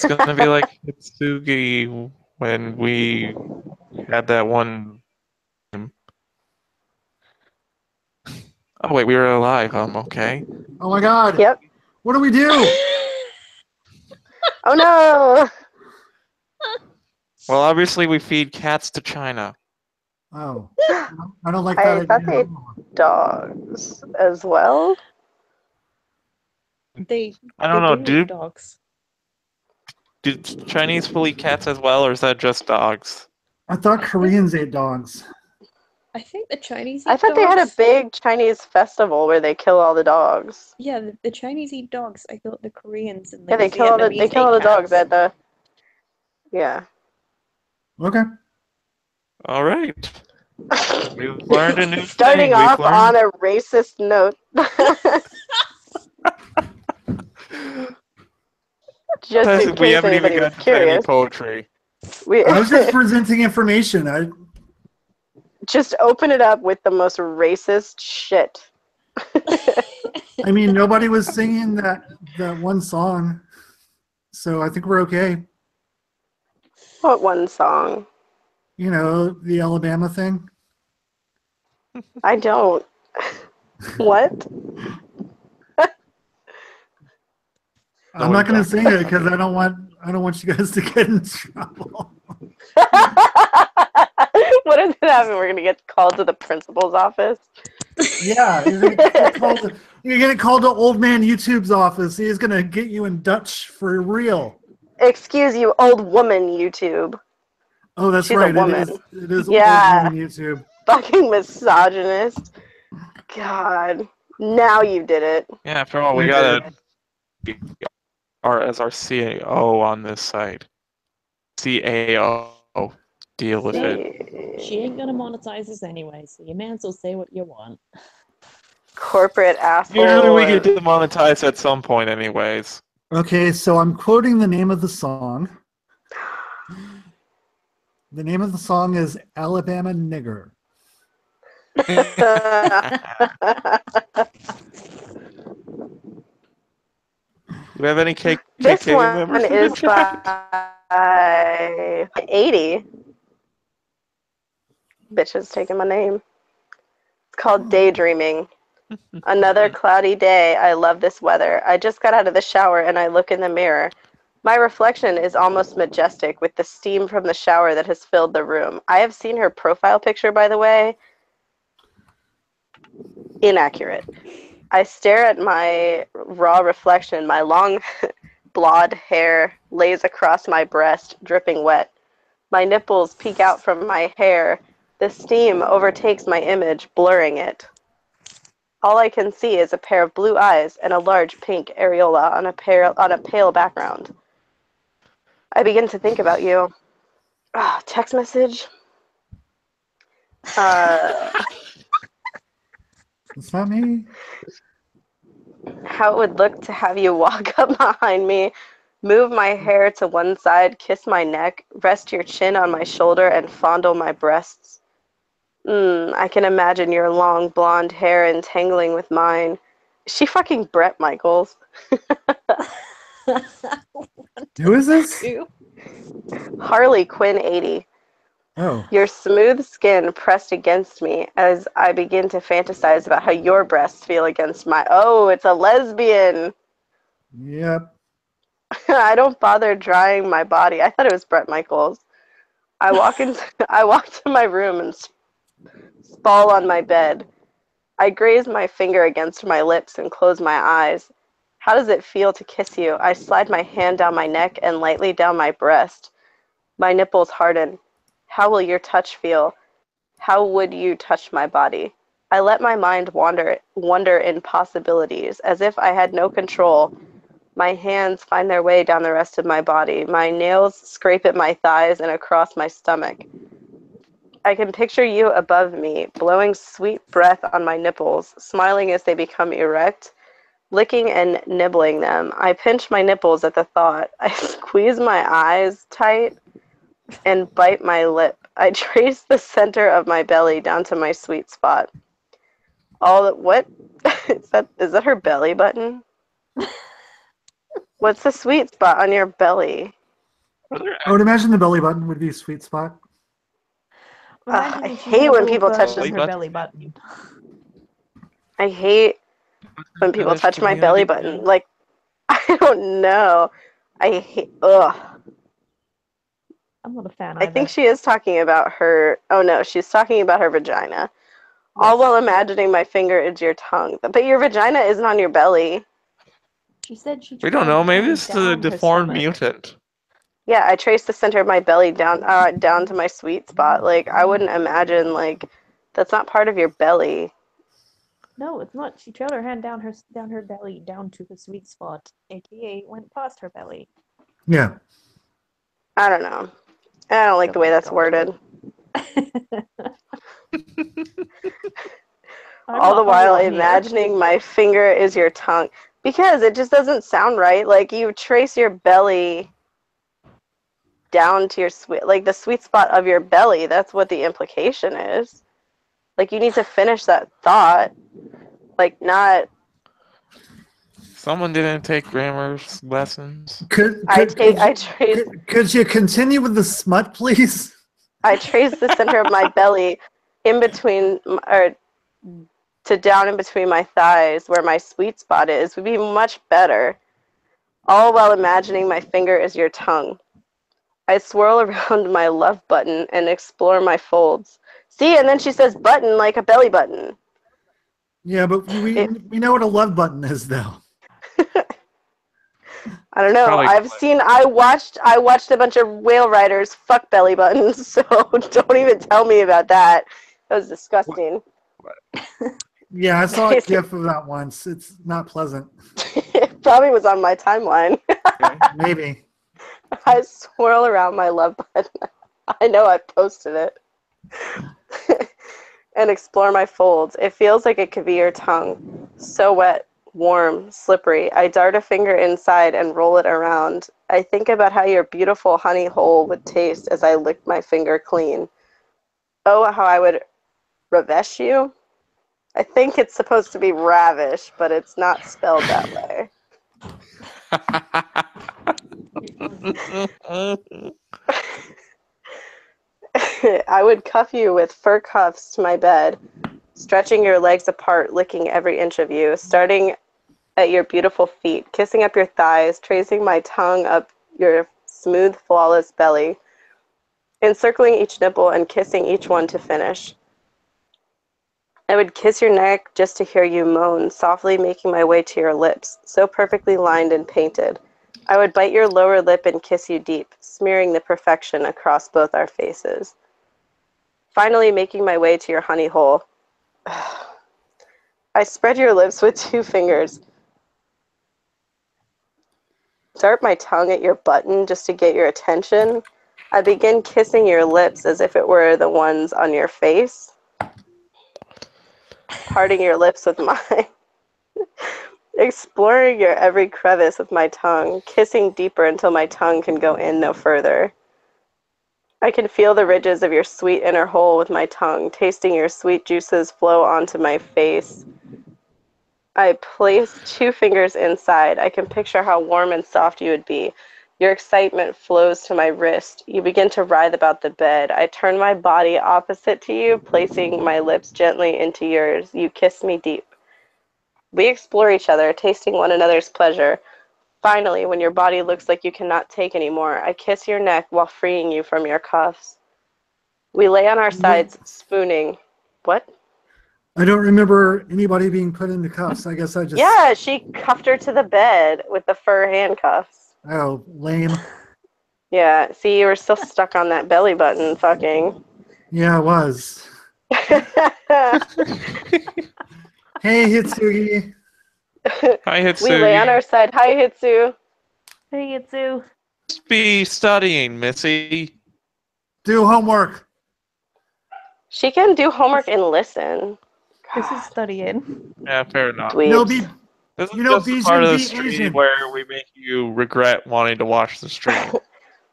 It's gonna be like Hitsugi when we had that one. Oh wait, we were alive. Okay. Oh my God. Yep. What do we do? Oh no! Well, obviously we feed cats to China. Oh, I don't like that I thought idea at they all. dogs as well. They I don't know. do eat dogs. Do Chinese will eat cats as well, or is that just dogs? I thought Koreans ate dogs. I think the Chinese eat I thought they had a dogs. big Chinese festival where they kill all the dogs. Yeah, the Chinese eat dogs. I thought the Koreans and Yeah, the they kill all the Vietnamese dogs cats. at the. Yeah. Okay. All right. We've learned a new Starting thing. off on a racist note. Just in We case haven't even anybody was gotten to any curious. poetry. I was just presenting information. I just open it up with the most racist shit. mean, nobody was singing that one song, so I think we're okay. What one song? You know, the Alabama thing. I don't. What? I'm not going to sing it because I don't want you guys to get in trouble. What is it happen? We're gonna get called to the principal's office. Yeah, you're gonna call to Old Man YouTube's office. He's gonna get you in Dutch for real. Excuse you, old woman YouTube. Oh, that's She's a right. woman. It is Yeah. Old Man YouTube. Fucking misogynist. God. Now you did it. Yeah, after all, we gotta be as our CAO on this site. CAO. Deal with it. She ain't gonna monetize us anyway, so you may as well say what you want. Corporate asshole. Usually we get demonetized at some point anyways. Okay, so I'm quoting the name of the song. The name of the song is Alabama Nigger. Do we have any KKK This one members in is the chat? by 80. Bitches taking my name. It's called Daydreaming. Another cloudy day. I love this weather. I just got out of the shower and I look in the mirror. My reflection is almost majestic with the steam from the shower that has filled the room. I have seen her profile picture, by the way. Inaccurate. I stare at my raw reflection. My long blonde hair lays across my breast, dripping wet. My nipples peek out from my hair. The steam overtakes my image, blurring it. All I can see is a pair of blue eyes and a large pink areola on a pale background. I begin to think about you. Text message. It's not me. How it would look to have you walk up behind me, move my hair to one side, kiss my neck, rest your chin on my shoulder, and fondle my breasts. I can imagine your long blonde hair entangling with mine. Is she fucking Brett Michaels? Who is this? Harley Quinn 80. Oh. Your smooth skin pressed against me as I begin to fantasize about how your breasts feel against my... Oh, it's a lesbian. Yep. I don't bother drying my body. I thought it was Brett Michaels. I walk to my room and sprawl on my bed. I graze my finger against my lips and close my eyes. How does it feel to kiss you? I slide my hand down my neck and lightly down my breast. My nipples harden. How will your touch feel? How would you touch my body? I let my mind wonder in possibilities, as if I had no control. My hands find their way down the rest of my body. My nails scrape at my thighs and across my stomach. I can picture you above me, blowing sweet breath on my nipples, smiling as they become erect, licking and nibbling them. I pinch my nipples at the thought. I squeeze my eyes tight and bite my lip. I trace the center of my belly down to my sweet spot. What? Is that her belly button? What's the sweet spot on your belly? I would imagine the belly button would be a sweet spot. Imagine I if she hate had a when little people touch bush on this- her belly button. I hate when people British touch my belly community, button. Like, I don't know. I hate. Ugh. I'm not a fan I either. think she is talking about her. Oh no, she's talking about her vagina. All Yes. while imagining my finger is your tongue. But your vagina isn't on your belly. She said she. We don't tried know. Maybe going this is a down her deformed stomach. mutant. Yeah, I traced the center of my belly down to my sweet spot. Like, I wouldn't imagine, like, that's not part of your belly. No, it's not. She trailed her hand down her belly down to the sweet spot, aka went past her belly. Yeah. I don't know. I don't like the way that's worded. All the while imagining my finger is your tongue. Because it just doesn't sound right. Like, you trace your belly down to your like the sweet spot of your belly. That's what the implication is. Like, you need to finish that thought. Like, not. Someone didn't take grammar lessons. Could you continue with the smut, please? I trace the center of my belly in between, or to down in between my thighs where my sweet spot is would be much better. All while imagining my finger is your tongue. I swirl around my love button and explore my folds. See, and then she says button like a belly button. Yeah, but we know what a love button is, though. I don't know. Probably I watched a bunch of whale riders fuck belly buttons, so don't even tell me about that. That was disgusting. Yeah, I saw a gif of that once. It's not pleasant. It probably was on my timeline. Maybe. I swirl around my love button. I know I posted it. And explore my folds. It feels like it could be your tongue. So wet, warm, slippery. I dart a finger inside and roll it around. I think about how your beautiful honey hole would taste as I lick my finger clean. Oh, how I would ravish you. I think it's supposed to be ravish, but it's not spelled that way. I would cuff you with fur cuffs to my bed, stretching your legs apart, licking every inch of you, starting at your beautiful feet, kissing up your thighs, tracing my tongue up your smooth, flawless belly, encircling each nipple and kissing each one to finish. I would kiss your neck just to hear you moan, softly making my way to your lips, so perfectly lined and painted. I would bite your lower lip and kiss you deep, smearing the perfection across both our faces. Finally, making my way to your honey hole. I spread your lips with 2 fingers. Dart my tongue at your button just to get your attention. I begin kissing your lips as if it were the ones on your face, parting your lips with mine. Exploring your every crevice with my tongue, kissing deeper until my tongue can go in no further. I can feel the ridges of your sweet inner hole with my tongue, tasting your sweet juices flow onto my face. I place 2 fingers inside. I can picture how warm and soft you would be. Your excitement flows to my wrist. You begin to writhe about the bed. I turn my body opposite to you, placing my lips gently into yours. You kiss me deep. We explore each other, tasting one another's pleasure. Finally, when your body looks like you cannot take anymore, I kiss your neck while freeing you from your cuffs. We lay on our sides, spooning. What? I don't remember anybody being put into cuffs. I guess I just... Yeah, she cuffed her to the bed with the fur handcuffs. Oh, lame. Yeah, see, you were still stuck on that belly button fucking. Yeah, I was. Hey, Hitsugi. Hi, Hitsu. We lay on our side. Hi, Hitsu. Hey, Itsu. Be studying, Missy. Do homework. She can do homework and listen. This is studying. Yeah, fair enough. Dweebs. No, This is You know, just the Bijan part of the be stream Asian. where we make you regret wanting to watch the stream.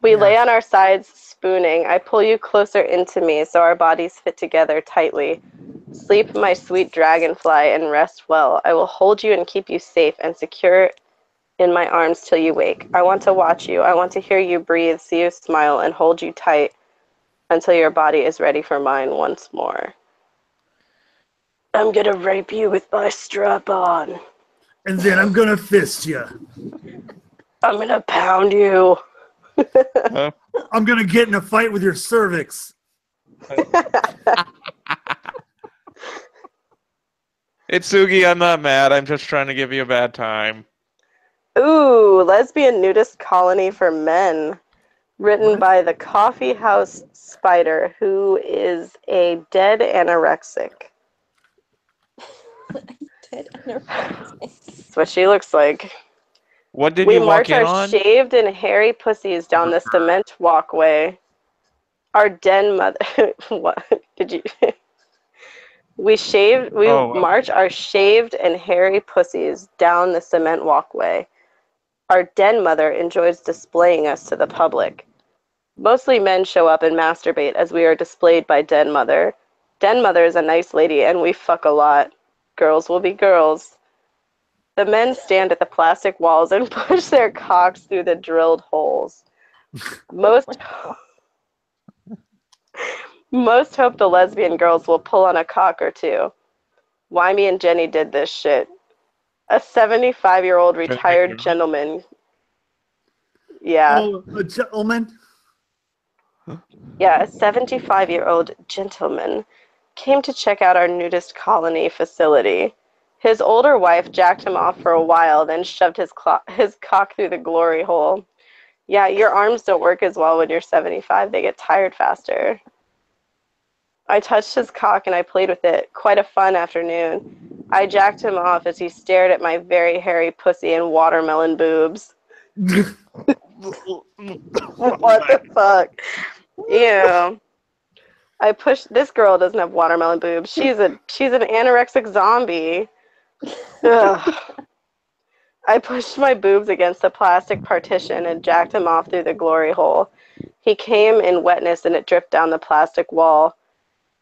We Yeah. lay on our sides, spooning. I pull you closer into me so our bodies fit together tightly. Sleep, my sweet dragonfly, and rest well. I will hold you and keep you safe and secure in my arms till you wake. I want to watch you. I want to hear you breathe, see you smile, and hold you tight until your body is ready for mine once more. I'm gonna rape you with my strap on. And then I'm gonna fist you. I'm gonna pound you. Huh? I'm gonna get in a fight with your cervix. Itsugi, I'm not mad. I'm just trying to give you a bad time. Ooh, lesbian nudist colony for men. Written What? by the Coffee House Spider, who is a dead anorexic. Dead anorexic. That's what she looks like. What did We you walk march in our on? shaved and hairy pussies down the cement walkway. Our den mother. What did you? We Oh, well. march our shaved and hairy pussies down the cement walkway. Our den mother enjoys displaying us to the public. Mostly men show up and masturbate as we are displayed by den mother. Den mother is a nice lady and we fuck a lot. Girls will be girls. The men stand at the plastic walls and push their cocks through the drilled holes. Most hope the lesbian girls will pull on a cock or two. Wymie and Jenny did this shit. A 75-year-old retired gentleman. Yeah. Oh, a gentleman. Yeah, a 75-year-old gentleman came to check out our nudist colony facility. His older wife jacked him off for a while, then shoved his cock through the glory hole. Yeah, your arms don't work as well when you're 75. They get tired faster. I touched his cock and I played with it. Quite a fun afternoon. I jacked him off as he stared at my very hairy pussy and watermelon boobs. What the fuck? Ew. This girl doesn't have watermelon boobs. She's an anorexic zombie. Ugh. I pushed my boobs against the plastic partition and jacked him off through the glory hole. He came in wetness and it dripped down the plastic wall.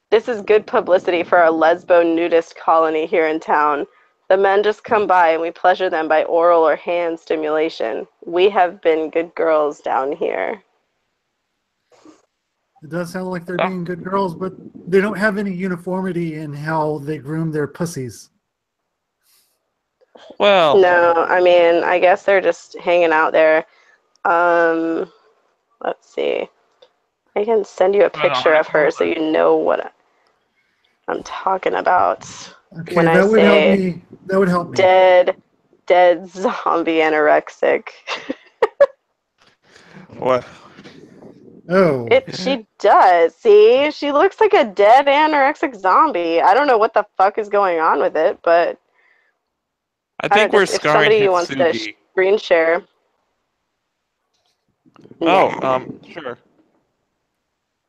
This is good publicity for our lesbo nudist colony here in town. The men just come by and we pleasure them by oral or hand stimulation. We have been good girls down here. It does sound like they're being good girls, but they don't have any uniformity in how they groom their pussies. Well, No, I mean, I guess they're just hanging out there. Let's see. I can send you a picture of her so you know what I'm talking about. Okay, when that I would help say me. That would help me. dead zombie anorexic. what? Oh, She does. See, she looks like a dead anorexic zombie. I don't know what the fuck is going on with it, but I think we're if scarring somebody wants to Hitsugi. screen share. Oh, sure.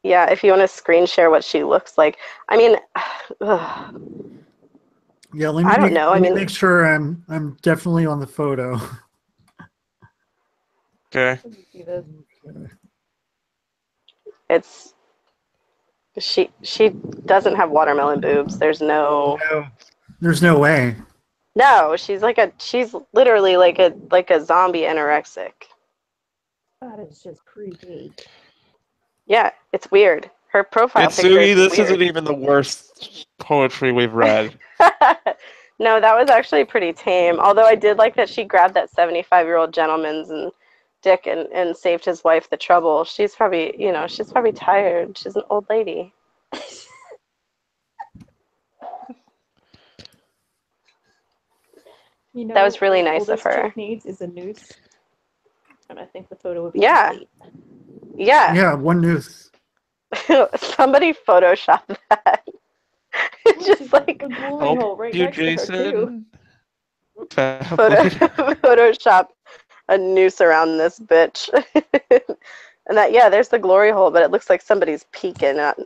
Yeah, if you want to screen share what she looks like. I mean, ugh. yeah. Let me I don't know. Let I me mean, make sure I'm definitely on the photo. Okay. Let me see this. it's she doesn't have watermelon boobs. There's no. No, there's no way. No, she's literally like a zombie anorexic. That is just creepy. Yeah, it's weird. Her profile picture Itsugi, is this weird. isn't even the worst poetry we've read. No, that was actually pretty tame. Although I did like that she grabbed that 75-year-old gentleman's dick and saved his wife the trouble. She's probably tired. She's an old lady. You know, That was really what nice of oldest her. chick needs is a noose, and I think the photo would be Yeah. complete. Yeah. Yeah, one noose. Somebody Photoshop that. Just like a glory Help hole right you, next to her too. Jason. Family. Photoshop a noose around this bitch. And there's the glory hole, but it looks like somebody's peeking at.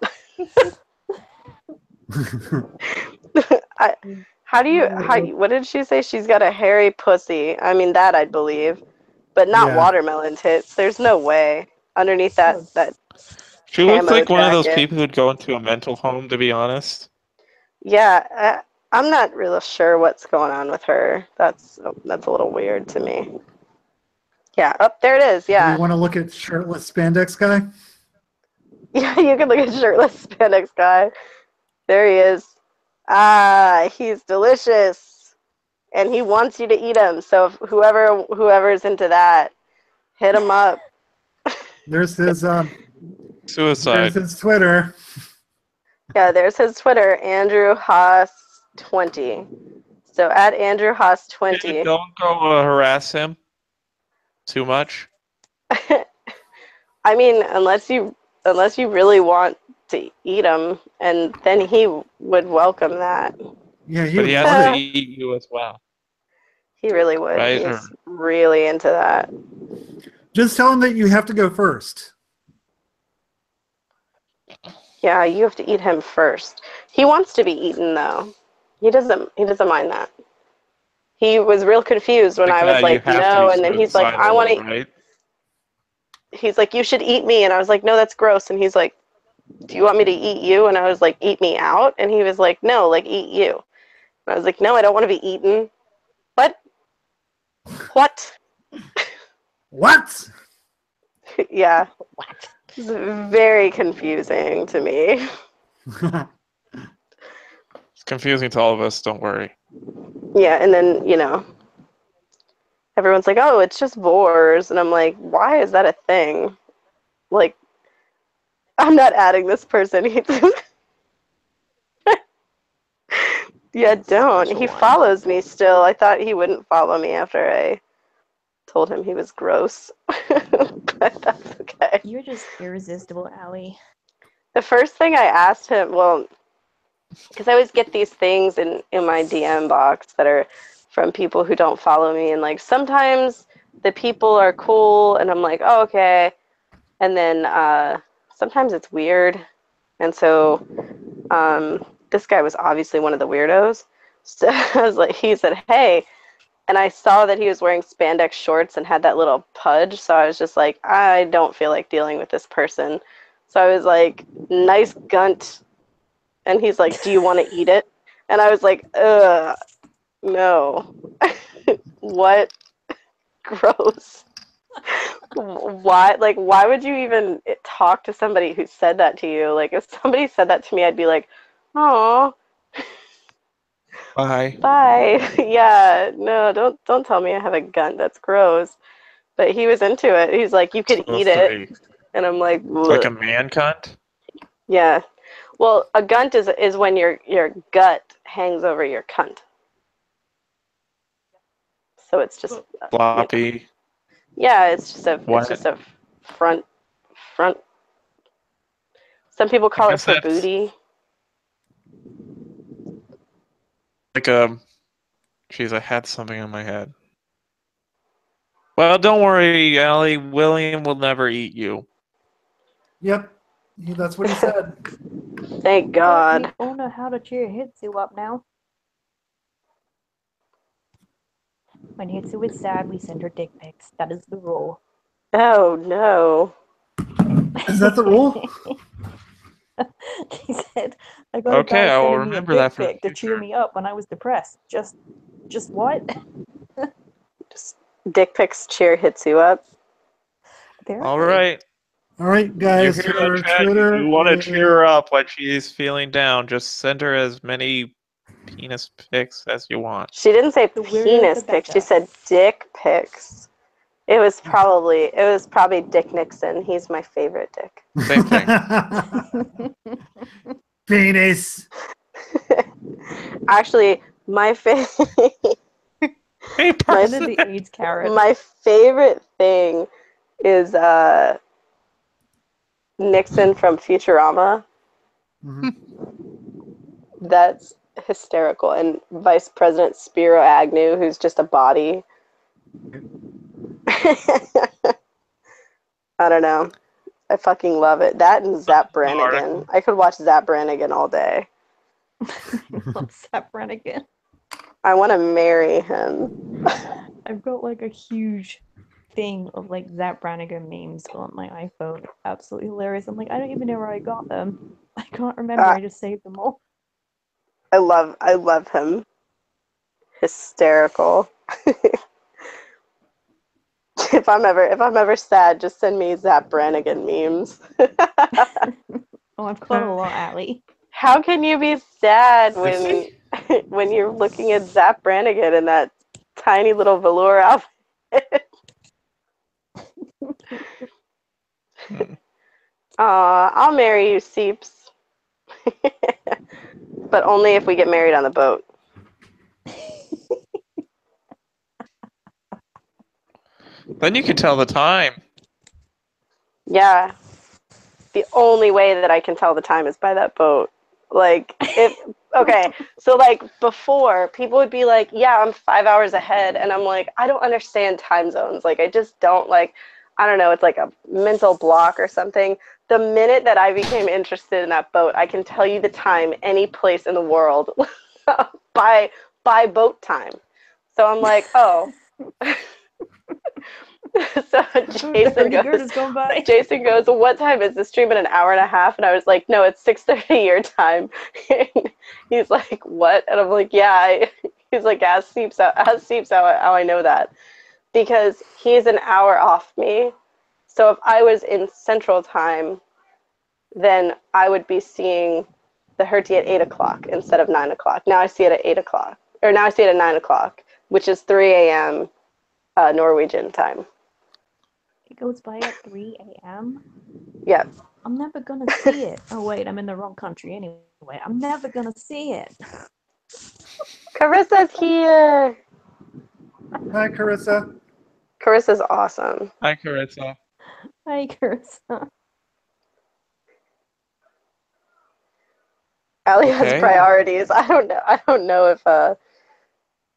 What did she say? She's got a hairy pussy. I mean, that I'd believe, but not Yeah. watermelon tits. There's no way. Underneath that She looks camo like one of those jacket. people who'd go into a mental home, to be honest. Yeah, I'm not really sure what's going on with her. That's a little weird to me. Yeah, there it is. Do you Yeah. want to look at shirtless spandex guy? Yeah, you can look at shirtless spandex guy. There he is. Ah, he's delicious. And he wants you to eat him. So if whoever's into that, hit him up. There's his Suicide. there's his Twitter. Yeah, there's his Twitter, Andrew Haas 20. So at Andrew Haas 20. Don't go harass him too much. I mean, unless you really want to eat him, and then he would welcome that. Yeah, But he has love to it. eat you as well. He really would. Right, He's really into that. just tell him that you have to go first. Yeah, you have to eat him first. He wants to be eaten though. He doesn't mind that. He was real confused when I was like, no, and then he's like, I want to. Right? He's like, you should eat me, and I was like, no, that's gross. And he's like, do you want me to eat you? And I was like, eat me out? And he was like, no, like eat you. And I was like, no, I don't want to be eaten. What? What? Yeah. It's very confusing to me. It's confusing to all of us, don't worry. Yeah, and then, everyone's like, oh, it's just Vors. And I'm like, why is that a thing? Like, I'm not adding this person. Yeah, don't. He follows me still. I thought he wouldn't follow me after I told him he was gross. But that's okay. You're just irresistible, Allie. The first thing I asked him, well, because I always get these things in my DM box that are from people who don't follow me, and like sometimes the people are cool, and I'm like, oh, okay, and then sometimes it's weird, and so this guy was obviously one of the weirdos. So I was like, he said, hey, and I saw that he was wearing spandex shorts and had that little pudge, so I was just like, I don't feel like dealing with this person. So I was like, nice gunt. And he's like, do you want to eat it? And I was like, no. What? Gross. Why would you even talk to somebody who said that to you? Like, if somebody said that to me, I'd be like, oh, Bye. bye. Yeah, no, don't tell me I have a gun. That's gross. But he was into it. He's like, you could eat it. And I'm like, It's like a man cunt. yeah. Well, a gunt is when your gut hangs over your cunt. So it's just Floppy. yeah, it's just a front. Some people call it for booty. Like jeez, I had something in my head. Well, don't worry, Allie. William will never eat you. Yep, that's what he said. Thank God. We all know how to cheer Hitsu up now. When Hitsu is sad, we send her dick pics. That is the rule. Oh no. Is that the rule? He said, I got Okay, a guy I will sending me a remember dick that for the pic to cheer future. me up when I was depressed. Just what? Just dick pics cheer Hitsu up. Apparently. All right. All right, You guys. hear Her that, chat? Twitter. You want to is- cheer her up when she's feeling down. Just send her as many penis pics as you want. She didn't say The weirder, penis the pics. She better. said dick pics. It was probably Dick Nixon. He's my favorite dick. Same thing. Penis. Actually, my favorite. Hey, One of the AIDS carrot. My favorite thing is Nixon from Futurama. Mhm. That's hysterical. And Vice President Spiro Agnew, who's just a body. I don't know. I fucking love it. That and Zap Brannigan. I could watch Zap Brannigan all day. Zap Brannigan. I want to marry him. I've got like a huge thing of like Zap Brannigan memes on my iPhone. Absolutely hilarious. I'm like, I don't even know where I got them. I can't remember. I just saved them all. I love him. Hysterical. If I'm ever sad, just send me Zap Brannigan memes. Oh, I've got a lot, Allie. How can you be sad Is when he? when you're looking at Zap Brannigan in that tiny little velour outfit? Hmm. I'll marry you, Seeps. But only if we get married on the boat. Then you can tell the time. Yeah. The only way that I can tell the time is by that boat. Like, okay, so like before, people would be like, yeah, I'm 5 hours ahead. And I'm like, I don't understand time zones. Like, I just don't like, I don't know, it's like a mental block or something. The minute that I became interested in that boat, I can tell you the time any place in the world by boat time. So I'm like, oh. So Jason goes, well, what time is the stream in an hour and a half? And I was like, no, it's 6:30 your time. He's like, what? And I'm like, yeah. He's like, ask Seeps how I know that. Because he's an hour off me. So if I was in Central Time, then I would be seeing the Hertie at 8 o'clock instead of 9 o'clock. Now I see it at 8 o'clock. Or now I see it at 9 o'clock, which is 3 a.m. Norwegian time. It goes by at 3 a.m. Yes. I'm never gonna see it. Oh wait, I'm in the wrong country anyway. I'm never gonna see it. Carissa's here. Hi, Carissa. Carissa's awesome. Hi, Carissa. Hi, Carissa. Allie has Okay. priorities. I don't know if I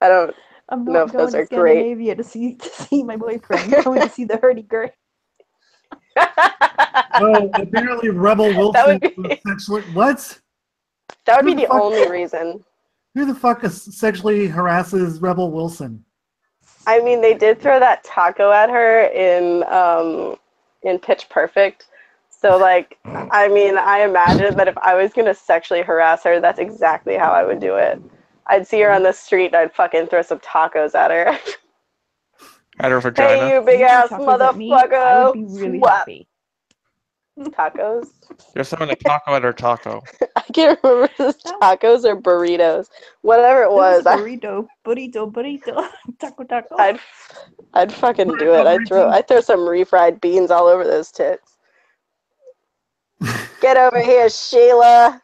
don't I'm know not if going those to are great. Scandinavia to see my boyfriend. I'm going to see the hurdy-gurdy. Oh, apparently Rebel Wilson was sexually. What? That would Who be the the fuck- only reason. Who the fuck sexually harasses Rebel Wilson? I mean, they did throw that taco at her in Pitch Perfect. So, like, I mean, I imagine that if I was going to sexually harass her, that's exactly how I would do it. I'd see her on the street and I'd fucking throw some tacos at her. At her vagina. Hey, you big ass Tacos at me, motherfucker! I would be really Swap. happy. Tacos? You're throwing a taco at her taco. I can't remember if it was tacos or burritos. Whatever it was, Burrito. Taco. I'd fucking do it. I'd throw some refried beans all over those tits. Get over here, Sheila.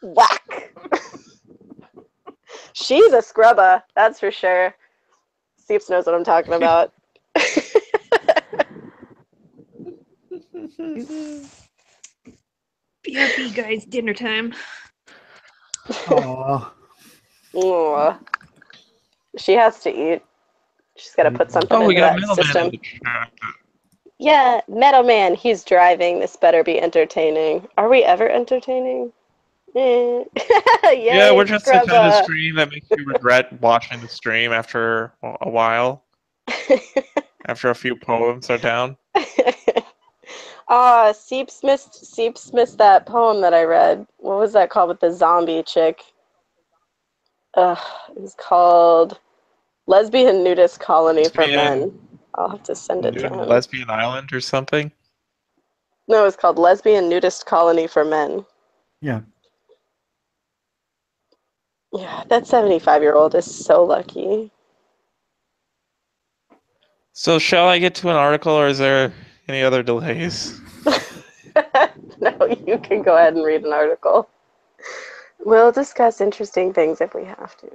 Whack. She's a scrubber, that's for sure. Seeps knows what I'm talking about. BRB, guys, dinner time. Aw. Aw. She has to eat. She's got to put something Oh, we into got that Middleman system. in the chat. Yeah, Metal Man, he's driving. This better be entertaining. Are we ever entertaining? Yay, Yeah, we're just the kind of scrubba. stream that makes you regret watching the stream after a while. After a few poems are down. Seeps missed that poem that I read. What was that called with the zombie chick? It was called Lesbian Nudist Colony for Men. I'll have to send it to him. Lesbian Island or something? No, it was called Lesbian Nudist Colony for Men. Yeah. Yeah, that 75-year-old is so lucky. So shall I get to an article or is there any other delays? No, you can go ahead and read an article. We'll discuss interesting things if we have to.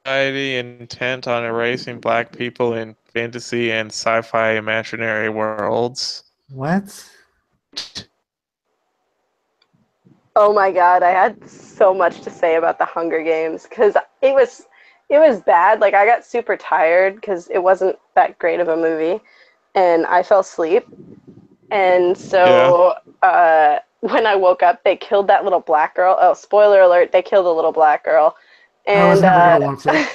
Society intent on erasing black people in fantasy and sci-fi imaginary worlds. What? Oh my god, I had so much to say about the Hunger Games because it was bad. Like, I got super tired because it wasn't that great of a movie, and I fell asleep. And so when I woke up, they killed that little black girl. Oh, spoiler alert! They killed a little black girl. And I was never gonna watch that.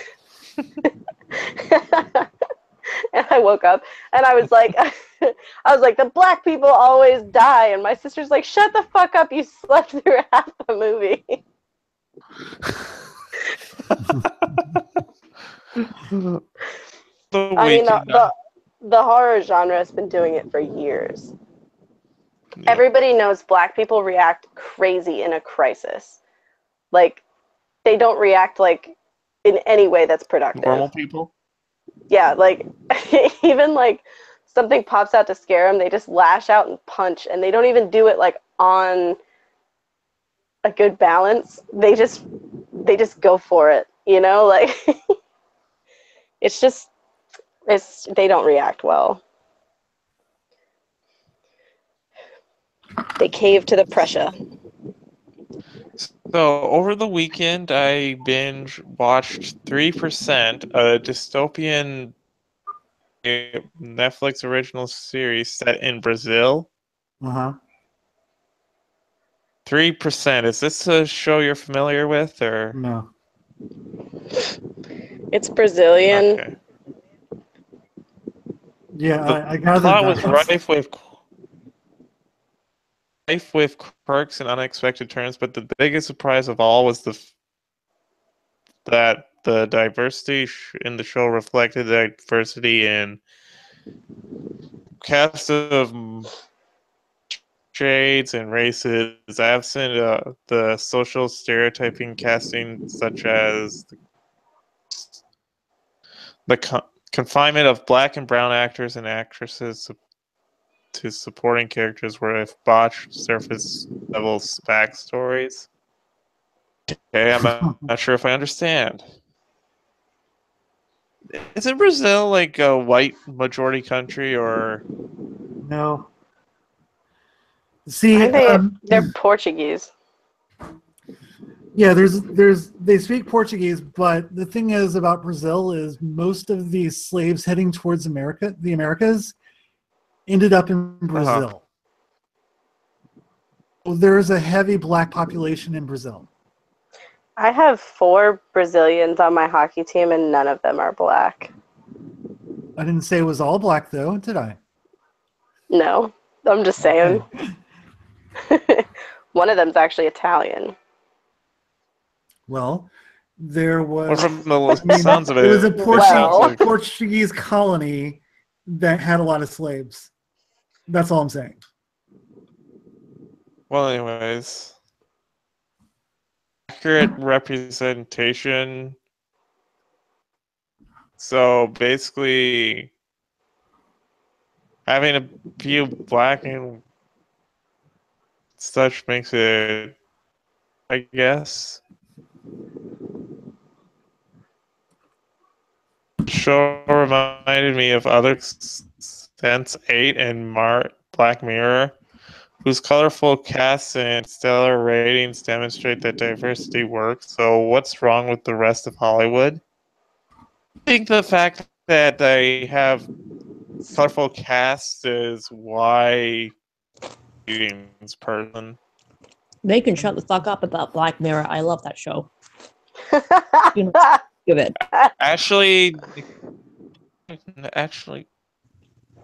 And I woke up and I was like, the black people always die. And my sister's like, shut the fuck up. You slept through half the movie. I mean, the horror genre has been doing it for years. Yeah. Everybody knows black people react crazy in a crisis. Like, they don't react like in any way that's productive. Normal people? Yeah, like even like something pops out to scare them, they just lash out and punch, and they don't even do it like on a good balance. They just go for it, you know? Like they don't react well. They cave to the pressure. So over the weekend, I binge watched 3%, a dystopian Netflix original series set in Brazil. 3%. Is this a show you're familiar with, or no? It's Brazilian. Okay. Yeah, I gathered plot that. was rife with quirks and unexpected turns, but the biggest surprise of all was that the diversity in the show reflected the diversity in cast of shades and races, absent the social stereotyping casting such as the confinement of black and brown actors and actresses to supporting characters where if botched surface level backstories. Okay, I'm not sure if I understand. Isn't Brazil like a white majority country, or no? See, they're Portuguese. Yeah, they speak Portuguese, but the thing is about Brazil is most of these slaves heading towards the Americas, ended up in Brazil. There's a heavy black population in Brazil. I have 4 Brazilians on my hockey team, and none of them are black. I didn't say it was all black, though, did I? No, I'm just saying. Okay. One of them's actually Italian. Well, there was. From the sounds of it, it was a Portuguese colony that had a lot of slaves. That's all I'm saying. Well, anyways, accurate representation. So basically, having a few black and such makes it, I guess. Show reminded me of other Sense8 and Black Mirror, whose colorful casts and stellar ratings demonstrate that diversity works. So what's wrong with the rest of Hollywood? I think the fact that they have colorful casts is why this person. They can shut the fuck up about Black Mirror. I love that show. Give it. Actually,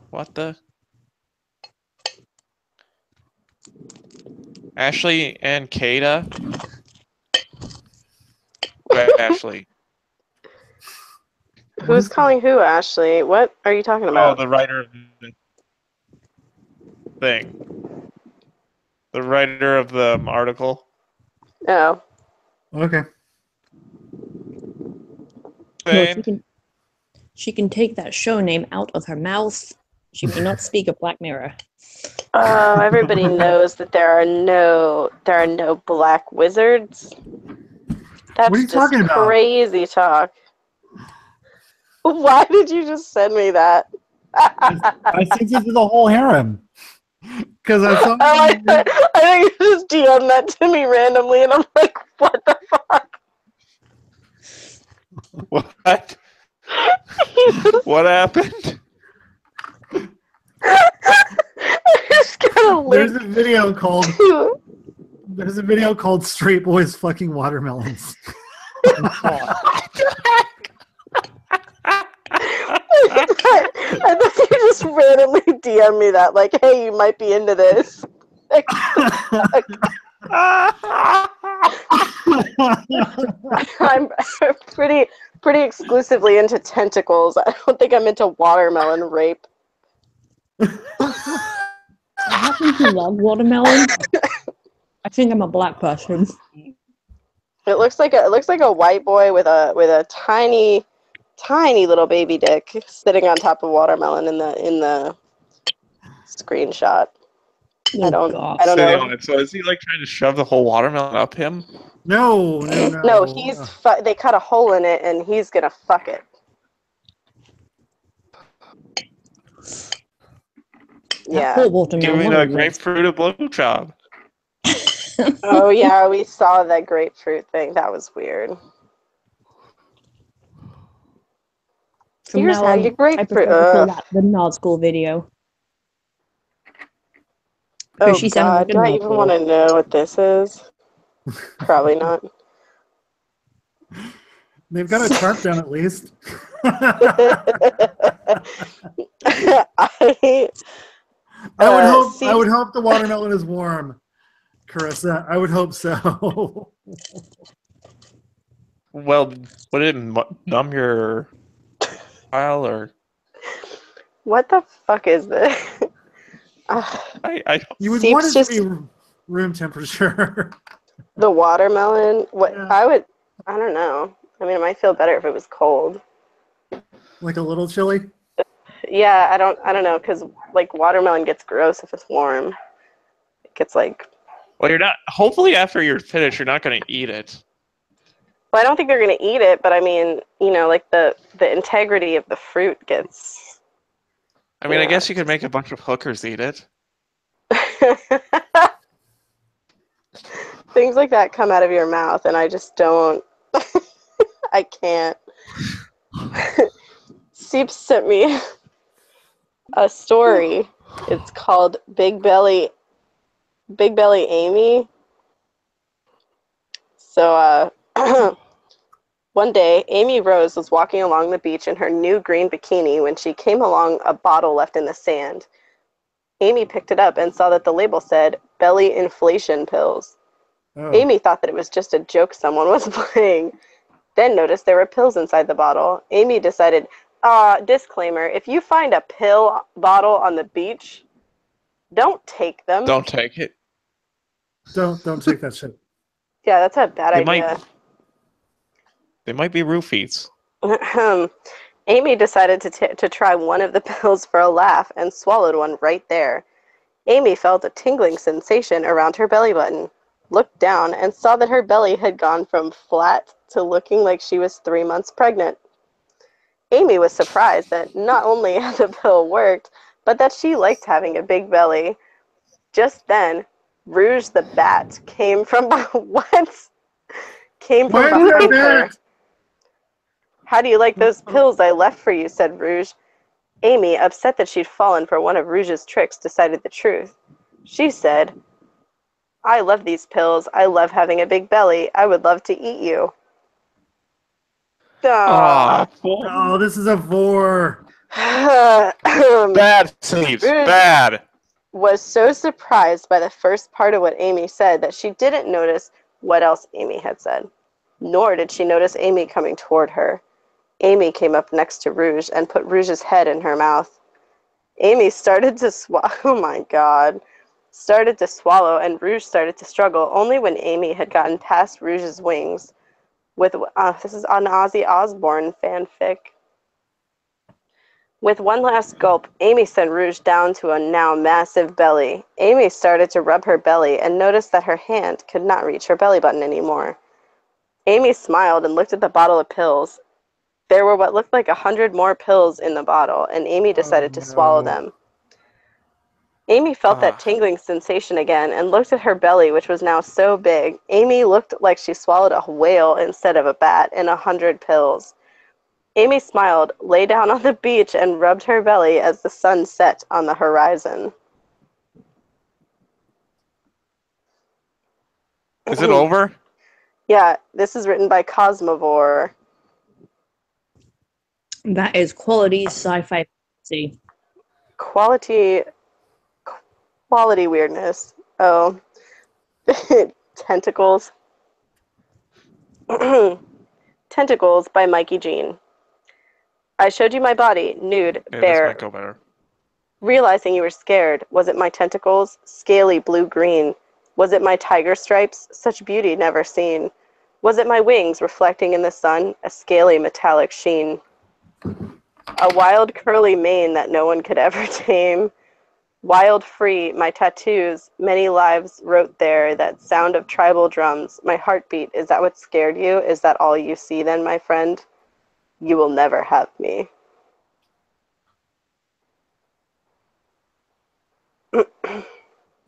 what the? Ashley and Kata. Ashley. Who's calling who, Ashley? What are you talking about? Oh, the writer of the thing. The writer of the article. Oh. Okay. No, she can take that show name out of her mouth. She may not speak of Black Mirror. Oh, everybody knows that there are no black wizards. That's what are you just talking about? Crazy talk. Why did you just send me that? I sent it to the whole harem. Because I thought. I think you just DM'd that to me randomly, and I'm like, what the fuck? What? What happened? There's a video called "Straight Boys Fucking Watermelons." What I thought you just randomly DM me that, like, hey, you might be into this. Like, I'm pretty exclusively into tentacles. I don't think I'm into watermelon rape. I happen to love watermelon. I think I'm a black person. It looks like a white boy with a tiny little baby dick sitting on top of watermelon in the screenshot. Oh, I don't Sitting know. on it. So is he like trying to shove the whole watermelon up him? No. No, they cut a hole in it and he's gonna fuck it. Yeah. That watermelon. Giving a grapefruit a blowjob. Oh yeah, we saw that grapefruit thing. That was weird. From Here's now how on, you I grapefruit. prefer to call that the Nod School video. Oh she sounded God, like a do I nod even school. want to know what this is? Probably not. They've got a tarp down at least. I would hope the watermelon is warm, Carissa. I would hope so. Well, would it numb your pile or? What the fuck is this? You would Seeps want it just to be room temperature. the watermelon. What Yeah. I don't know. I mean, it might feel better if it was cold. Like a little chilly. Yeah, I don't know, because like watermelon gets gross if it's warm. It gets like. Well, you're not. Hopefully, after you're finished, you're not going to eat it. Well, I don't think they're gonna eat it, but I mean, like the integrity of the fruit gets. I mean, I guess you could make a bunch of hookers eat it. Things like that come out of your mouth, and I just don't. I can't. Seeps sent me a story. It's called Big Belly Amy. So, one day, Amy Rose was walking along the beach in her new green bikini when she came along a bottle left in the sand. Amy picked it up and saw that the label said belly inflation pills. Oh. Amy thought that it was just a joke someone was playing, then noticed there were pills inside the bottle. Amy decided, disclaimer, if you find a pill bottle on the beach, don't take them. Don't take it. Don't take that shit. Yeah, that's a bad idea. They might be roofies. Amy decided to try one of the pills for a laugh and swallowed one right there. Amy felt a tingling sensation around her belly button, looked down, and saw that her belly had gone from flat to looking like she was 3 months pregnant. Amy was surprised that not only had the pill worked, but that she liked having a big belly. Just then, Rouge the Bat came from what? Came from behind her. How do you like those pills I left for you? Said Rouge. Amy, upset that she'd fallen for one of Rouge's tricks, decided the truth. She said, I love these pills. I love having a big belly. I would love to eat you. Oh, this is a 4. Bad Seeps. Bad. Was so surprised by the first part of what Amy said that she didn't notice what else Amy had said. Nor did she notice Amy coming toward her. Amy came up next to Rouge and put Rouge's head in her mouth. Amy started to swallow. Oh my God. Started to swallow, and Rouge started to struggle only when Amy had gotten past Rouge's wings. This is an Ozzy Osbourne fanfic. With one last gulp, Amy sent Rouge down to a now massive belly. Amy started to rub her belly and noticed that her hand could not reach her belly button anymore. Amy smiled and looked at the bottle of pills. There were what looked like 100 more pills in the bottle, and Amy decided to swallow them. Amy felt that tingling sensation again and looked at her belly, which was now so big. Amy looked like she swallowed a whale instead of a bat and 100 pills. Amy smiled, lay down on the beach, and rubbed her belly as the sun set on the horizon. Is it over? Yeah, this is written by Cosmovore. That is quality sci-fi fantasy. Quality weirdness. Oh. Tentacles. Tentacles by Mikey Jean. I showed you my body, nude, Okay, this bare, might go better. realizing you were scared. Was it my tentacles? Scaly blue-green. Was it my tiger stripes? Such beauty never seen. Was it my wings reflecting in the sun? A scaly metallic sheen. A wild curly mane that no one could ever tame. Wild free, my tattoos, many lives wrote there, that sound of tribal drums. My heartbeat, is that what scared you? Is that all you see then, my friend? You will never have me.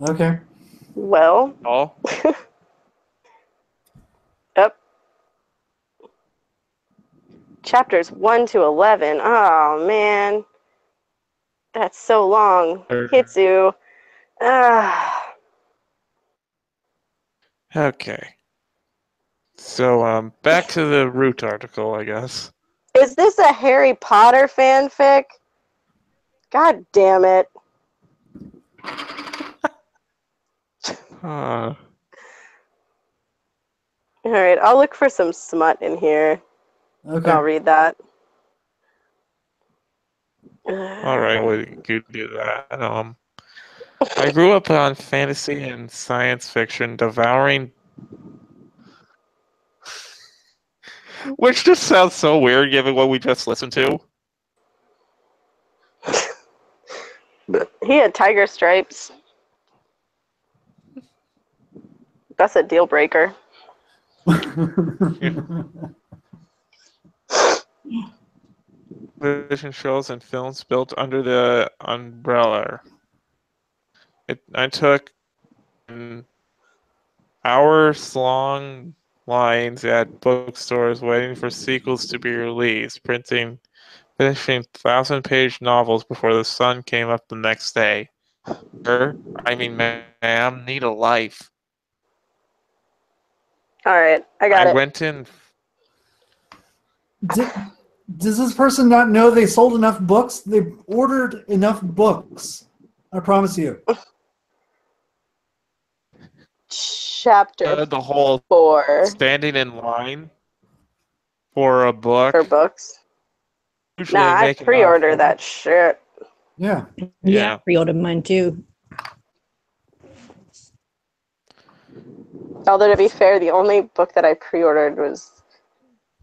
Okay. Well, All? up. Chapters 1 to 11. Oh, man. That's so long. Hitsu. Ah. Okay. So, back to the root article, I guess. Is this a Harry Potter fanfic? God damn it. Uh, Alright, I'll look for some smut in here. Okay. I'll read that. Alright, we could do that. I grew up on fantasy and science fiction, devouring... Which just sounds so weird given what we just listened to. He had tiger stripes. That's a deal breaker. Television shows and films built under the umbrella. I took hours-long lines at bookstores waiting for sequels to be released, finishing 1,000-page novels before the sun came up the next day. Ma'am, need a life. Alright, I got it. Went in... Does this person not know they sold enough books? They ordered enough books. I promise you. Chapter the whole 4 standing in line for a book. for books. Usually Nah, I make enough. pre-order that shit. Yeah. Yeah, pre-ordered mine too. Although, to be fair, the only book that I pre-ordered was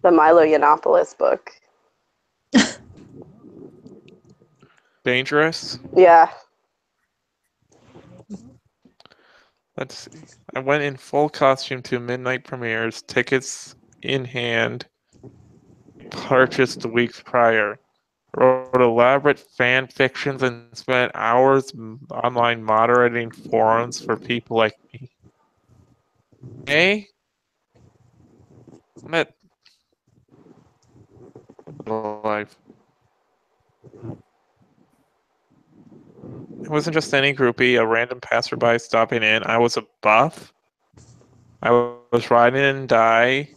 the Milo Yiannopoulos book. Dangerous? Yeah. Let's see. I went in full costume to midnight premieres, tickets in hand, purchased weeks prior. Wrote elaborate fan fictions and spent hours online moderating forums for people like me. Hey? Met life. It wasn't just any groupie, a random passerby stopping in. I was a buff. I was riding and die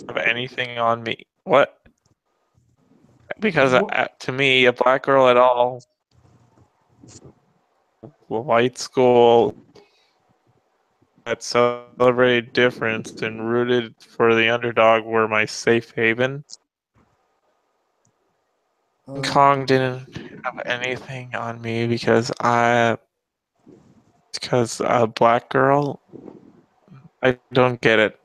of anything on me. What? Because to me, a black girl at all, white school that celebrated difference and rooted for the underdog were my safe haven. Kong didn't have anything on me because a black girl. I don't get it.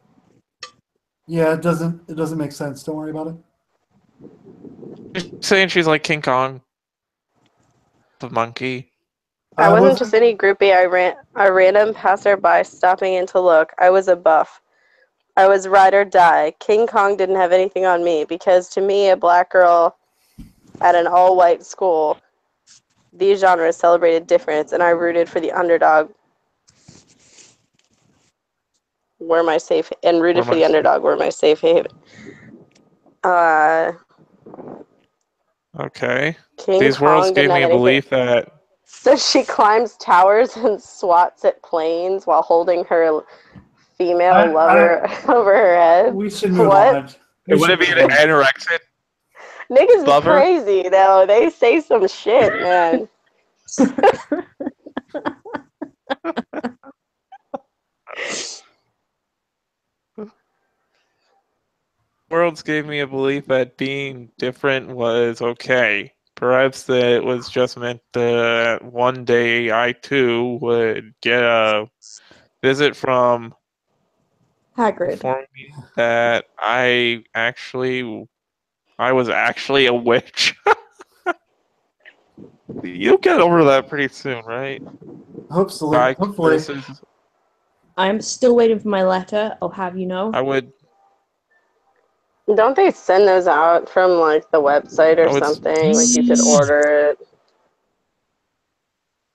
Yeah, it doesn't make sense. Don't worry about it. She's saying she's like King Kong, the monkey. I wasn't just any groupie. A random passerby stopping in to look. I was a buff. I was ride or die. King Kong didn't have anything on me because to me, a black girl at an all-white school, these genres celebrated difference, and I rooted for the underdog. Were my safe and rooted for the underdog. Were my safe haven. Okay. King These Kong worlds gave didn't me have a belief that. So she climbs towers and swats at planes while holding her female lover over her head. We should move What? on. Would it be an anorexic? Niggas is Lover? crazy though. They say some shit, man. Worlds gave me a belief that being different was okay. Perhaps that it was just meant that one day I too would get a visit from Hagrid. informing me that I was actually a witch. You'll get over that pretty soon, right? Hopefully. Curses. I'm still waiting for my letter. I'll have you know. I would Don't they send those out from like the website or something? Like you could order it.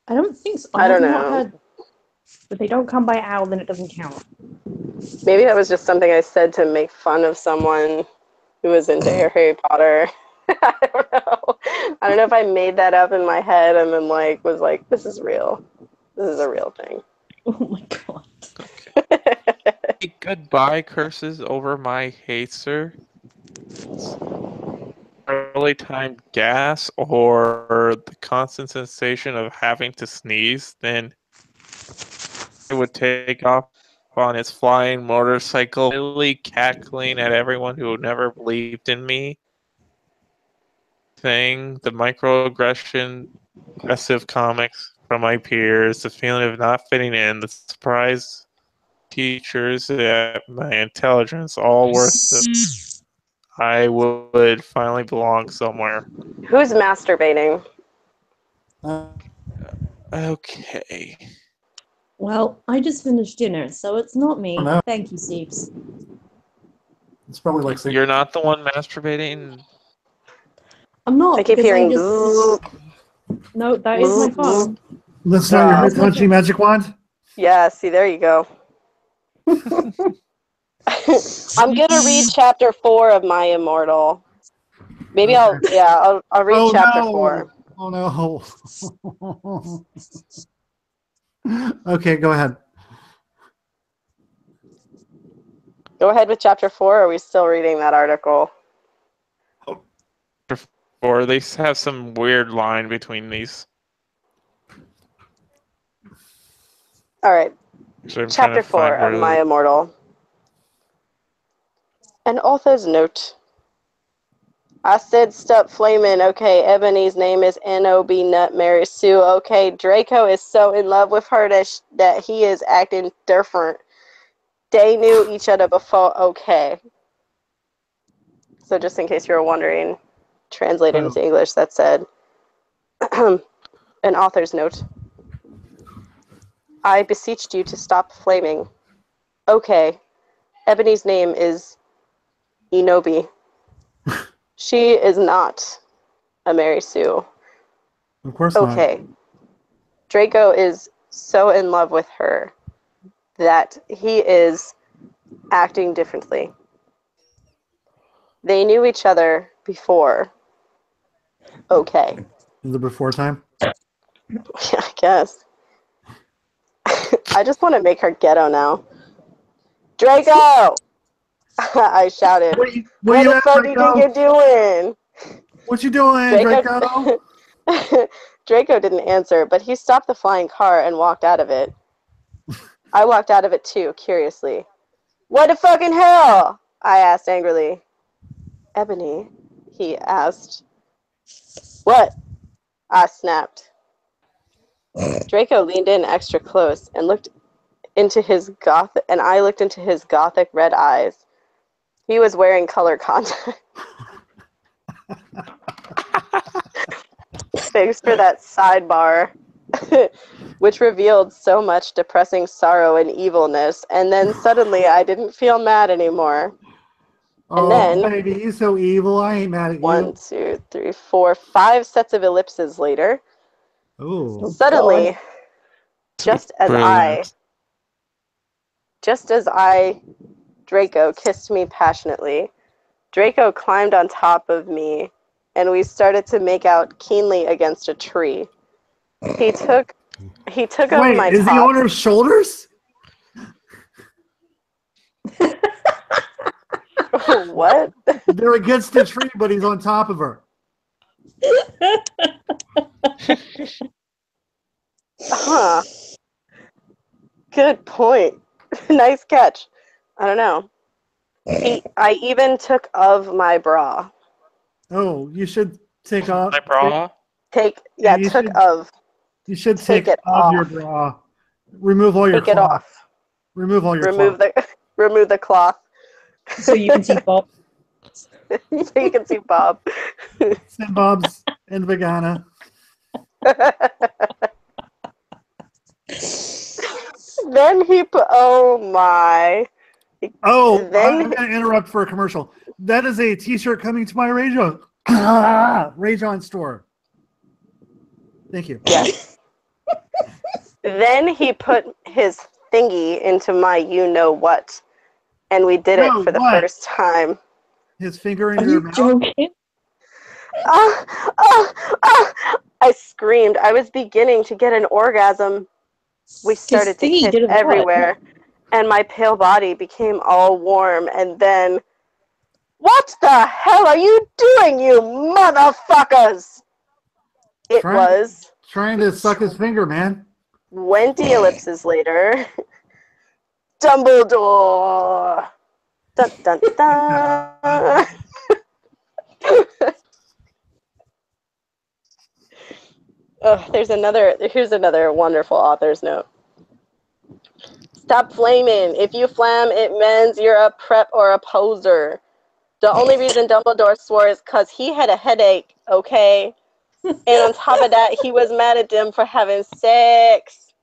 I don't think so. I don't have not know. heard. If they don't come by owl, then it doesn't count. Maybe that was just something I said to make fun of someone who was into Harry Potter. I don't know. I don't know if I made that up in my head and then like was like, this is real. This is a real thing. Oh my god. goodbye curses over my haster. Early time gas or the constant sensation of having to sneeze, then it would take off on his flying motorcycle, really cackling at everyone who never believed in me. The microaggression, aggressive comics from my peers, the feeling of not fitting in, the surprise teachers at my intelligence, all worth it. I would finally belong somewhere. Who's masturbating? Okay. Well, I just finished dinner, so it's not me. Oh, no. Thank you, Seeps. It's probably like You're not the one masturbating? I'm not. I keep because hearing. No, that is my phone. That's not your Hitachi magic wand? Yeah, see, there you go. I'm gonna read chapter 4 of My Immortal. Maybe I'll read chapter 4. Oh no. Okay, go ahead. Go ahead with chapter 4. Or are we still reading that article? Or they have some weird line between these. All right. So Chapter 4 of My Immortal. An author's note. I said stop flaming. Okay, Ebony's name is N.O.B. Nut Mary Sue. Okay, Draco is so in love with her that he is acting different. They knew each other before. Okay. So just in case you were wondering, translated into English, that said, an author's note. I beseeched you to stop flaming. Okay. Ebony's name is Enobi. She is not a Mary Sue. Of course Okay. Draco is so in love with her that he is acting differently. They knew each other before. Okay. The before time? Yeah, I guess. I just want to make her ghetto now. Draco! I shouted. What the fuck do you think you're doing? What you doing, Draco? Draco didn't answer, but he stopped the flying car and walked out of it. I walked out of it too, curiously. What the fucking hell? I asked angrily. Ebony, he asked. What? I snapped. Draco leaned in extra close and looked into his I looked into his gothic red eyes. He was wearing color contacts. Thanks for that sidebar, which revealed so much depressing sorrow and evilness, and then suddenly I didn't feel mad anymore. And then, baby, you're so evil. I ain't mad at you. 1, 2, 3, 4, 5 sets of ellipses later, suddenly, just as Draco kissed me passionately, Draco climbed on top of me, and we started to make out keenly against a tree. He took over my top. Is he on her shoulders? What? They're against the tree, but he's on top of her. Huh. Good point. Nice catch. I don't know. I even took of my bra. Oh, you should take off. My bra. Yeah, you took should- of. You should Take take it off your off. bra. Remove all your Take it cloth. off. Remove all your Remove cloth. remove the cloth So you can see Bob. so you can see Bob. Sin Bob's and Vagana. Then he put. Oh my. Oh, Then- I'm going to interrupt for a commercial. That is a T-shirt coming to my Rage On store. Thank you. Yes. Then he put his thingy into my you know what, and we did No, it for the what? first time. His finger in Are your you mouth. joking? I screamed. I was beginning to get an orgasm. We started to thingy kiss did what? everywhere, and my pale body became all warm, and then, what the hell are you doing, you motherfuckers? It Trying- was Trying to suck his finger, man. 20 ellipses later. Dumbledore. Dun dun dun. Here's another wonderful author's note. Stop flaming. If you flam, it means you're a prep or a poser. The only reason Dumbledore swore is because he had a headache, okay? And on top of that, he was mad at them for having sex.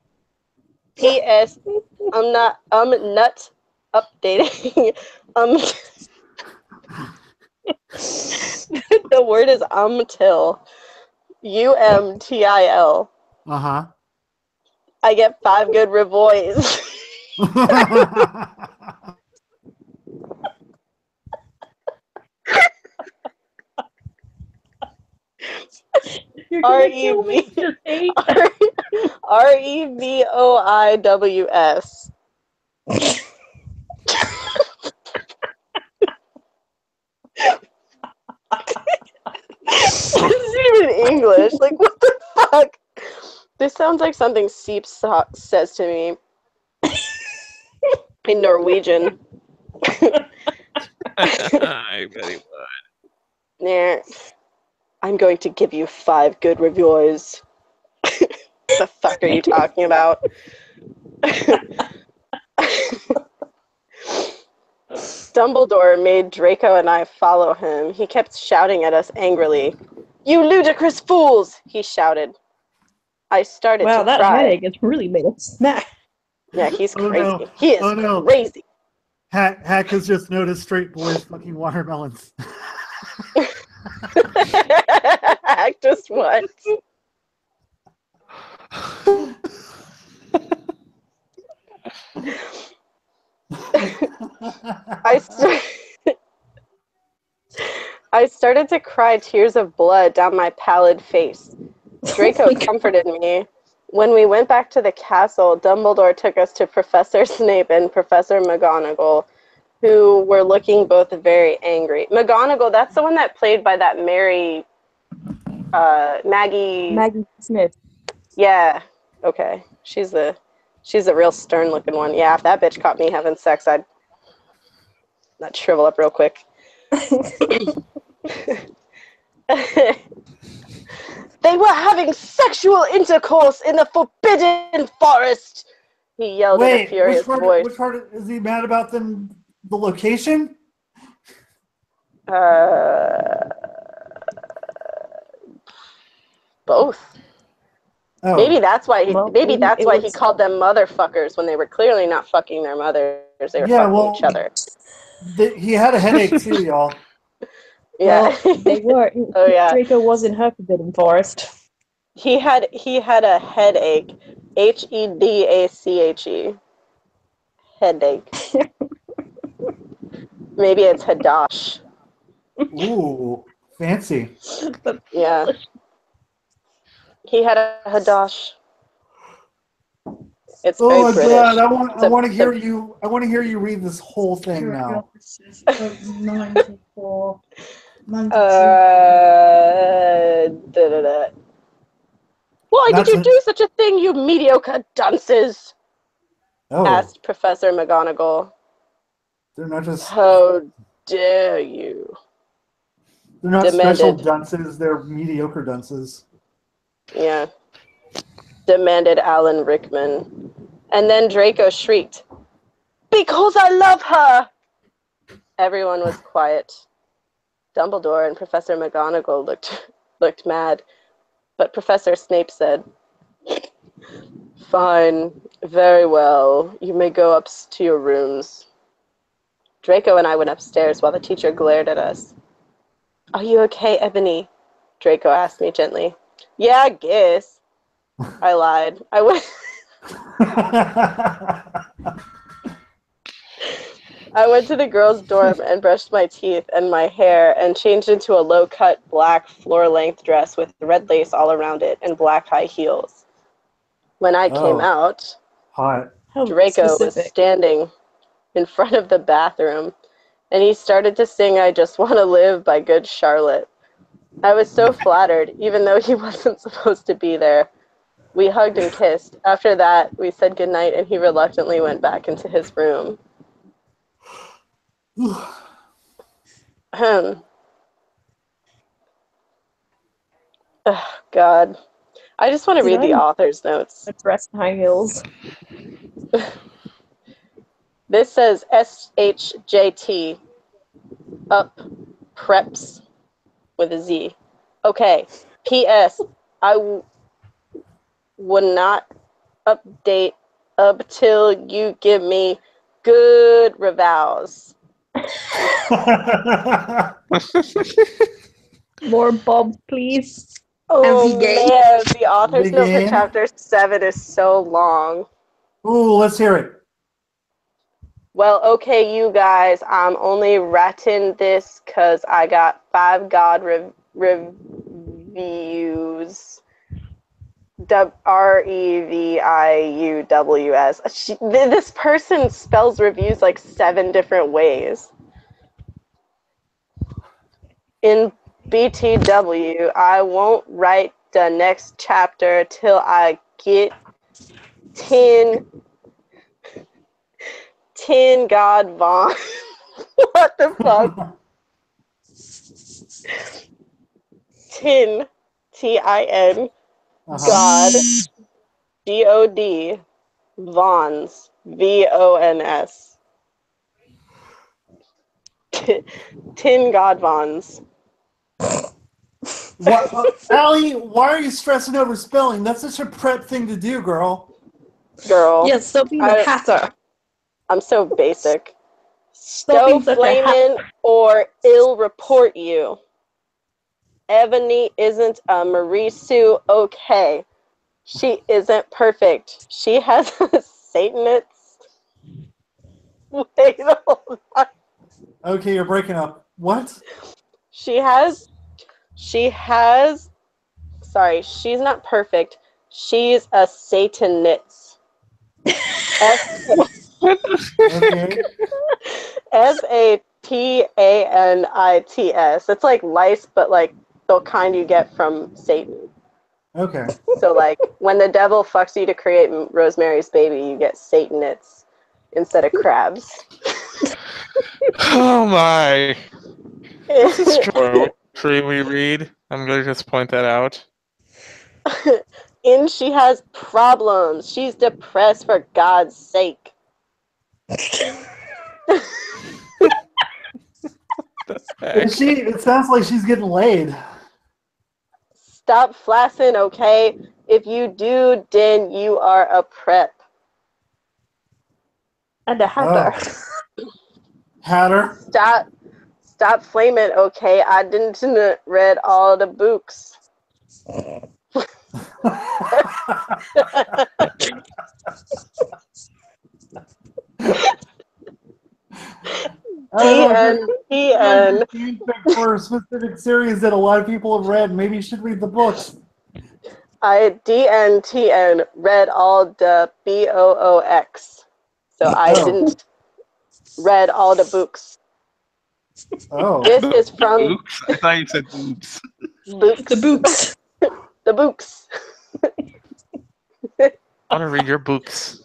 P.S. I'm not updating. The word is umtil. UMTIL. Uh-huh. I get 5 good revoys. You're gonna kill me, R-E-V. Mr. Tate. REVOIWS. This isn't even English. Like, what the fuck? This sounds like something Seep says to me in Norwegian. I bet he would. Yeah. I'm going to give you 5 good reviews. The fuck are you talking about? Dumbledore made Draco and I follow him. He kept shouting at us angrily. You ludicrous fools! He shouted. I started Wow, to that cry. headache has really made it smack. Yeah, he's Oh, crazy. no. He is Oh, no. crazy. Hack has just noticed straight boys fucking watermelons. Just what? I started to cry tears of blood down my pallid face. Draco Oh my God. comforted me. When we went back to the castle, Dumbledore took us to Professor Snape and Professor McGonagall, who were looking both very angry. McGonagall, that's the one that played by that Maggie. Maggie Smith. Yeah. Okay. She's a real stern looking one. Yeah, if that bitch caught me having sex, I'd shrivel up real quick. They were having sexual intercourse in the Forbidden Forest, he yelled in a Wait, furious voice. which part is he mad about them? The location? Both. Oh, Maybe that's why he Well, maybe it that's why he was- called them motherfuckers when they were clearly not fucking their mothers. They were Yeah, fucking well- each other. he had a headache too, y'all. Yeah. Well, they were. Oh, yeah. Draco was in her forbidden forest. He had a headache. HEDACHE. Headache. Maybe it's Hadash. Ooh, fancy. Yeah. He had a Hadash. It's Oh very my British. god! I The- want to hear you. I want to hear you read this whole thing now. 94, 92. Da-da-da. Why did That's you it. do such a thing, you mediocre dunces? Oh, Asked Professor McGonagall. they're not just. How dare you? They're not special Demanded. dunces. They're mediocre dunces. Yeah. Demanded Alan Rickman. And then Draco shrieked, "Because I love her!" Everyone was quiet. Dumbledore and Professor McGonagall looked mad, but Professor Snape said, "Fine, very well. You may go up to your rooms." Draco and I went upstairs while the teacher glared at us. "Are you okay, Ebony?" Draco asked me gently. "Yeah, I guess." I lied. I went to the girls' dorm and brushed my teeth and my hair and changed into a low-cut black floor-length dress with red lace all around it and black high heels. When I came Oh. out, Hot. How Draco was specific. standing in front of the bathroom, and he started to sing "I Just Want to Live" by Good Charlotte. I was so flattered, even though he wasn't supposed to be there. We hugged and kissed. After that, we said goodnight, and he reluctantly went back into his room. Ugh, God. I just want to Did read the I- author's notes. A dress in high heels. This says SHJT. Up preps with a Z. Okay. P.S. Would not update up till you give me good revals. More Bob, please. Oh Every day. man, the author's note for Begin. chapter 7 is so long. Ooh, let's hear it. Well, okay, you guys, I'm only writing this because I got 5 God reviews. REVIUWS. This person spells reviews like 7 different ways. In BTW, I won't write the next chapter till I get 10 God Von. What the fuck? 10 TIN God GOD Vons VONS 10 God Vons. Allie, why are you stressing over spelling? That's such a prep thing to do, girl. Girl, Yes, stop being I- a hatter. I'm so basic. Stop Go being such a hatter. flaming or ill report you. Ebony isn't a Marie Sue, okay. She isn't perfect. She has a Satanist. Wait, hold on. Okay, you're breaking up. What? She has, sorry, she's not perfect. She's a Satanist. Okay. SATANITS. It's like lice, but like the kind you get from Satan. Okay. So like when the devil fucks you to create Rosemary's Baby, you get Satanists instead of crabs. Oh my. This is poetry we read. I'm going to just point that out. And she has problems. She's depressed, for God's sake. It sounds like she's getting laid. Stop flassing, okay? If you do, then you are a prep. And a hatter. Hatter. Stop flaming, okay? I didn't read all the books. PN. For a specific series that a lot of people have read, maybe you should read the books. I DNTN read all the BOOX. So I Oh. didn't read all the books. Oh. This is from Oops. I thought you said oops. books. The books. The books. I want to read your books.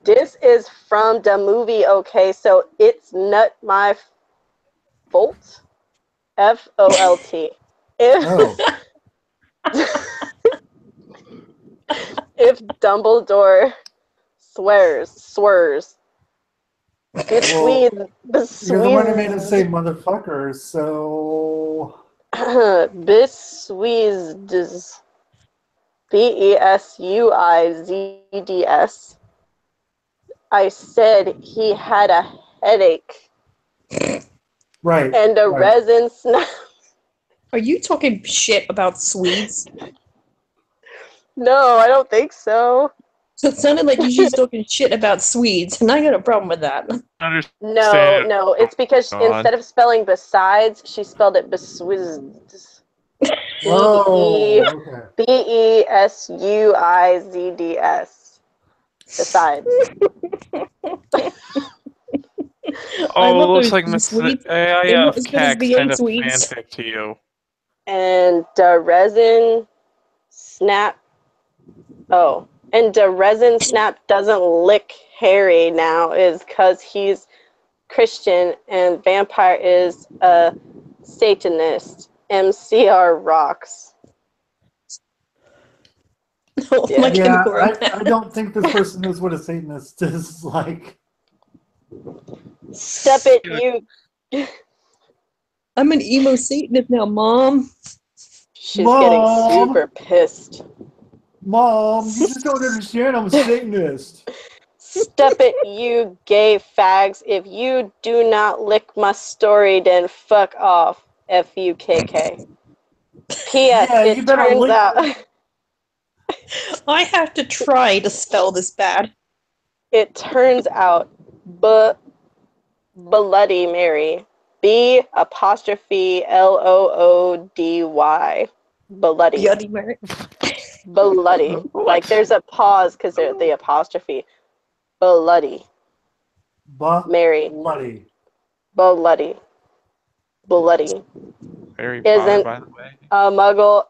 This is from the movie, okay? So it's not my fault. FOLT. Oh. If Dumbledore swears, Well, Bisweed, you're the one who made him say motherfucker, so. Bisweeds, BESUIZDS. I said he had a headache Right. and a right. resin snap. Are you talking shit about Swedes? No, I don't think so. So it sounded like she's talking shit about Swedes, and I got a problem with that. Understand. No, it's because God. instead of spelling besides, she spelled it beswizds. Oh, okay. BESUIZDS. Besides. I Oh, love looks those like Miss Swedes. AI They're not of as good as Cax the sent a Swedes. fanfic to you. And the resin snap. Oh, and the resin snap doesn't lick Harry now is because he's Christian and Vampire is a Satanist. MCR rocks. Oh, Yeah. my Yeah, chemical I romance. don't think this person knows what a Satanist is like. Step it, you. I'm an emo Satanist now, Mom. She's Mom! getting super pissed. Mom, you just don't understand. I'm a Satanist. Step it, you gay fags. If you do not lick my story, then fuck off. FUKK. P.S. Yeah, It you better turns lick. out. I have to try to spell this bad. It turns out, Bloody Mary, B apostrophe LOODY, bloody, Bloody Mary. bloody. Like there's a pause because there's the apostrophe. Bloody Mary, Bloody. bloody, bloody. Harry Potter, Isn't by the way. a Muggle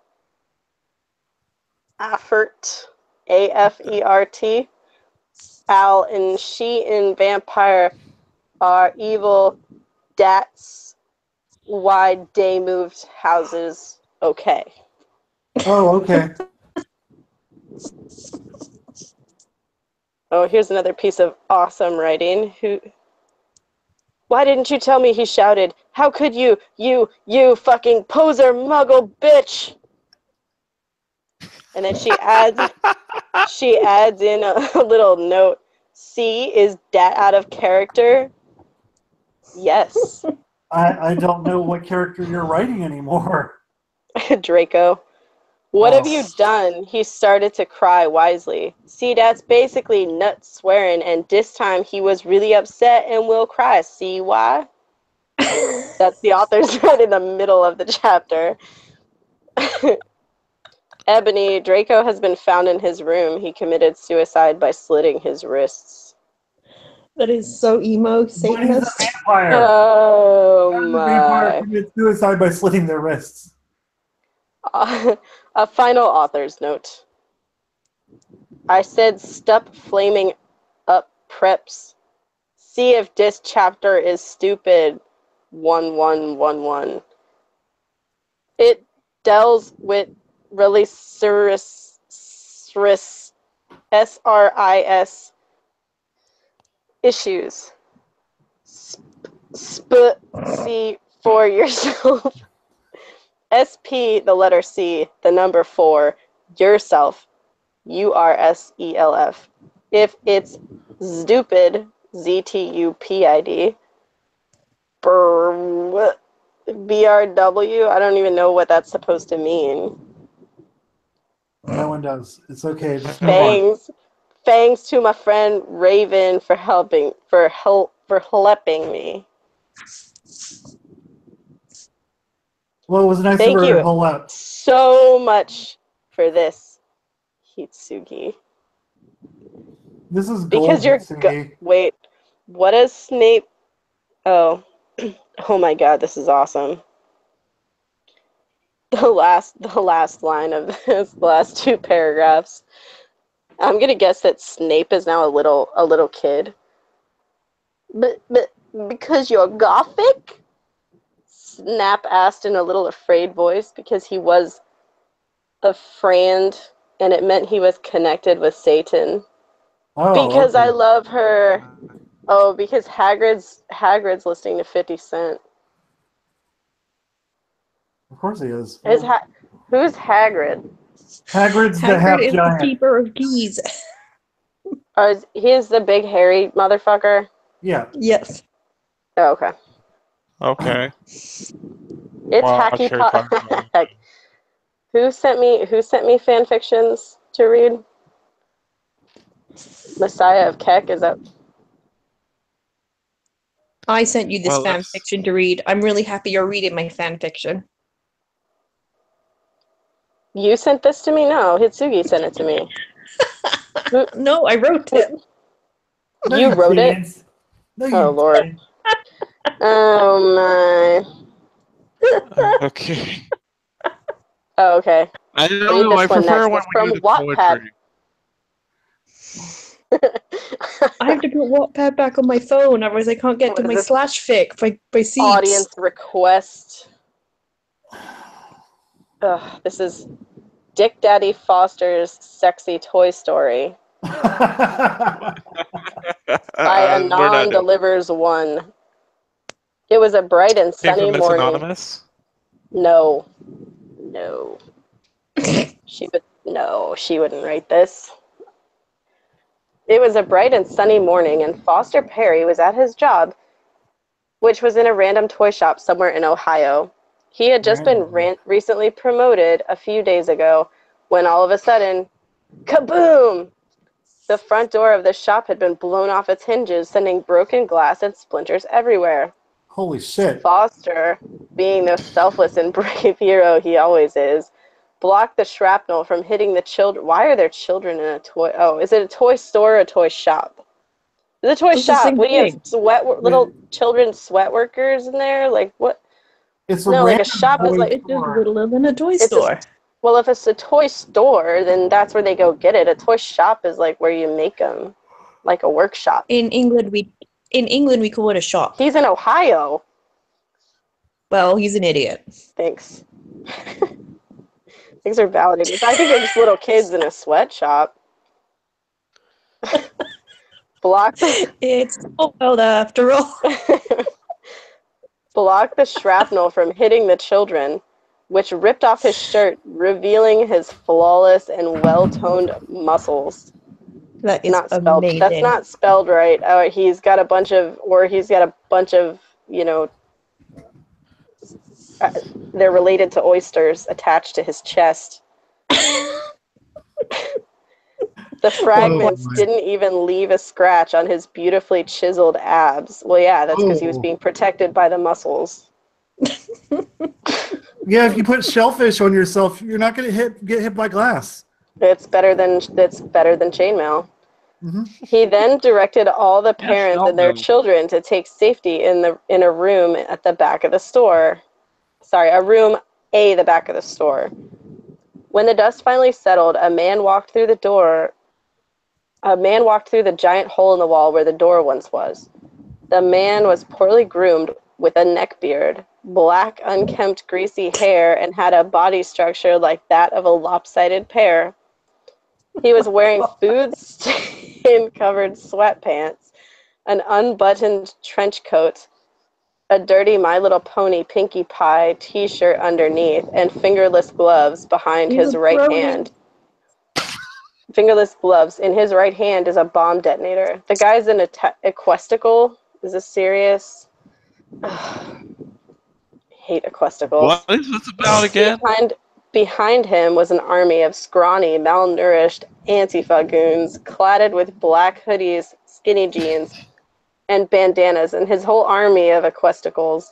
Afert, AFERT. Al and she and Vampire are evil. That's why they moved houses. Okay. Oh, okay. Oh, here's another piece of awesome writing. Why didn't you tell me? He shouted. How could you? You fucking poser muggle bitch! And then she adds in a little note. C, is that out of character? Yes. I don't know what character you're writing anymore. Draco. What have Oh. you done? He started to cry wisely. See, that's basically nut swearing, and this time he was really upset and will cry. See why? That's the author's note in the middle of the chapter. Ebony, Draco has been found in his room. He committed suicide by slitting his wrists. That is so emo But he's a Satanist. vampire. Oh How does a vampire my. commit suicide by slitting their wrists? A final author's note. I said stop flaming up preps. See if this chapter is stupid. 1111. It deals with really SRIS issues. See for yourself. SP, the letter C, the number 4, yourself, URSELF. If it's stupid, ZTUPID, BRW, I don't even know what that's supposed to mean. No one does. It's okay. Just move on. Thanks to my friend Raven for helping me. Well, it was nice Thank of her you to pull up. so much, for this, Hitsugi. This is Because gold. you're Hitsugi. wait, what is Snape? Oh, oh my God, this is awesome. The last line of this, the last two paragraphs. I'm gonna guess that Snape is now a little kid. But because you're Gothic? Snap asked in a little afraid voice because he was a friend and it meant he was connected with Satan. Oh, Because okay. I love her. Oh, because Hagrid's listening to 50 Cent. Of course he is. Who's Hagrid? Hagrid's the Hagrid half is the giant. keeper of keys. He is the big hairy motherfucker? Yeah. Yes. Oh, okay. Okay. It's Watch Hacky Harry Potter. Potter. Who sent me fan fictions to read? Messiah of Keck, is that? I sent you this Well, fan that's- fiction to read. I'm really happy you're reading my fan fiction. You sent this to me? No, Hitsugi sent it to me. No, I wrote it. No, You wrote it? didn't. No, you Oh, Lord. didn't. Oh my. Okay. Oh, okay. I don't Read know. I this one prefer next. when It's we from do the Wattpad. poetry. I have to put Wattpad back on my phone, otherwise I can't get What to is my this? slash fic by seeds. Audience request. Ugh, this is Dick Daddy Foster's Sexy Toy Story by We're not Anon doing Delivers One. It was a bright and Came sunny from Miss morning. Anonymous. No. She wouldn't write this. It was a bright and sunny morning, and Foster Perry was at his job, which was in a random toy shop somewhere in Ohio. He had just been recently promoted a few days ago when all of a sudden, kaboom! The front door of the shop had been blown off its hinges, sending broken glass and splinters everywhere. Holy shit. Foster, being the selfless and brave hero he always is, blocked the shrapnel from hitting the children. Why are there children in a toy? Oh, is it a toy store or a toy shop? It's a toy It's the shop. same What do you have? thing. Little children sweat workers in there? Like what? It's a No, like a random shop is toy like. It's just store. littler than a toy It's a- store. Well, if it's a toy store, then that's where they go get it. A toy shop is like where you make them, like a workshop. In England, we call it a shop. He's in Ohio. Well, he's an idiot. Thanks. Things are validated. I think they're just little kids in a sweatshop. Block the It's world after all. block the shrapnel from hitting the children, which ripped off his shirt, revealing his flawless and well-toned muscles. That is Not spelled. amazing. That's not spelled right. Oh, he's got a bunch of, they're related to oysters attached to his chest. The fragments didn't even leave a scratch on his beautifully chiseled abs. Well, yeah, that's because he was being protected by the muscles. Yeah, if you put shellfish on yourself, you're not going to get hit by glass. It's better than chainmail. Mhm. He then directed all the parents and their children to take safety in a room at the back of the store. Sorry, the back of the store. When the dust finally settled, a man walked through the giant hole in the wall where the door once was. The man was poorly groomed with a neck beard, black, unkempt, greasy hair, and had a body structure like that of a lopsided pear. He was wearing food stain-covered sweatpants, an unbuttoned trench coat, a dirty My Little Pony Pinkie Pie t-shirt underneath, and fingerless gloves behind his right hand. Fingerless gloves. In his right hand is a bomb detonator. The guy's in a Equestical. Is this serious? Hate Equesticals. What is this about again? Behind him was an army of scrawny, malnourished Antifa goons, cladded with black hoodies, skinny jeans, and bandanas, and his whole army of Equesticals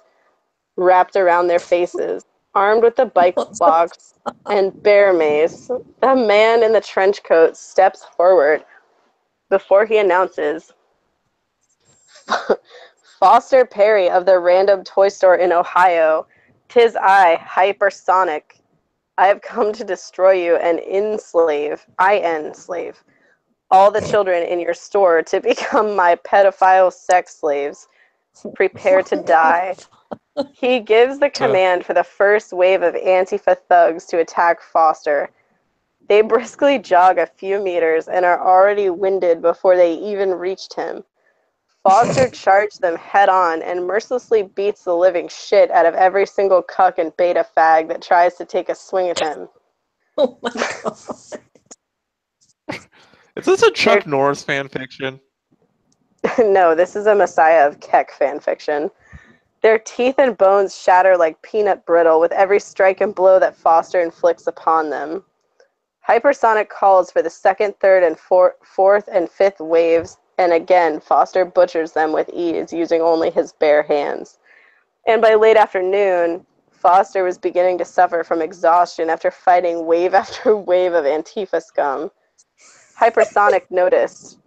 wrapped around their faces. Armed with the bike box and bear mace, the man in the trench coat steps forward before he announces, Foster Perry of the random toy store in Ohio, 'tis I, Hypersonic. I have come to destroy you and enslave all the children in your store to become my pedophile sex slaves. Prepare to die. He gives the command for the first wave of Antifa thugs to attack Foster. They briskly jog a few meters and are already winded before they even reached him. Foster charged them head on and mercilessly beats the living shit out of every single cuck and beta fag that tries to take a swing at him. Oh my god. Is this a Chuck Norris fan fiction? No, this is a Messiah of Keck fanfiction. Their teeth and bones shatter like peanut brittle with every strike and blow that Foster inflicts upon them. Hypersonic calls for the second, third, and fourth and fifth waves, and again, Foster butchers them with ease, using only his bare hands. And by late afternoon, Foster was beginning to suffer from exhaustion after fighting wave after wave of Antifa scum. Hypersonic noticed,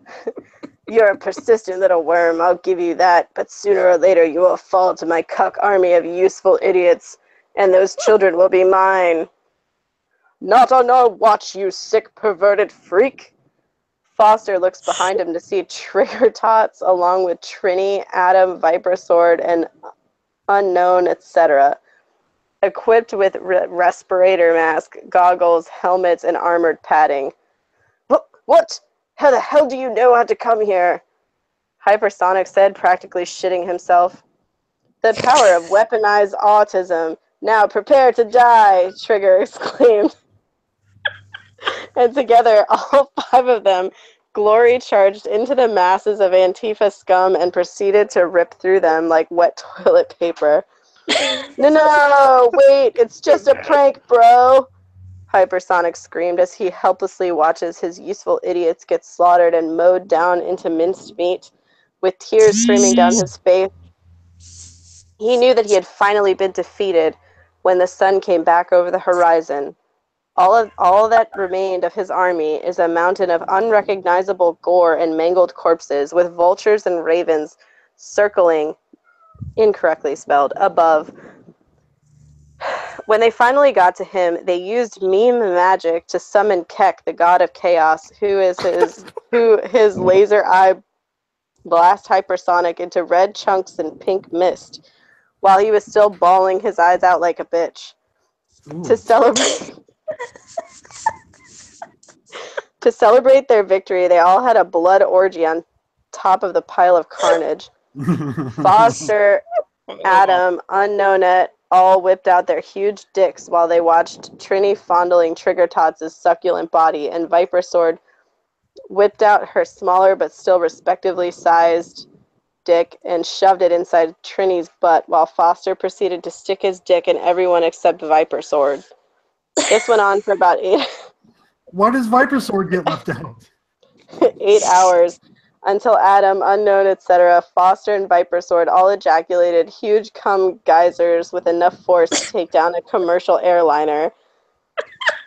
"You're a persistent little worm, I'll give you that, but sooner or later you will fall to my cuck army of useful idiots, and those children will be mine." "Not on our watch, you sick, perverted freak." Foster looks behind him to see Trigger Tots along with Trini, Adam, Viper Sword, and Unknown, etc., equipped with respirator mask, goggles, helmets, and armored padding. "What? How the hell do you know how to come here?" Hypersonic said, practically shitting himself. "The power of weaponized autism. Now prepare to die," Trigger exclaimed. And together, all five of them glory charged into the masses of Antifa scum and proceeded to rip through them like wet toilet paper. No, wait, it's just a prank, bro," Hypersonic screamed as he helplessly watches his useful idiots get slaughtered and mowed down into minced meat, with tears streaming down his face. He knew that he had finally been defeated when the sun came back over the horizon. All that remained of his army is a mountain of unrecognizable gore and mangled corpses, with vultures and ravens circling, incorrectly spelled, above. When they finally got to him, they used meme magic to summon Keck, the god of chaos, who his laser eye blast Hypersonic into red chunks and pink mist, while he was still bawling his eyes out like a bitch. To celebrate their victory, they all had a blood orgy on top of the pile of carnage. Foster, Adam, Unknown all whipped out their huge dicks while they watched Trini fondling Trigger Tots' succulent body, and Viper Sword whipped out her smaller but still respectively sized dick and shoved it inside Trini's butt, while Foster proceeded to stick his dick in everyone except Viper Sword. This went on for about 8 Why does Viper Sword get left out? 8 hours, until Adam, Unknown, etc., Foster, and Viper Sword all ejaculated huge cum geysers with enough force to take down a commercial airliner.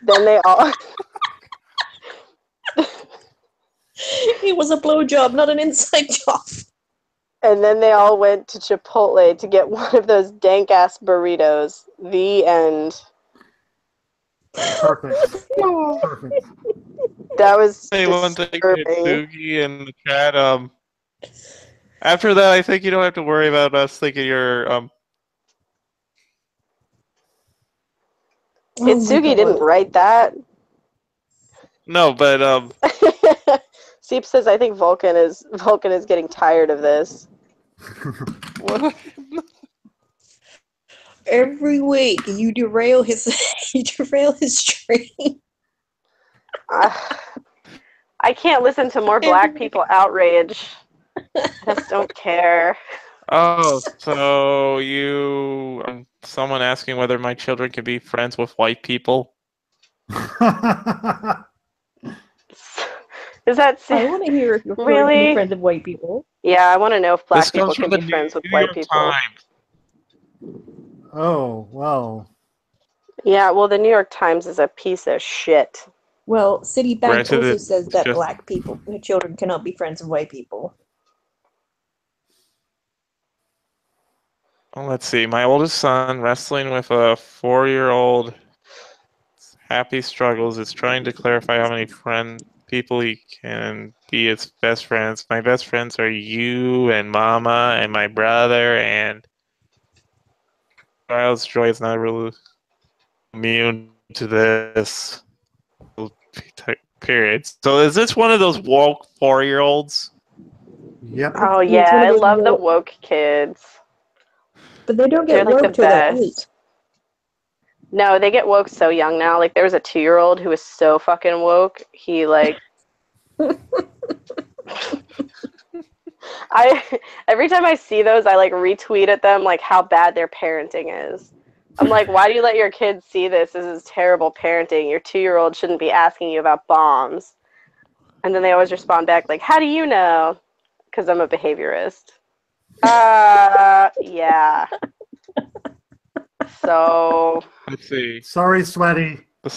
Then they all... It was a blowjob, not an inside job. And then they all went to Chipotle to get one of those dank-ass burritos. The end. Perfect. Perfect. That was Hey, one thing, disturbing. Sugi in the chat. After that, I think you don't have to worry about us thinking you're Itsugi didn't write that. No, but Seep says, "I think Vulcan is getting tired of this." what? Every week you derail his train. I can't listen to more black people outrage. I just don't care. Oh, so someone asking whether my children can be friends with white people. Is that I want to hear if you're Really? friends with white people. Yeah, I want to know if black This people comes can from be the friends with New white York people. Times. Oh, well. Yeah, well, the New York Times is a piece of shit. Well, Citibank Granted, also it's says that just- black people, children cannot be friends of white people. Well, let's see. My oldest son, wrestling with a 4-year-old, happy struggles, is trying to clarify how many people he can be his best friends. My best friends are you and Mama and my brother, and Child's Joy is not really immune to this period. So is this one of those woke 4-year-olds? Yep. Oh It's yeah, one of I those love the woke- woke kids. But they don't They're get like the woke till they're best. 8. No, they get woke so young now. Like there was a 2-year-old who was so fucking woke. He like I every time I see those, I like retweet at them like how bad their parenting is. I'm like, why do you let your kids see this? This is terrible parenting. Your 2-year-old shouldn't be asking you about bombs. And then they always respond back like, how do you know? Because I'm a behaviorist. Yeah. So Let's see. Sorry, sweaty. The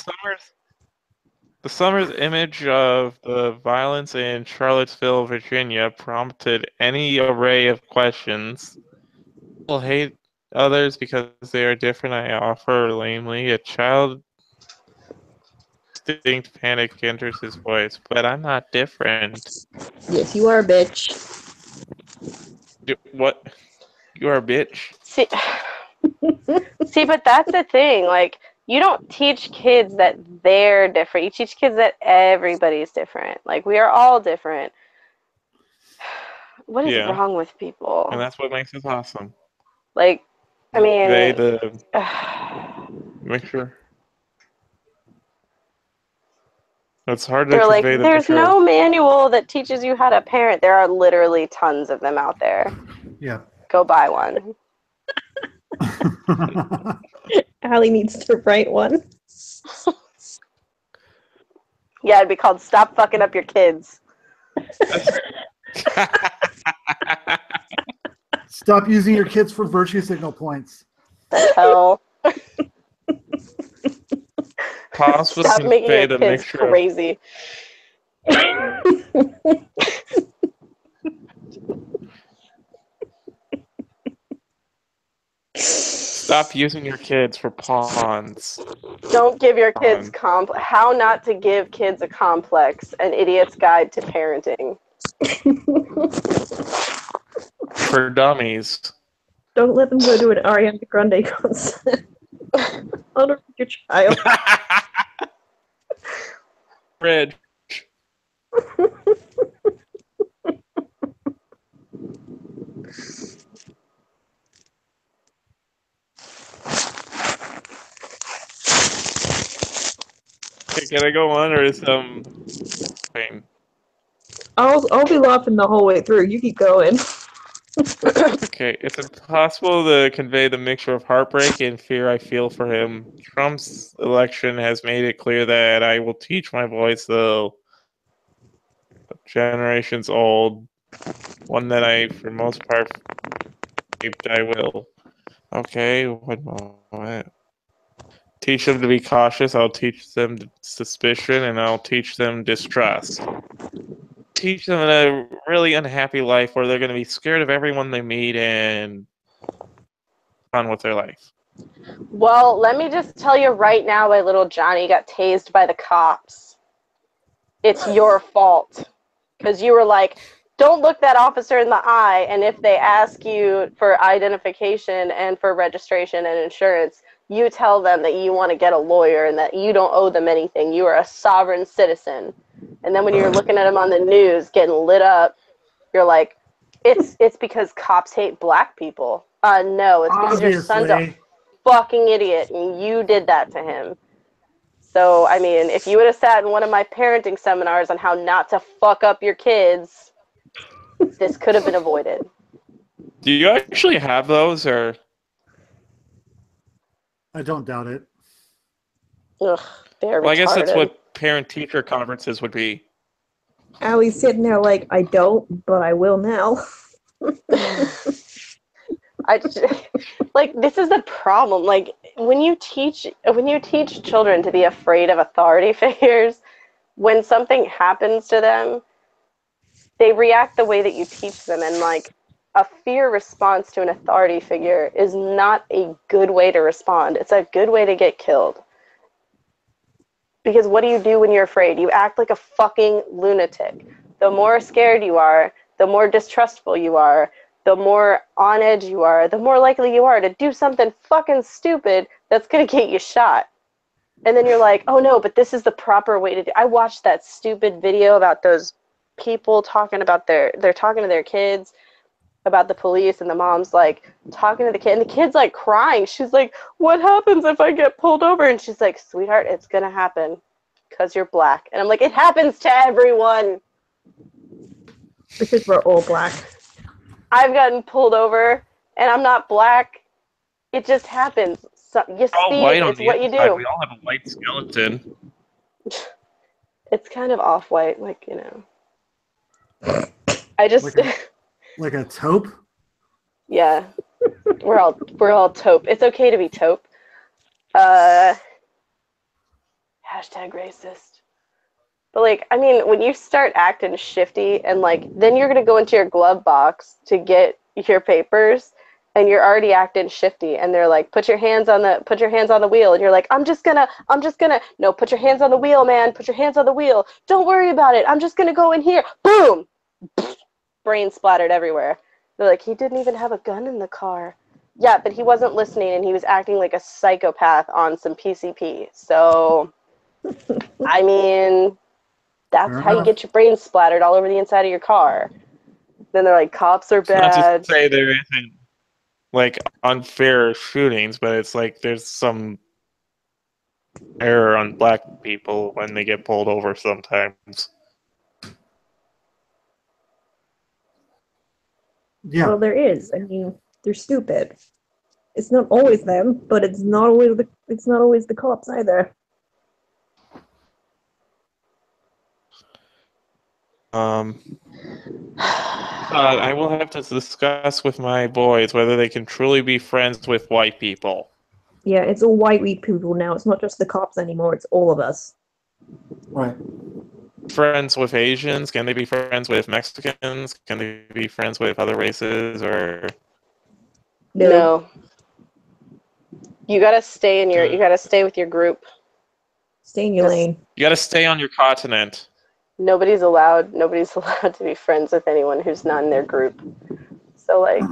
summer's image of the violence in Charlottesville, Virginia prompted any array of questions. People hate others because they are different, I offer lamely. A child distinct panic enters his voice, but I'm not different. Yes, you are, bitch. What? You are a bitch. See, but that's the thing. Like, you don't teach kids that they're different. You teach kids that everybody's different. Like, we are all different. What is Yeah. wrong with people? And that's what makes it awesome. Like, I mean, The mixture. It's hard to they're like, convey the there's picture no of manual that teaches you how to parent. There are literally tons of them out there. Yeah. Go buy one. Allie needs to write one. Yeah, it'd be called Stop Fucking Up Your Kids. Stop using your kids for virtue signal points. The hell. possible Stop to making convey your the kids mixture of crazy. stop using your kids for pawns. Don't give your kids how not to give kids a complex, an idiot's guide to parenting. For dummies. Don't let them go to an Ariana Grande concert. Honor your child. Bridge. Okay, can I go on or is pain? I'll be laughing the whole way through. You keep going. Okay, it's impossible to convey the mixture of heartbreak and fear I feel for him. Trump's election has made it clear that I will teach my boys, though generations old, one that I, for most part, I will. Okay, one moment. Teach them to be cautious. I'll teach them suspicion, and I'll teach them distrust. Teach them a really unhappy life where they're going to be scared of everyone they meet and on with their life. Well, let me just tell you right now why little Johnny got tased by the cops. It's your fault. Because you were like, don't look that officer in the eye, and if they ask you for identification and for registration and insurance, you tell them that you want to get a lawyer and that you don't owe them anything. You are a sovereign citizen. And then when you're looking at them on the news getting lit up, you're like, it's because cops hate black people. No, it's because your son's a fucking idiot and you did that to him. So, I mean, if you would have sat in one of my parenting seminars on how not to fuck up your kids, this could have been avoided. Do you actually have those, or? I don't doubt it. Ugh, they're Well, I guess that's retarded. what parent-teacher conferences would be. Allie's sitting there like, I don't, but I will now. Like, this is the problem. Like, when you teach children to be afraid of authority figures, when something happens to them, they react the way that you teach them. And like, a fear response to an authority figure is not a good way to respond. It's a good way to get killed. Because what do you do when you're afraid? You act like a fucking lunatic. The more scared you are, the more distrustful you are, the more on edge you are, the more likely you are to do something fucking stupid that's going to get you shot. And then you're like, oh no, but this is the proper way to do. I watched that stupid video about those people talking about they're talking to their kids about the police, and the mom's like talking to the kid, and the kid's like crying. She's like, what happens if I get pulled over? And she's like, sweetheart, it's gonna happen because you're black. And I'm like, it happens to everyone. Because we're all black. I've gotten pulled over and I'm not black. It just happens. So, you All see, white on it's the what you inside. do. We all have a white skeleton. It's kind of off-white, like, you know. I just, Like a taupe? yeah, we're all taupe. It's okay to be taupe. Hashtag racist. But like, I mean, when you start acting shifty and like, then you're gonna go into your glove box to get your papers, and you're already acting shifty, and they're like, put your hands on the wheel, and you're like, I'm just gonna, no, put your hands on the wheel, man, put your hands on the wheel. Don't worry about it. I'm just gonna go in here. Boom! Brain splattered everywhere. They're like, he didn't even have a gun in the car. Yeah, but he wasn't listening, and he was acting like a psychopath on some PCP. So, I mean, that's Fair how you enough. get your brain splattered all over the inside of your car. Then they're like, cops are It's not bad. to say there isn't like unfair shootings, but it's like there's some error on black people when they get pulled over sometimes. Yeah. Well, there is. I mean, they're stupid. It's not always them, but it's not always the cops either. I will have to discuss with my boys whether they can truly be friends with white people. Yeah, it's all white people now. It's not just the cops anymore. It's all of us. Right. Friends with Asians? Can they be friends with Mexicans? Can they be friends with other races? Or No. You gotta stay with your group. Stay in your Just- lane. you got to stay on your continent. Nobody's allowed to be friends with anyone who's not in their group. So like,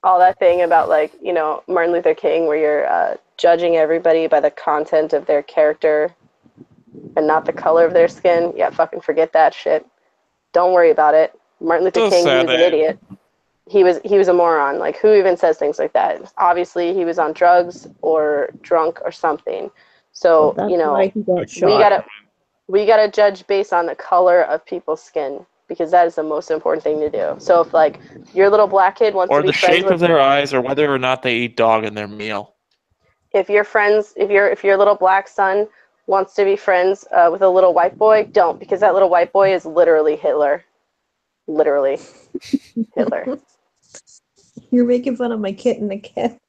all that thing about like, you know, Martin Luther King, where you're judging everybody by the content of their character and not the color of their skin. Yeah, fucking forget that shit. Don't worry about it. Martin Luther So King, he sad was an that- idiot. He was a moron. Like, who even says things like that? Obviously, he was on drugs or drunk or something. So, That's you know, why he got shot. we gotta judge based on the color of people's skin, because that is the most important thing to do. So if like your little black kid wants Or to be the friends shape with, of their eyes, or whether or not they eat dog in their meal. if your little black son wants to be friends with a little white boy, don't, because that little white boy is literally Hitler. Literally Hitler. You're making fun of my kitten again.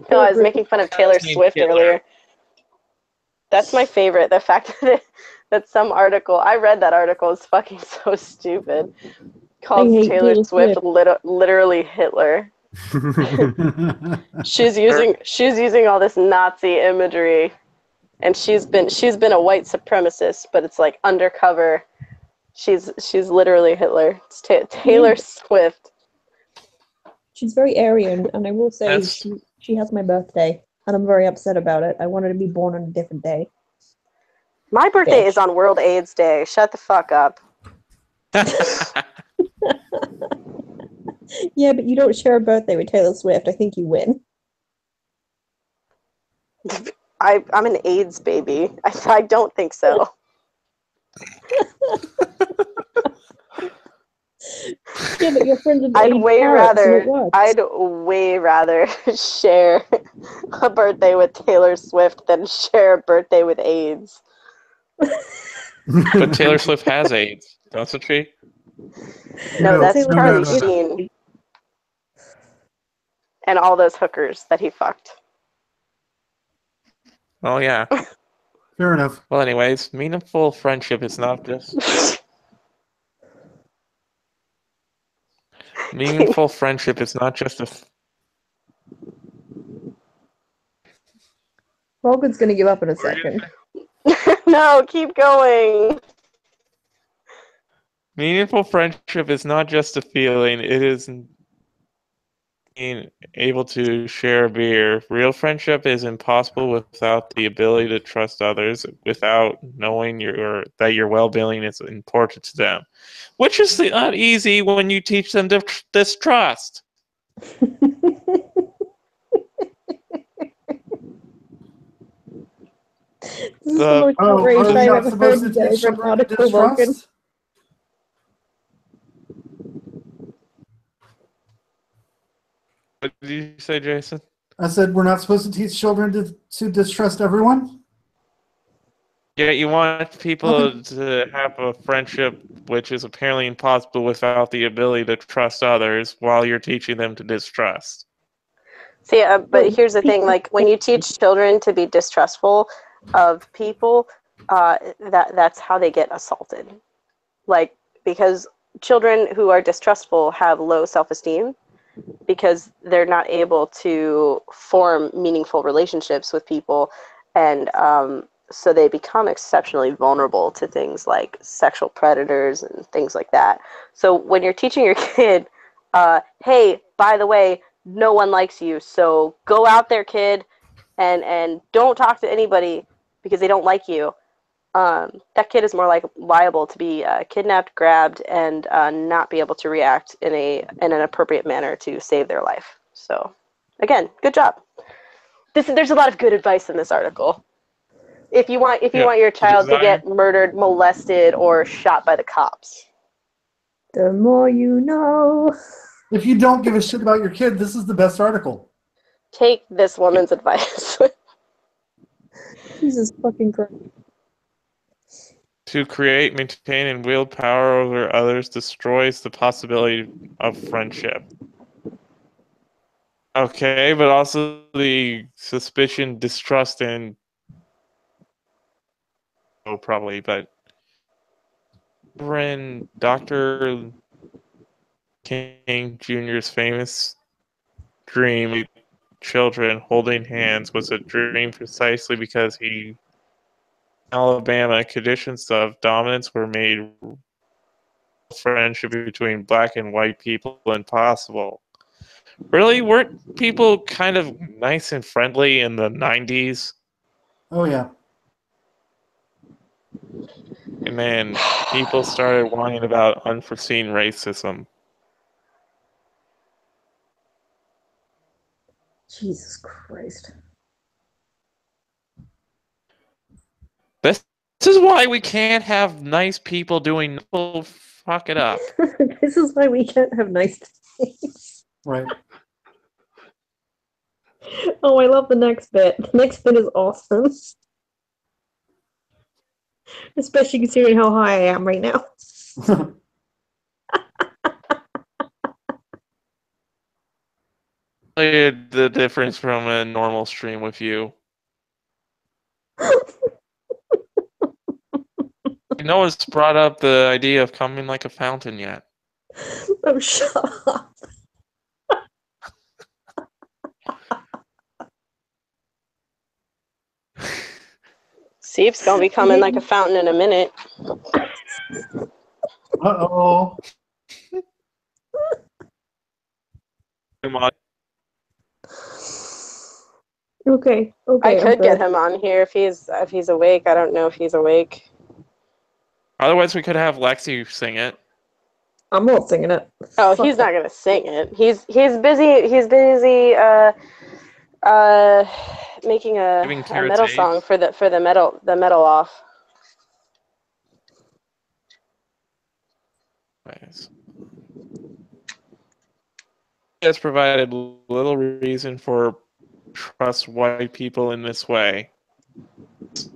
No, I was making fun of Taylor Named Swift Hitler. earlier. That's my favorite. The fact that some article, I read that article, is fucking so stupid. Calls hate Taylor Taylor Swift Swift. literally Hitler. She's using all this Nazi imagery, and she's been a white supremacist, but it's like undercover. She's literally Hitler. It's Taylor Swift. She's very Aryan, and I will say That's- she has my birthday, and I'm very upset about it. I wanted to be born on a different day. My birthday Bitch. is on World AIDS Day. Shut the fuck up. Yeah, but you don't share a birthday with Taylor Swift. I think you win. I'm an AIDS baby. I don't think so. Yeah, but your friends with I'd AIDS way parents, so it rather works. share a birthday with Taylor Swift than share a birthday with AIDS. But Taylor Swift has AIDS, doesn't she? No, that's No, Charlie no. Sheen and all those hookers that he fucked. Oh yeah. Fair enough. Well, anyways, meaningful friendship is not just meaningful friendship is not just a Logan's gonna give up in a second. No, keep going. meaningful friendship is not just a feeling. It is being able to share a beer. Real friendship is impossible without the ability to trust others, without knowing that your well-being is important to them, which is not easy when you teach them to distrust. This is the most Oh, outraged are we I've not ever supposed to heard you teach get over an children to article, Logan. distrust? What did you say, Jason? I said we're not supposed to teach children to distrust everyone? Yeah, you want people to have a friendship which is apparently impossible without the ability to trust others while you're teaching them to distrust. See, but here's the thing: like when you teach children to be distrustful of people, that's how they get assaulted. Like because children who are distrustful have low self-esteem because they're not able to form meaningful relationships with people, and so they become exceptionally vulnerable to things like sexual predators and things like that. So when you're teaching your kid, hey, by the way, no one likes you, so go out there, kid, and don't talk to anybody because they don't like you. That kid is more liable to be kidnapped, grabbed, and not be able to react in an appropriate manner to save their life. So, again, good job. There's a lot of good advice in this article. If you want your child to get murdered, molested, or shot by the cops. The more you know. If you don't give a shit about your kid, this is the best article. Take this woman's advice. Jesus fucking Christ. To create, maintain, and wield power over others destroys the possibility of friendship. Okay, but also the suspicion, distrust, and probably, but when Dr. King Jr.'s famous dream, children holding hands, was a dream precisely because in Alabama, conditions of dominance were made friendship between black and white people impossible. Really, weren't people kind of nice and friendly in the 90s? Oh, yeah. And then people started whining about unforeseen racism. Jesus Christ. This is why we can't have nice people doing fuck it up. This is why we can't have nice things. Right. Oh, I love the next bit. The next bit is awesome. Especially considering how high I am right now. The difference from a normal stream with you. No one's brought up the idea of coming like a fountain yet. Oh, shut up. Steve's gonna be coming like a fountain in a minute. Uh-oh. Come on. Okay. I could get good. him on here if he's awake. I don't know if he's awake. Otherwise, we could have Lexi sing it. I'm not singing it. Oh, Fuck he's that. not gonna sing it. He's busy. He's busy. Making a Giving Tara metal tapes. song for the metal off. Nice. Has provided little reason for trust white people in this way.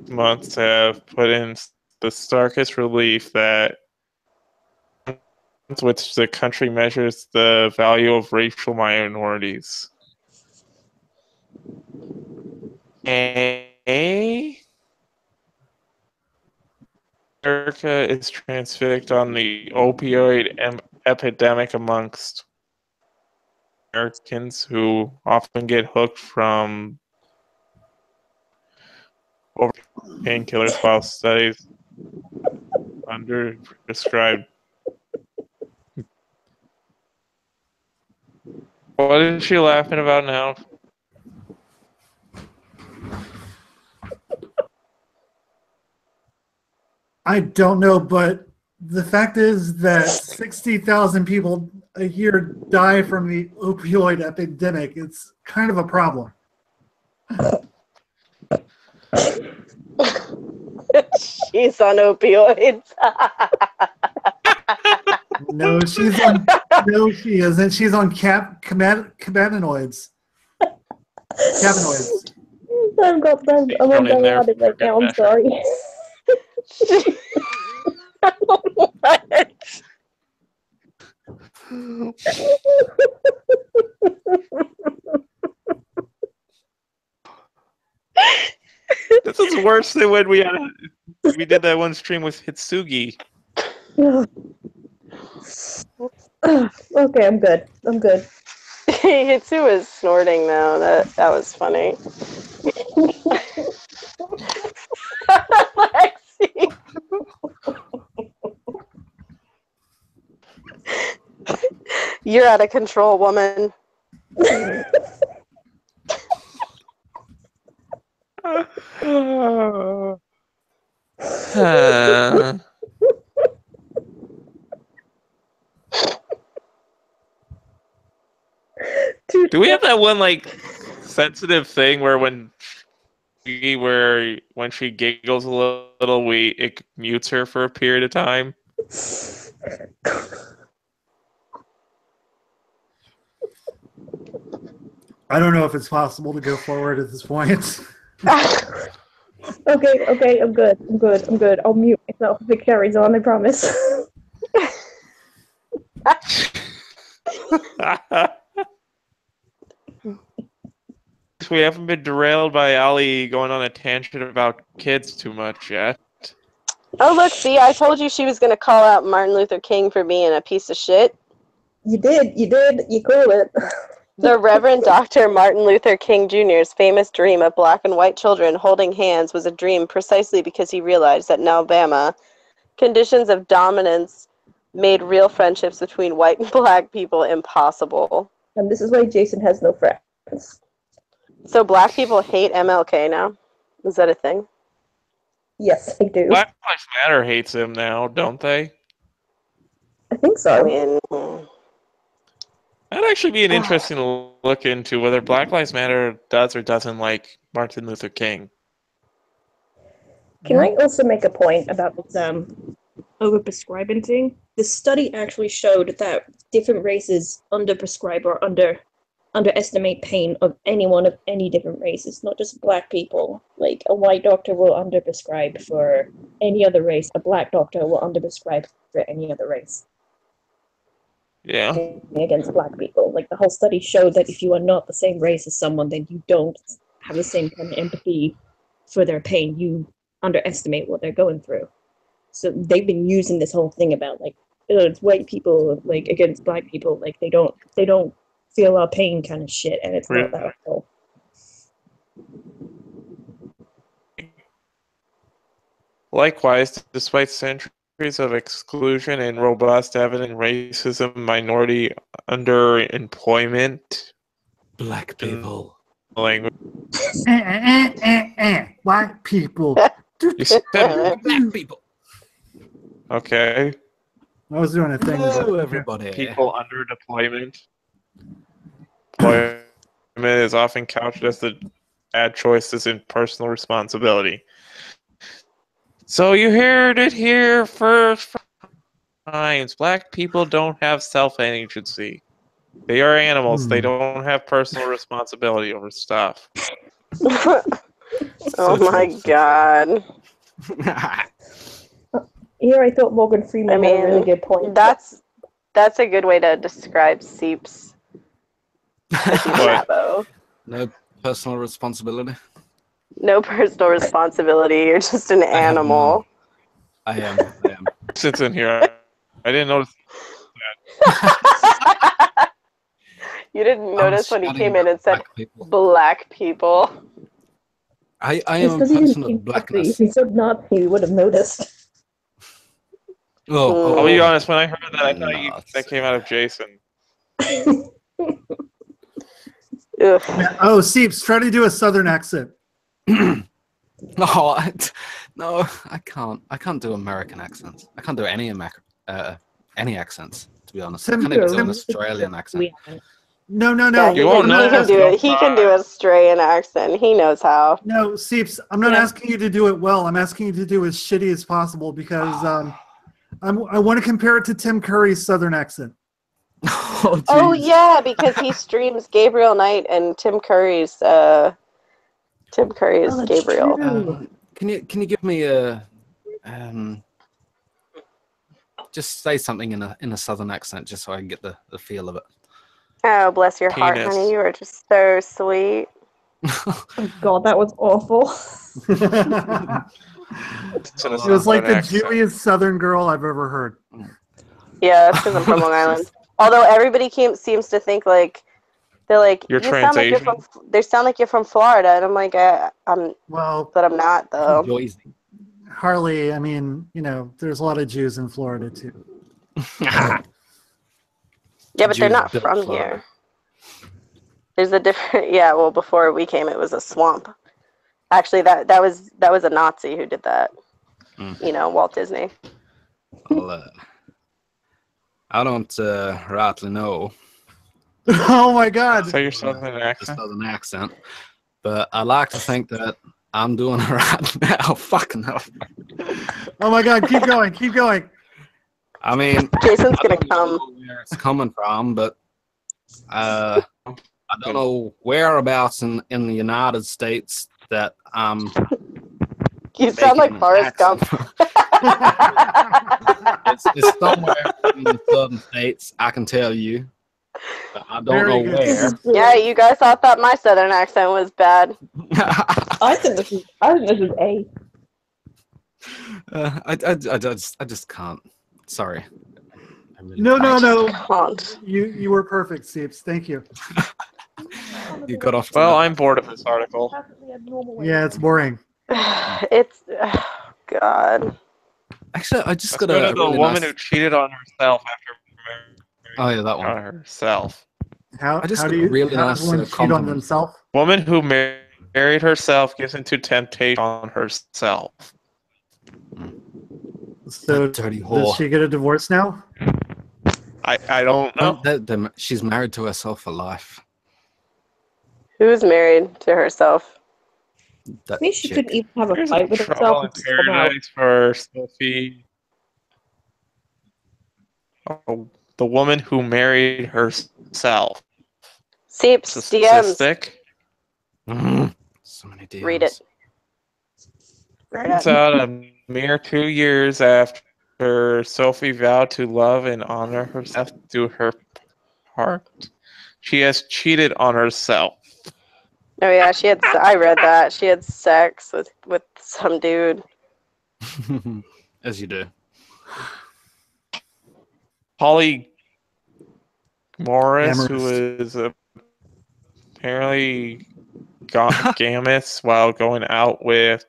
Months have put in the starkest relief that which the country measures the value of racial minorities. A. America is transfixed on the opioid epidemic amongst Americans who often get hooked from over painkillers while studies under prescribed. What is she laughing about now? I don't know, but the fact is that 60,000 people a year die from the opioid epidemic. It's kind of a problem. She's on opioids. No, she's on. No, she isn't. She's on cannabinoids. Cannabinoids. I'm on in there it right now. I'm for sorry. What? This is worse than when we did that one stream with Hitsugi. Okay, I'm good. I'm good. Hitsu is snorting now. That was funny. Lexi. You're out of control, woman. Do we have that one like sensitive thing where when she giggles a little, it mutes her for a period of time? I don't know if it's possible to go forward at this point. Okay, I'm good. I'll mute myself if it carries on, I promise. We haven't been derailed by Ali going on a tangent about kids too much yet. Oh, look, see, I told you she was going to call out Martin Luther King for being a piece of shit. You did, you called it. The Reverend Dr. Martin Luther King Jr.'s famous dream of black and white children holding hands was a dream precisely because he realized that in Alabama, conditions of dominance made real friendships between white and black people impossible. And this is why Jason has no friends. So black people hate MLK now? Is that a thing? Yes, I do. Black Lives Matter hates him now, don't they? I think so. I mean, That'd actually be an interesting look into whether Black Lives Matter does or doesn't like Martin Luther King. Can I also make a point about this overprescribing thing? The study actually showed that different races underprescribe or underestimate pain of anyone of any different races, not just black people. Like, a white doctor will underprescribe for any other race. A black doctor will underprescribe for any other race. Yeah. Against black people. Like, the whole study showed that if you are not the same race as someone, then you don't have the same kind of empathy for their pain. You underestimate what they're going through. So they've been using this whole thing about, like, it's white people, like, against black people. Like, they don't feel our pain kind of shit, and it's not that at all. Likewise, despite centuries of exclusion and robust evidence of racism, minority underemployment, black people, language. Black people. You said black people. Okay. I was doing a thing. Hello, everybody. People under deployment. Deployment is often couched as the bad choices in personal responsibility. So you heard it here first. Times black people don't have self-agency. They are animals. They don't have personal responsibility over stuff. Oh my god. Here I thought Morgan Freeman made a really good point. That's That's a good way to describe Seeps. What? No personal responsibility. No personal responsibility. You're just an I have animal. I am. Sits in here. I didn't notice. You didn't notice when he shouting came in and said black people. black people. I It's am a because he person didn't of blackness. If he said Nazi, you would have noticed. I'll be Mm. honest. When I heard that, I thought that came out of Jason. Ugh. Oh, Seeps, try to do a southern accent. No, no, I can't. I can't do American accents. I can't do any accents, to be honest. I Tim- can't even do an Tim- Australian accent. We haven't. No, no, Yeah, no. You won't he know can it. do it. He Don't can do try. a Australian accent. He knows how. No, Seeps, I'm not Yeah. asking you to do it well. I'm asking you to do as shitty as possible because I want to compare it to Tim Curry's southern accent. Oh, Oh jeez. yeah, because he streams Gabriel Knight and Tim Curry's Oh, that's Gabriel. true. Can you give me a just say something in a southern accent just so I can get the feel of it. Oh, bless your heart, Penis. honey. You are just so sweet. Oh God, that was awful. It's in a It was like the southern accent. Jewiest southern girl I've ever heard. Yeah, that's because I'm from Long Island. Although everybody seems to think like they're like You're you sound like you're from. Trans-Asian? They sound like you're from Florida, and I'm like I'm, Well, but I'm not though. Joyzy. Harley, I mean, there's a lot of Jews in Florida too. Yeah, but they're Jews not built from Florida. here. There's a different. Yeah, well, before we came, it was a swamp. Actually, that was a Nazi who did that. Mm. Walt Disney. Well, I don't rightly know Oh my God! Say your southern the accent. southern accent, but I like to think that I'm doing it right now. Fucking hell. Oh my God! Keep going! Keep going! I mean, Jason's I gonna don't come. know where it's coming from, but I don't know whereabouts in the United States that I'm You sound like making an Forrest Gump. accent. It's somewhere in the southern states, I can tell you. But I don't Very know good. where. Yeah, you guys all thought my southern accent was bad. I think this is A. I just can't. Sorry. I really No, no, can't. no. Can't. You were perfect, Seeps. Thank you. You got off. Well, I'm bored of this article. Perfectly abnormal way. Yeah, it's boring. It's God. Actually, I just Let's got go to a the really woman nice- who cheated on herself after Oh yeah, that marrying one. herself. How, I just how got do a you really how does nice, one cheat on compliment. themselves? Woman who married herself gives into temptation on herself. So Dirty does whore. she get a divorce now? I don't know. She's married to herself for life. Who's married to herself? That Maybe she chick. couldn't even have a There's fight with trouble herself. in And just come out. paradise for Sophie. Oh, the woman who married herself. Seeps, DMs. Statistic. So many DMs. Read it. Turns out a mere 2 years after Sophie vowed to love and honor herself to her part, she has cheated on herself. Oh yeah, I read that. She had sex with some dude. As you do. Holly Morris, who Amorous. is apparently gamous while going out with.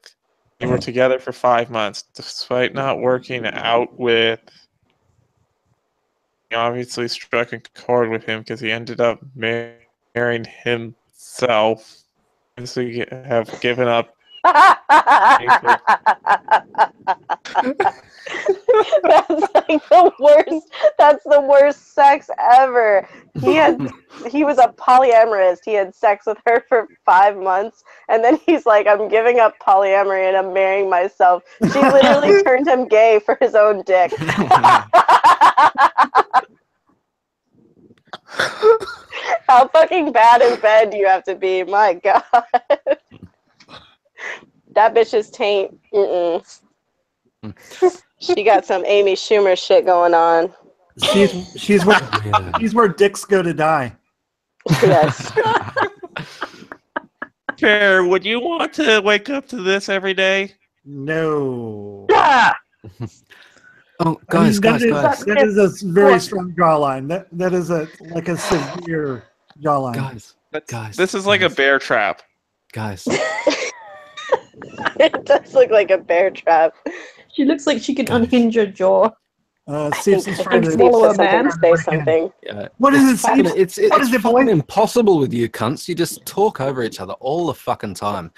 They were together for 5 months, despite not working out with. He obviously struck a chord with him because he ended up marrying himself. Obviously, have given up. That's like the worst. That's the worst sex ever. He was a polyamorous. He had sex with her for 5 months, and then he's like, "I'm giving up polyamory and I'm marrying myself." She literally turned him gay for his own dick. How fucking bad in bed do you have to be? My God. That bitch's taint. Mm-mm. She got some Amy Schumer shit going on. She's where dicks go to die. Yes. Fair, would you want to wake up to this every day? No. Ah! Oh, I mean, guys, guys, guys, that is a very strong jawline. That is a severe jawline. guys. This is like a guys, bear trap. Guys, It does look like a bear trap. She looks like she can unhinge her jaw. Seeps is I trying think to. Steve swallow said a man. something, say something. yeah. What is it, Seeps? It's What is it, boy? fucking impossible with you cunts. You just talk over each other all the fucking time.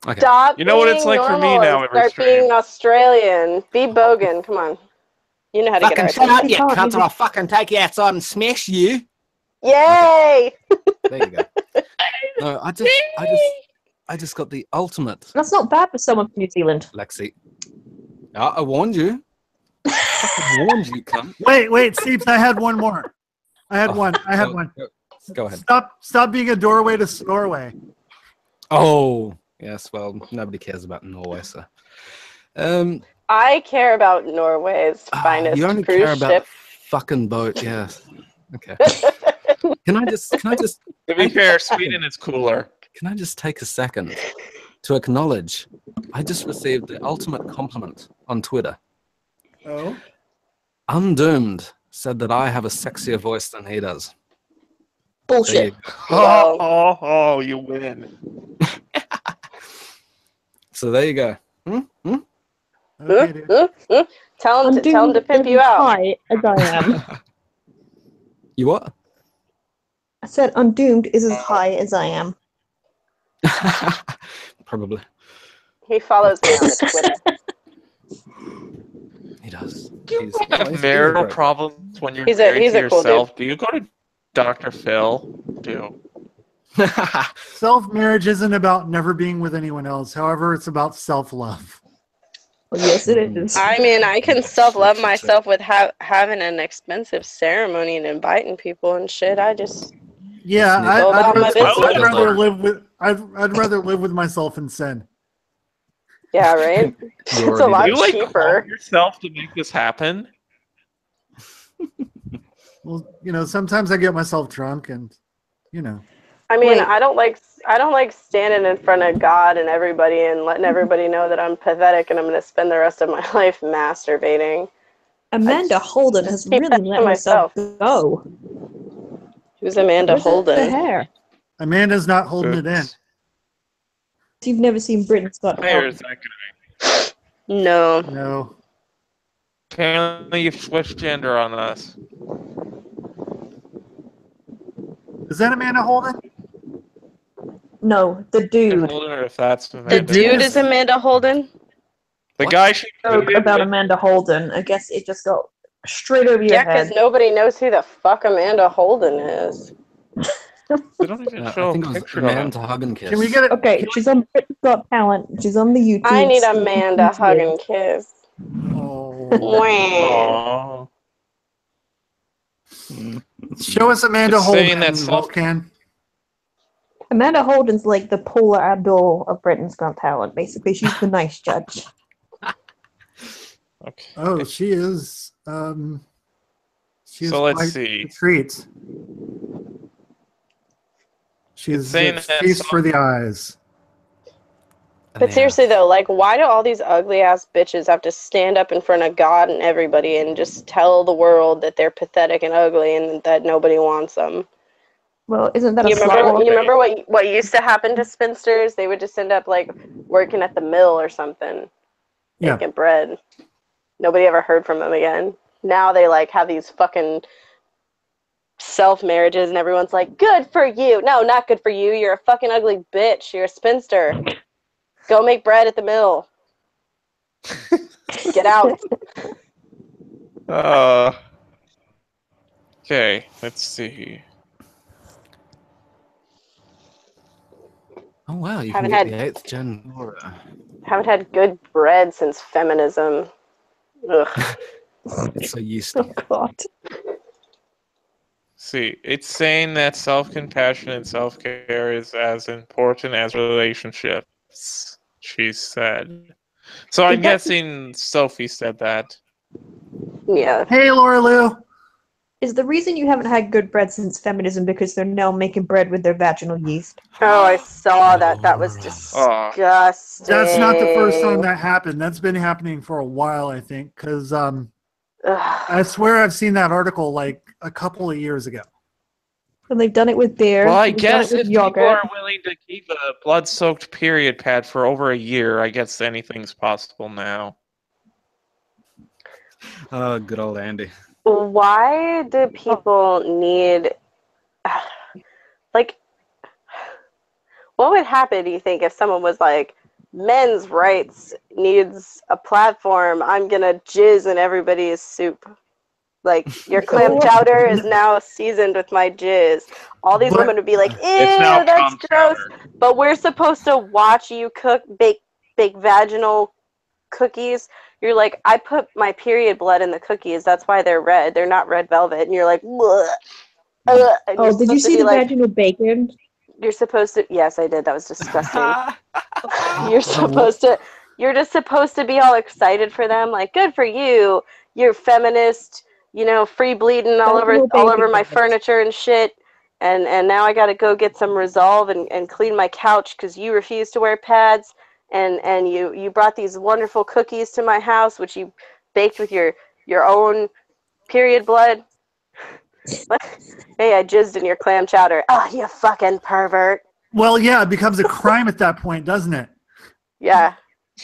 Okay. Stop You know what it's being like for me normal now and every start stream. being Australian. Be Bogan. Come on. You know how to Fucking get shut our up, you attention. cunt, or I'll fucking take you outside and smash you. Yay! There you go. No, I just got the ultimate, That's not bad for someone from New Zealand. Lexi. I warned you. I warned you, cunt. Wait, Seeps, I had one more. I had one. Go ahead. Stop being a doorway to Norway. Oh, yes. Well, nobody cares about Norway, so. I care about Norway's finest You only cruise care about ship. the fucking boat, yes. Okay. Can I just To be fair, Sweden is cooler. Can I just take a second to acknowledge I just received the ultimate compliment on Twitter. Oh. Undoomed said that I have a sexier voice than he does. There you Bullshit. go. Wow. Oh, you win. So there you go. Okay, dude. Tell him to Undoomed pimp you is out. high as I am. You what? I said Undoomed is as high as I am. Probably. He follows me on Twitter. He does. You He's have marital problems when you're He's married to a cool yourself. Do you go to Dr. Phil? Do. Self-marriage isn't about never being with anyone else. However, it's about self-love. Well, yes, it is. I mean, I can self-love myself with having an expensive ceremony and inviting people and shit. I just Yeah, Go about my business. I'd rather live with myself in sin. Yeah, right? It's a already lot Do you like cheaper. harm yourself to make this happen? Well, sometimes I get myself drunk, and I mean, Wait. I don't like standing in front of God and everybody and letting everybody know that I'm pathetic and I'm going to spend the rest of my life masturbating. Amanda Holden has keep really that let to herself myself. go. Who's Amanda Where's the Holden? hair? Amanda's not holding it in. You've never seen Britain Scott Where is Talent. that guy? No. No. Apparently you've switched gender on us. Is that Amanda Holden? No, the dude. Holden, or if that's The Amanda dude Holden. is Amanda Holden? The What? guy she Joke dated about with- Amanda Holden. I guess it just got straight over your Yeah, because head. nobody knows who the fuck Amanda Holden is. They don't even I show think a it was picture a man of to him. hug and kiss. Can we get it? Okay, she's on Britain's Got Talent. She's on the YouTube. I need Amanda hug and kiss. Oh. Wah. Aww. Show us Amanda It's Holden, saying that self- Wolfcan. Amanda Holden's like the Paula Abdul of Britain's Got Talent. Basically, she's the nice judge. Okay. Oh, she is. She is So let's quite see. a treat. She's saying a that feast song- for the eyes. But seriously though, like, why do all these ugly ass bitches have to stand up in front of God and everybody and just tell the world that they're pathetic and ugly and that nobody wants them? Well, isn't that a You slut walk? remember what used to happen to spinsters? They would just end up like working at the mill or something, Yeah. making bread. Nobody ever heard from them again. Now they like have these fucking self marriages and everyone's like, good for you. No, not good for you. You're a fucking ugly bitch. You're a spinster. Go make bread at the mill. Get out. Okay, let's see. Oh wow, you Haven't can get had- the 8th gen Laura. Haven't had good bread since feminism. Ugh. It's so yeasty. Oh, God. See, it's saying that self-compassion and self-care is as important as relationships, she said. So I'm guessing Sophie said that. Yeah. Hey, Laura Lou. Is the reason you haven't had good bread since feminism because they're now making bread with their vaginal yeast? Oh, I saw that. That was Oh. disgusting. That's not the first time that happened. That's been happening for a while, I think, because Ugh. I swear I've seen that article like a couple of years ago. And they've done it with beer. Well, I they've done guess it if with people yogurt. are willing to keep a blood-soaked period pad for over a year, I guess anything's possible now. Oh, good old Andy. Why do people need, like, what would happen, do you think, if someone was like, men's rights needs a platform, I'm gonna jizz in everybody's soup? Like, your clam chowder is now seasoned with my jizz. All these But- women would be like, ew, It's now that's cum gross. chowder. But we're supposed to watch you bake vaginal cookies. You're like, I put my period blood in the cookies. That's why they're red. They're not red velvet. And you're like, bleh. And you're Oh, did you supposed to see be the like, vaginal bacon? you're supposed to, yes, I did. That was disgusting. You're just supposed to be all excited for them. Like, good for you. You're feminist, free bleeding all over my furniture and shit. And now I got to go get some Resolve and clean my couch because you refuse to wear pads. And you brought these wonderful cookies to my house, which you baked with your own period blood. Hey, I jizzed in your clam chowder. Oh, you fucking pervert. Well, yeah, it becomes a crime at that point, doesn't it? Yeah.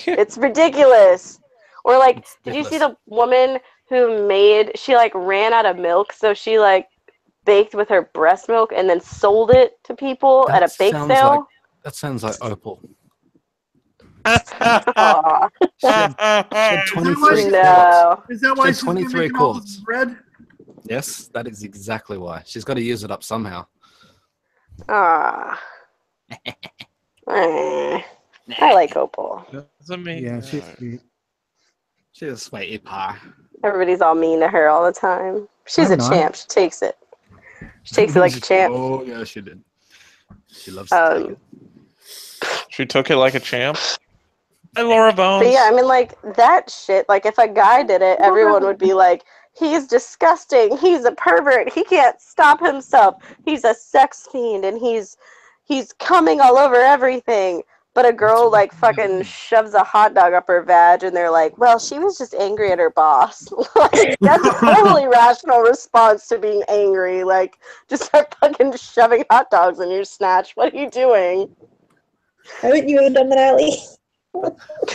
It's ridiculous. Or like, It's did you see ridiculous. the woman who she like ran out of milk, so she like baked with her breast milk and then sold it to people at a bake sale? That sounds like Opal. Aw, She had 23 quarts. no. Is that why She she's had been 23 making all quarts. this bread? Yes, that is exactly why. She's got to use it up somehow. Ah. I like Opal. Doesn't mean Yeah, she's sweet. She's a sweetie pie. Everybody's all mean to her all the time. She's I'm a not. champ. She takes it. She takes it like a champ. Oh, yeah, she did. She loves to take it. She took it like a champ. Hi, Laura Bones. But yeah, I mean, like, that shit, like, if a guy did it, everyone would be like, he's disgusting, he's a pervert, he can't stop himself, he's a sex fiend, and he's coming all over everything. But a girl, like, fucking shoves a hot dog up her vag, and they're like, well, she was just angry at her boss. Like, that's a totally rational response to being angry. Like, just start fucking shoving hot dogs in your snatch. What are you doing? Haven't you ever done that, Allie?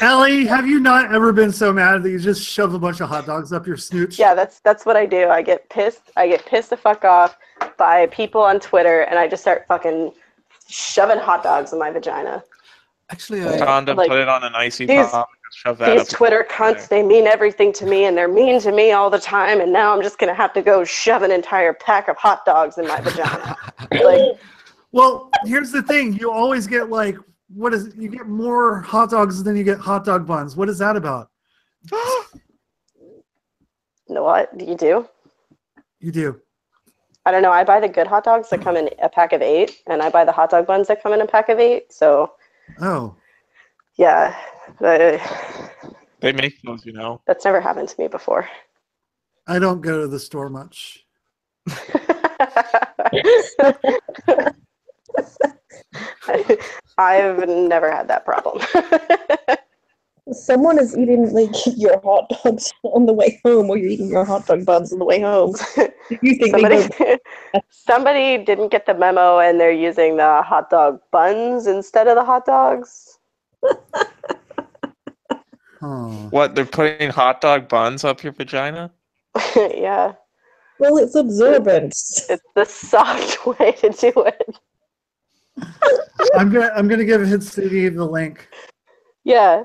Ellie, have you not ever been so mad that you just shove a bunch of hot dogs up your snooch? Yeah, that's what I do. I get pissed the fuck off by people on Twitter, and I just start fucking shoving hot dogs in my vagina. Actually, Condom, like, put it on an icy these- pop, and shove that These up. Twitter cunts, they mean everything to me, and they're mean to me all the time, and now I'm just going to have to go shove an entire pack of hot dogs in my vagina. Like, Well, here's the thing. You always get like, you get more hot dogs than you get hot dog buns. What is that about? what do you do? You do. I don't know. I buy the good hot dogs that come in a pack of 8, and I buy the hot dog buns that come in a pack of 8. So, Oh. yeah, They make those, that's never happened to me before. I don't go to the store much. I've never had that problem. Someone is eating like your hot dogs on the way home, or you're eating your hot dog buns on the way home. You think somebody didn't get the memo, and they're using the hot dog buns instead of the hot dogs. Huh. What, they're putting hot dog buns up your vagina? Yeah, Well, it's absorbent. it's the soft way to do it. I'm gonna give Hitsudi the link. Yeah.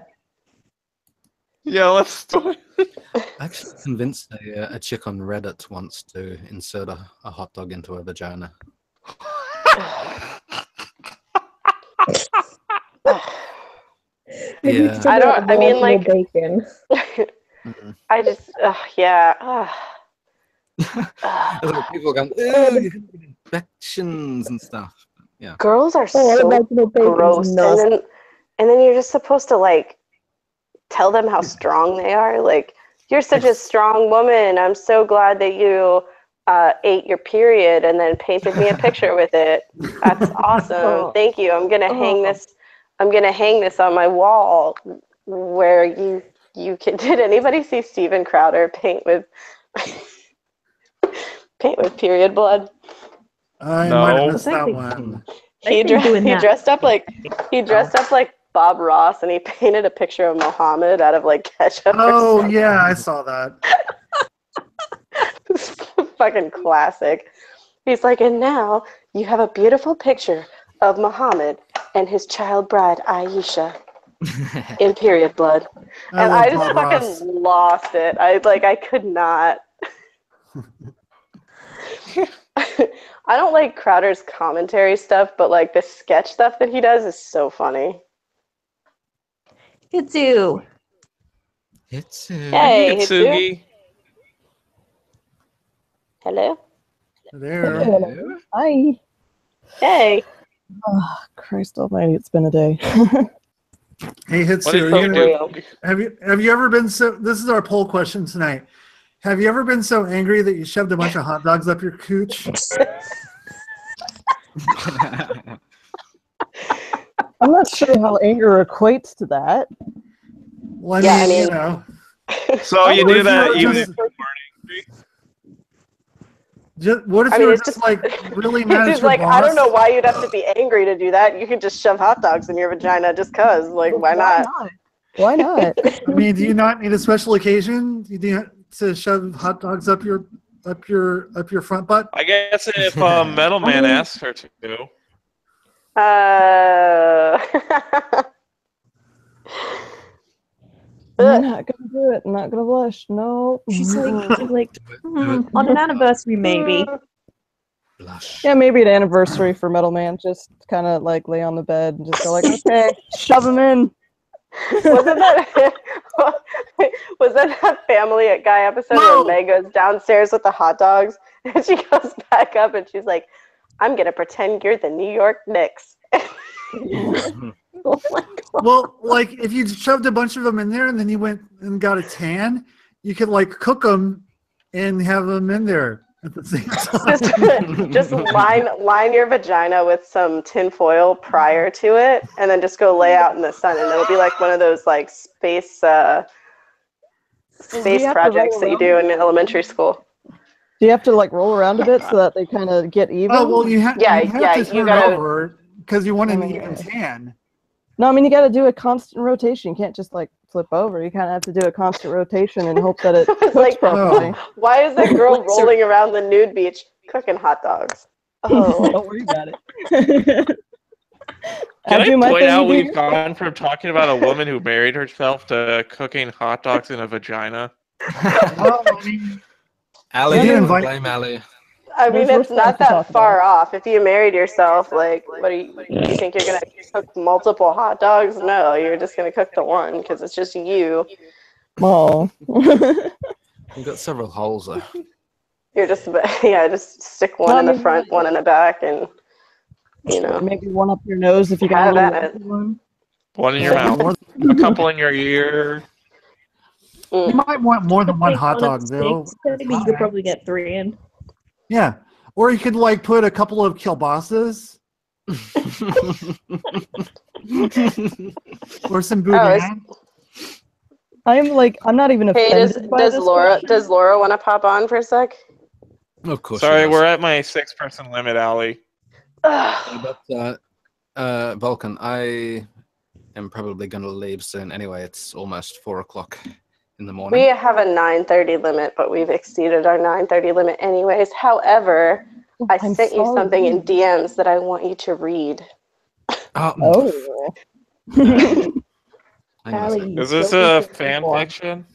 Yeah, let's do it. I actually convinced a chick on Reddit once to insert a hot dog into her vagina. Yeah. I don't- I mean, like- bacon. I just, yeah. Like people are going, "Ew, you can get infections and stuff." Yeah. Girls are Oh, so vaginal bacon gross, is nasty. and then you're just supposed to like tell them how strong they are. Like, you're such a strong woman. I'm so glad that you ate your period and then painted me a picture with it. That's awesome. Thank you. I'm gonna hang this. I'm gonna hang this on my wall where you can. Did anybody see Steven Crowder paint with period blood? I No. might have missed that Exactly. one. He dressed up like Bob Ross, and he painted a picture of Muhammad out of like ketchup. Oh or something. yeah, I saw that. Fucking classic. He's like, and now you have a beautiful picture of Muhammad and his child bride Aisha in period blood. I And love I just Bob fucking Ross. lost it. I could not. I don't like Crowder's commentary stuff, but like the sketch stuff that he does is so funny. Hitsu. It's Hey, Hitsu. Hitsugi. Hello. There. Hi. Hey. Oh, Christ almighty, it's been a day. Hey Hitsu, What are did you you gonna, do? have you ever been so? This is our poll question tonight. Have you ever been so angry that you shoved a bunch of hot dogs up your cooch? I'm not sure how anger equates to that. Well, Yeah, I you mean- know. So you What do if that were even just- if what if I you mean, were it's just just like really mad at He's your like, boss? I don't know why you'd have to be angry to do that. You could just shove hot dogs in your vagina just cause. Like, why not? Why not? I mean, do you not need a special occasion? Do you need to shove hot dogs up your front butt? I guess if Metal Man asked her to. I'm not gonna do it. I'm not gonna blush. No. She's like, on an anniversary maybe. Blush. Yeah, maybe an anniversary for Metal Man. Just kind of like lay on the bed and just go like, okay, shove him in. Wasn't that was that Family Guy episode No. where Meg goes downstairs with the hot dogs and she goes back up and she's like, I'm gonna pretend you're the New York Knicks. Oh my god. Well, like if you shoved a bunch of them in there and then you went and got a tan, you could like cook them and have them in there at the same time. just line your vagina with some tin foil prior to it, and then just go lay out in the sun, and it'll be like one of those like space have to projects roll that you around? do in elementary school. Do you have to like roll around a bit so that they kind of get even? Oh well, you have Yeah, to you turn gotta- over because you want an Oh, even yeah. tan. No, I mean you got to do a constant rotation. You can't just like flip over. You kind of have to do a constant rotation and hope that it It's cooks like, properly. why is that girl rolling around the nude beach cooking hot dogs? Oh, Don't worry about it. Can I do my point thing, out you do we've your gone from talking about a woman who married herself to cooking hot dogs in a vagina? Well, I mean, Ali, Did you you invite- blame Ali. I mean, There's it's worse not things to that talk far off. If you married yourself, like, what do you think you're gonna cook multiple hot dogs? No, you're just gonna cook the one because it's just you. Oh. We've got several holes there. You're just just stick one Well, I in the mean, front, one in the back, and you know. Maybe one up your nose if you Have got a at little one. One in your Yeah, mouth, a couple in your ear. you might want more than one hot dog, though. Maybe you could probably get 3 in. Yeah, or you could like put a couple of kielbasa's or some boudin. I'm not even Hey, offended by does this Laura question. want to pop on for a sec? Of course. she Sorry, does. we're at my 6-person limit, Ali. Ugh. But Vulcan, I am probably going to leave soon. Anyway, it's almost 4 o'clock in the morning. We have a 9:30 limit, but we've exceeded our 9:30 limit anyways. However, I I'm sent you sorry. something in DMs that I want you to read. Oh. hang on a Allie, second. Is this don't a be so fan far. fiction?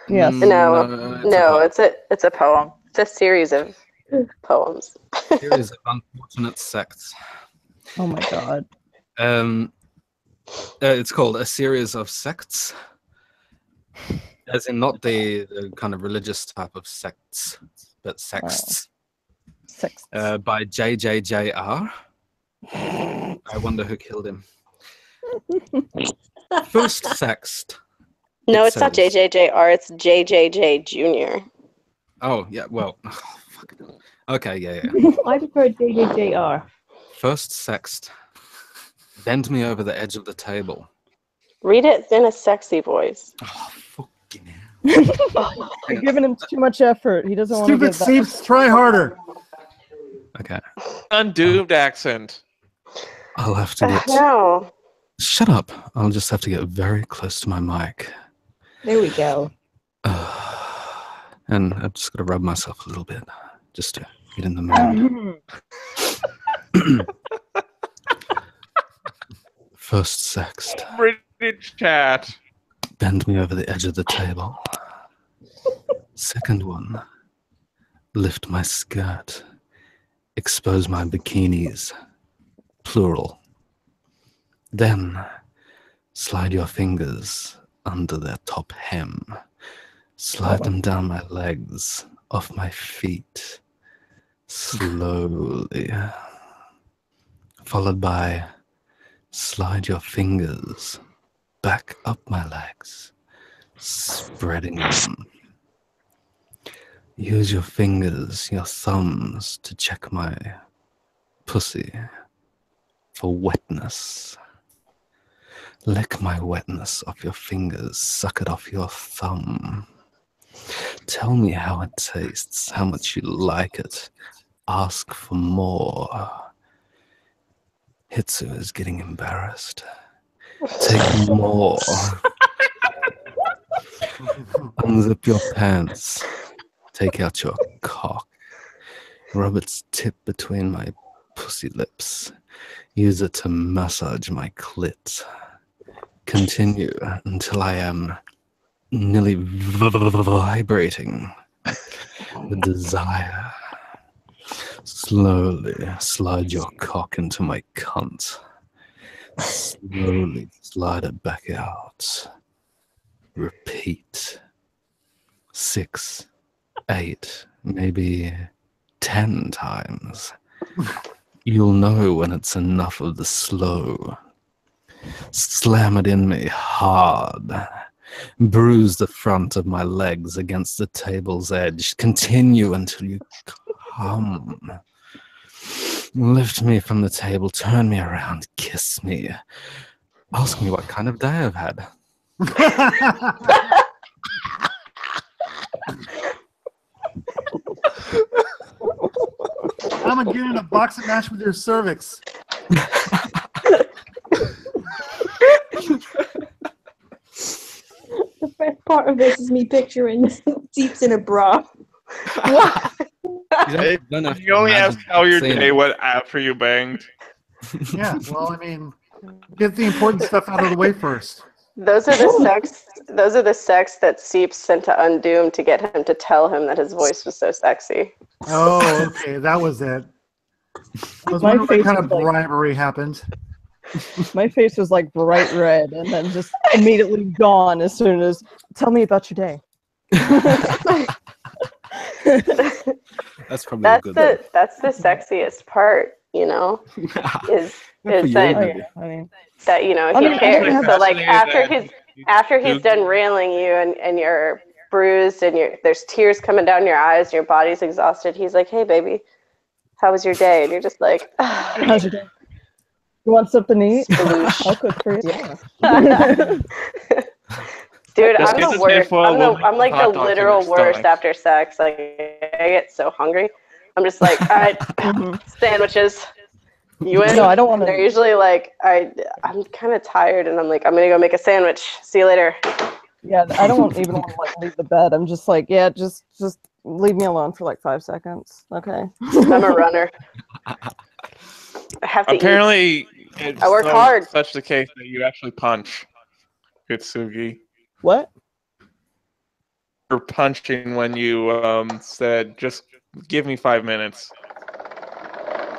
Yes. No, it's a poem. It's a series of poems. a series of unfortunate sects. Oh my god. It's called A Series of Sects, as in not the kind of religious type of sects, but sects. Sex. By JJJR. I wonder who killed him. First sext. No, It it's not says- JJJR. It's JJJ Jr. Oh, yeah, well, Okay, yeah. I prefer JJJR. First sext. Bend me over the edge of the table. Read it in a sexy voice. Oh, fucking hell. You're giving him too much effort. He doesn't want to Stupid give that. Seeps, try harder. Okay. Undoomed accent. I'll have to get... No. Shut up. I'll just have to get very close to my mic. There we go. And I've just got to rub myself a little bit just to get in the mood. First sext. British chat. Bend me over the edge of the table. Second one. Lift my skirt. Expose my bikinis. Plural. Then slide your fingers under their top hem. Slide them down my legs, off my feet. Slowly. Followed by slide your fingers back up my legs, spreading them. Use your fingers, your thumbs, to check my pussy for wetness. Lick my wetness off your fingers, suck it off your thumb. Tell me how it tastes, how much you like it. Ask for more. Hitsu is getting embarrassed. Take more. Unzip your pants. Take out your cock. Rub its tip between my pussy lips. Use it to massage my clit. Continue until I am nearly vibrating with desire. Slowly slide your cock into my cunt. Slowly slide it back out. Repeat. 6, 8, maybe 10 times. You'll know when it's enough of the slow. Slam it in me hard. Bruise the front of my legs against the table's edge. Continue until you come. Lift me from the table, turn me around, kiss me. Ask me what kind of day I've had. I'm gonna get in a boxing match with your cervix. The best part of this is me picturing Seeps in a bra. What? You only ask how your day went after you banged. Yeah, well, I mean, get the important stuff out of the way first. Those are the sex that Seeps sent to Undoomed to get him to tell him that his voice was so sexy. Oh, okay, that was it. I was My wondering what face kind of was like- bribery happened. My face was like bright red and then just immediately gone as soon as, tell me about your day. That's probably good. That's the sexiest part, you know, is Good for that, you. Oh, yeah, I mean, that, you know, I he mean, cares. So like Fascinated after he's done railing you and you're bruised and there's tears coming down your eyes and your body's exhausted, he's like, hey baby, how was your day? And you're just like, how's your day? You want something to eat? I'll cook for you. Yeah. dude, Just I'm get the the worst. table, we'll I'm like hot the dogs in literal your worst stomach. after sex. Like I get so hungry. I'm just like, all right, sandwiches. You in? No, I don't want They're to. usually like, I'm kind of tired, and I'm like, I'm gonna go make a sandwich. See you later. Yeah, I don't even want to like leave the bed. I'm just like, yeah, just leave me alone for like 5 seconds. Okay. I'm a runner. I have to eat. Apparently, it's I work hard. such the case that you actually punch Kitsugi. What? You're punching when you said, just give me 5 minutes.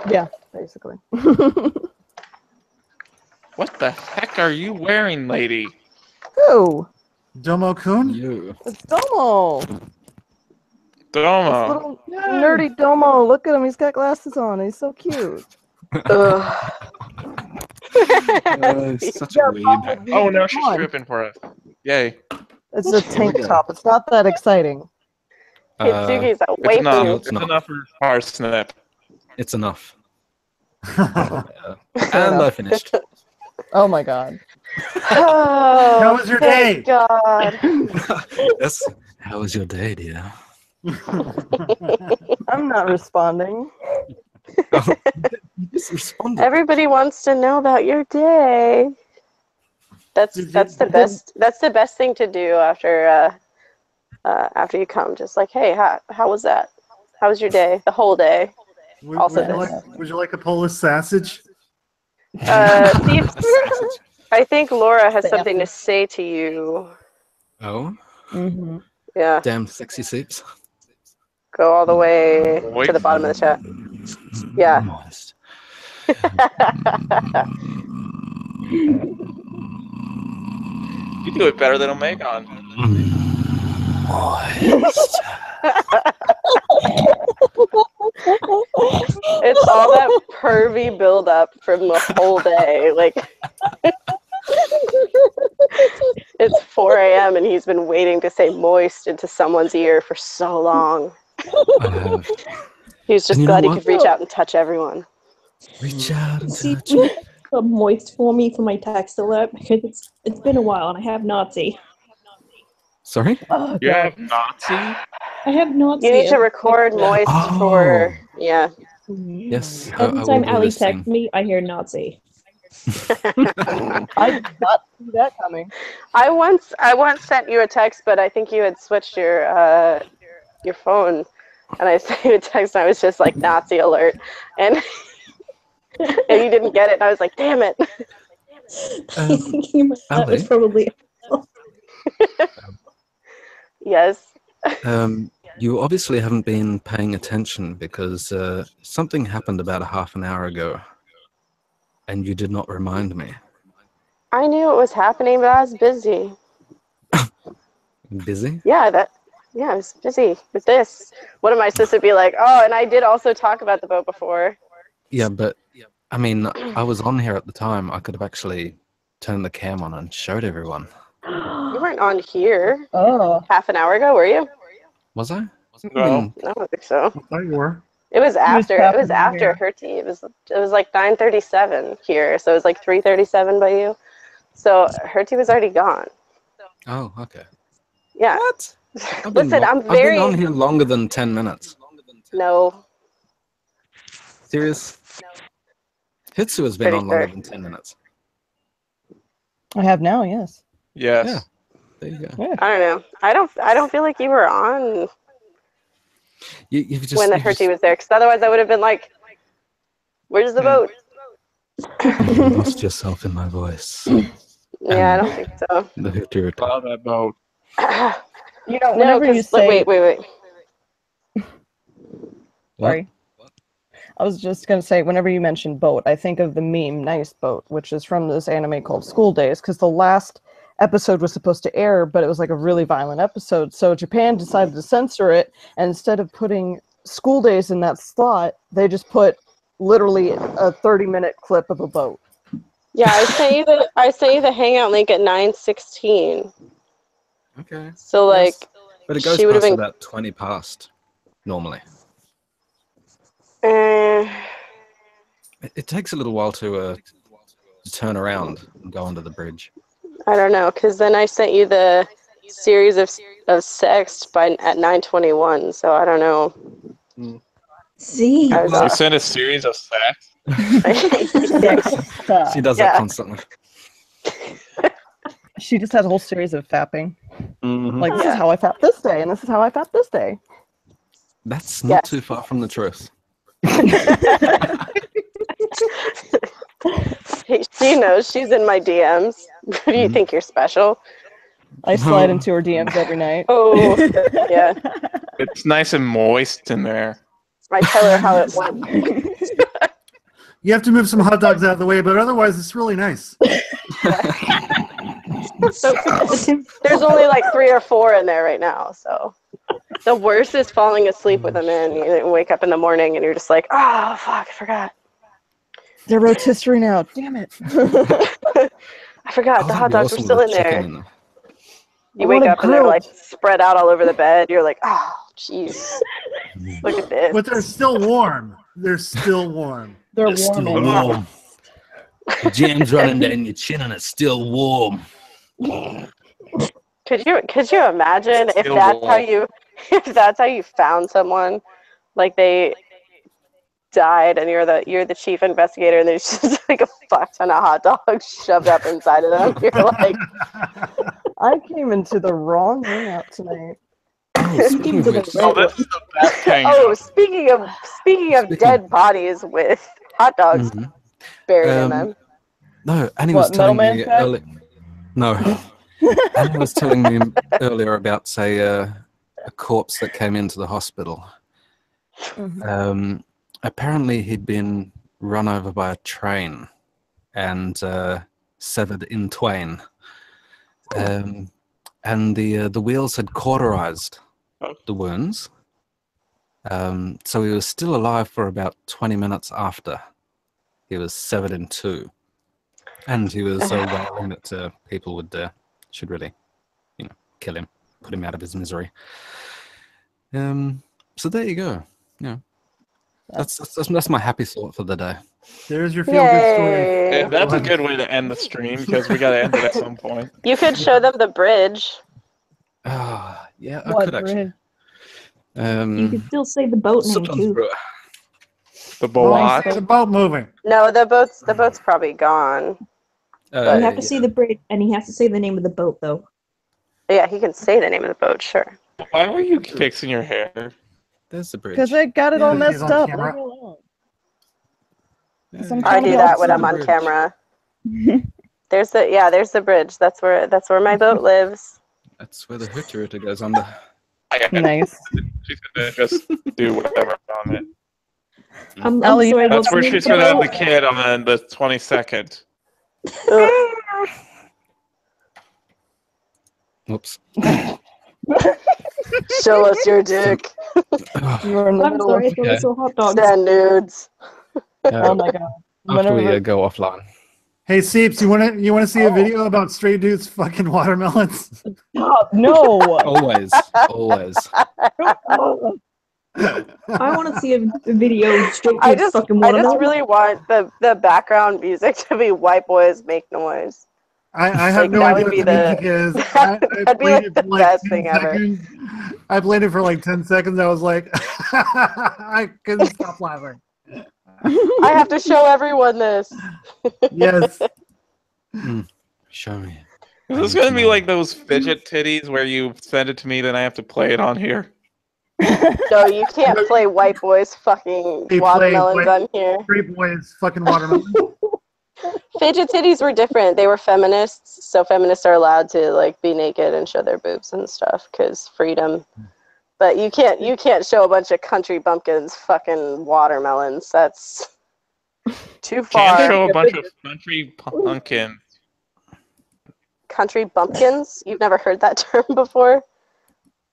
Yeah, basically. What the heck are you wearing, lady? Who? Domo-kun? You. It's Domo. This Domo. little nerdy Domo. Look at him. He's got glasses on. He's so cute. Ugh. Such a weeb. Oh, no, she's Come on. stripping for us. Yay. It's a tank top. It's not that exciting. Hitsugi's a It's enough. waifu. It's It's not. enough for parsnip. It's enough. And I finished. Oh my god. Oh, How was your thank day? God. Yes. How was your day, dear? I'm not responding. Oh, you just responded. Everybody wants to know about your day. That's the best. That's the best thing to do after you come. Just like, hey, how was that? How was your day? The whole day. Also would you like a Polish sausage? See if, I think Laura has something to say to you. Oh, Mm-hmm. Yeah, damn sexy seeps. go all the way Wait. to the bottom of the chat. Yeah. Moist. You do it better than Omegon. Moist. It's all that pervy buildup from the whole day. Like, it's 4 a.m. and he's been waiting to say moist into someone's ear for so long. I have. He's just And you know glad he what? could reach out and touch everyone. Reach out and See, touch me. a moist for me for my text alert because it's been a while and I have Nazi. Sorry? Oh, You God. have Nazi? I have Nazi. You need to record moist for, yeah. Yes. Every I time will be Ali listening. texts me, I hear Nazi. I did not see that coming. I once sent you a text, but I think you had switched your phone, and I sent you a text. And I was just like Nazi alert, and and you didn't get it. And I was like, damn it. That was Ali? probably. Yes. You obviously haven't been paying attention because something happened about a half an hour ago, and you did not remind me. I knew it was happening, but I was busy. Busy? Yeah, I was busy with this. One of my sisters would be like, oh, and I did also talk about the boat before. Yeah, but I mean, I was on here at the time. I could have actually turned the cam on and showed everyone. You weren't on here Oh. half an hour ago, were you? Was I? No. I don't think so. I thought you were. It was after. It was tapping after here. Hertie. It was like 9:37 here, so it was like 3:37 by you. So Hertie was already gone. Oh, okay. Yeah. What? I've been Listen, lo- I'm I've very been on here longer than 10 minutes. no. Serious? Hitsu has been Pretty on longer sure. than 10 minutes. I have now, yes. Yes. Yeah. There you go. Yeah. I don't know. I don't feel like you were on You've just, when the you've Hertie just was there, because otherwise I would have been like, "Where's the boat?" lost yourself in my voice. Yeah, I don't think so. The Hitsu. Follow that boat. You know, No, whenever you because say... wait. Sorry. I was just going to say, whenever you mention boat, I think of the meme Nice Boat, which is from this anime called School Days, because the last episode was supposed to air, but it was like a really violent episode. So Japan decided to censor it, and instead of putting School Days in that slot, they just put literally a 30-minute clip of a boat. Yeah, I sent you the hangout link at 9:16. Okay. So like, But it goes she would have past been. about 20 past, normally. It takes a little while to turn around and go under the bridge. I don't know, because then I sent you the series of sext at 9:21. So I don't know. See, I was You off. sent a series of sex? She does Yeah. that constantly. She just has a whole series of fapping. Mhm. Like, this Yeah. is how I fap this day, and this is how I fap this day. That's not Yes. too far from the truth. She knows she's in my DMs. Who do you think you're special? I slide into her DMs every night. Oh, yeah. It's nice and moist in there. I tell her how it went. You have to move some hot dogs out of the way, but otherwise it's really nice. So there's only like 3 or 4 in there right now. So the worst is falling asleep with them in. You wake up in the morning and you're just like, oh fuck, I forgot. They're rotisserie now. Damn it. I forgot Oh, the that'd hot be dogs awesome were still with in chicken there. in there. You I wake want it up and they're like grilled. spread out all over the bed. You're like, oh jeez. Look at this. But they're still warm. They're still warm. They're It's still warming. warm. The jam's running down your chin and it's still warm. Could you imagine if Still that's how warm. you found someone, like they died and you're the chief investigator and there's just like a fuck ton of hot dogs shoved up inside of them. You're like, I came into the wrong hangout tonight. Oh, speaking of which, Oh, this is the best thing. oh, speaking of dead bodies with hot dogs Mhm. buried in Um, them. No, Annie What, was telling Metal me Man Pack? earlier. No, Annie was telling me earlier about, say, a corpse that came into the hospital. Apparently, he'd been run over by a train and severed in twain, and the wheels had cauterized the wounds. So he was still alive for about 20 minutes after he was severed in two. And he was so wailing that people should really, kill him, put him out of his misery. So there you go. Yeah, that's my happy thought for the day. There's your feel-good story. Yay. Yeah, that's a good way to end the stream because we got to end it at some point. You could show them the bridge. Ah, yeah, I What could actually. bridge? You can still say the boat name Sometimes too. The Well, Boat. it's about moving. No, the boat's probably gone. You have to yeah. say the bridge, and he has to say the name of the boat, though. Yeah, he can say the name of the boat, sure. Why were you fixing your hair? There's the bridge. Because I got it all Yeah, he's messed on up. camera. Leave me alone. Yeah, I'm I trying to do be that when all I'm on bridge. camera. There's the bridge. That's where my boat lives. That's where the Hooter goes under. Nice. She's gonna just do whatever on it. I'm Ellie, sorry, That's what's where the name she's of the gonna have the boat? kid on the 22nd. Ugh. Whoops. Show us your dick. You were in the I'm middle sorry, I of. thought I saw hot dogs. Send nudes. Oh my god. After we Whenever- go offline. Hey, Seeps, you wanna see a video about stray dudes fucking watermelons? No. Always, always. I want to see a video straight to I its just fucking I just watermelon. really want the background music to be white boys make noise. I have Like, no that idea would what be the music is. I that'd be, played like, it the for best 10 thing ever. seconds. I played it for like 10 seconds. I was like, I couldn't stop laughing. I have to show everyone this. Yes. Show me. Is this gonna be like those fidget titties where you send it to me, then I have to play it on here? No, you can't play white boys fucking They play watermelons white- on here. Straight boys fucking watermelon. Fidget titties were different. They were feminists, so feminists are allowed to like be naked and show their boobs and stuff because freedom. But you can't show a bunch of country bumpkins fucking watermelons. That's too far. Can't show a bunch of country pumpkins. Country bumpkins? You've never heard that term before?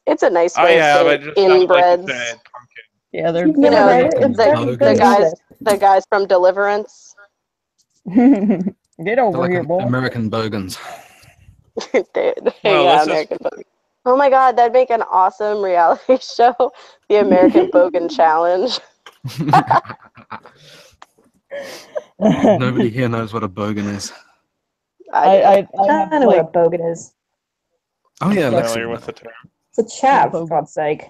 It's a nice I way have. I to just say sounded like inbreds. you said pumpkin. Yeah, they're. You've You never know, heard it? It's the, very the good. guys from Deliverance. Get over They're here, like boy. American bogans. they Well, yeah, this is- American Bogan. Oh my god, that'd make an awesome reality show. The American Bogan Challenge. Nobody here knows what a bogan is. I I have, know what a like, bogan is. Oh yeah, Familiar Lexi. with the term. It's a chav, for God's sake.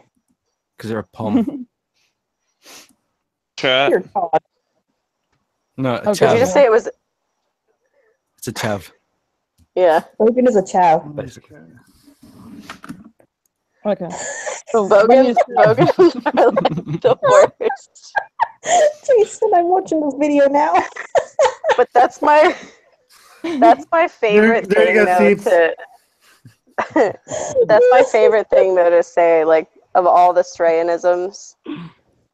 Because they're a pom. Chat. Dear God. No, a Okay. Did you chav. just say it was? It's a chav, Yeah, Bogan is a chav. basically. Okay. So when you Bogans are like the worst. Jason, I'm watching this video now. But that's my favorite There you thing go, though, Seeps. to that's my favorite thing though to say, like, of all the Strayanisms,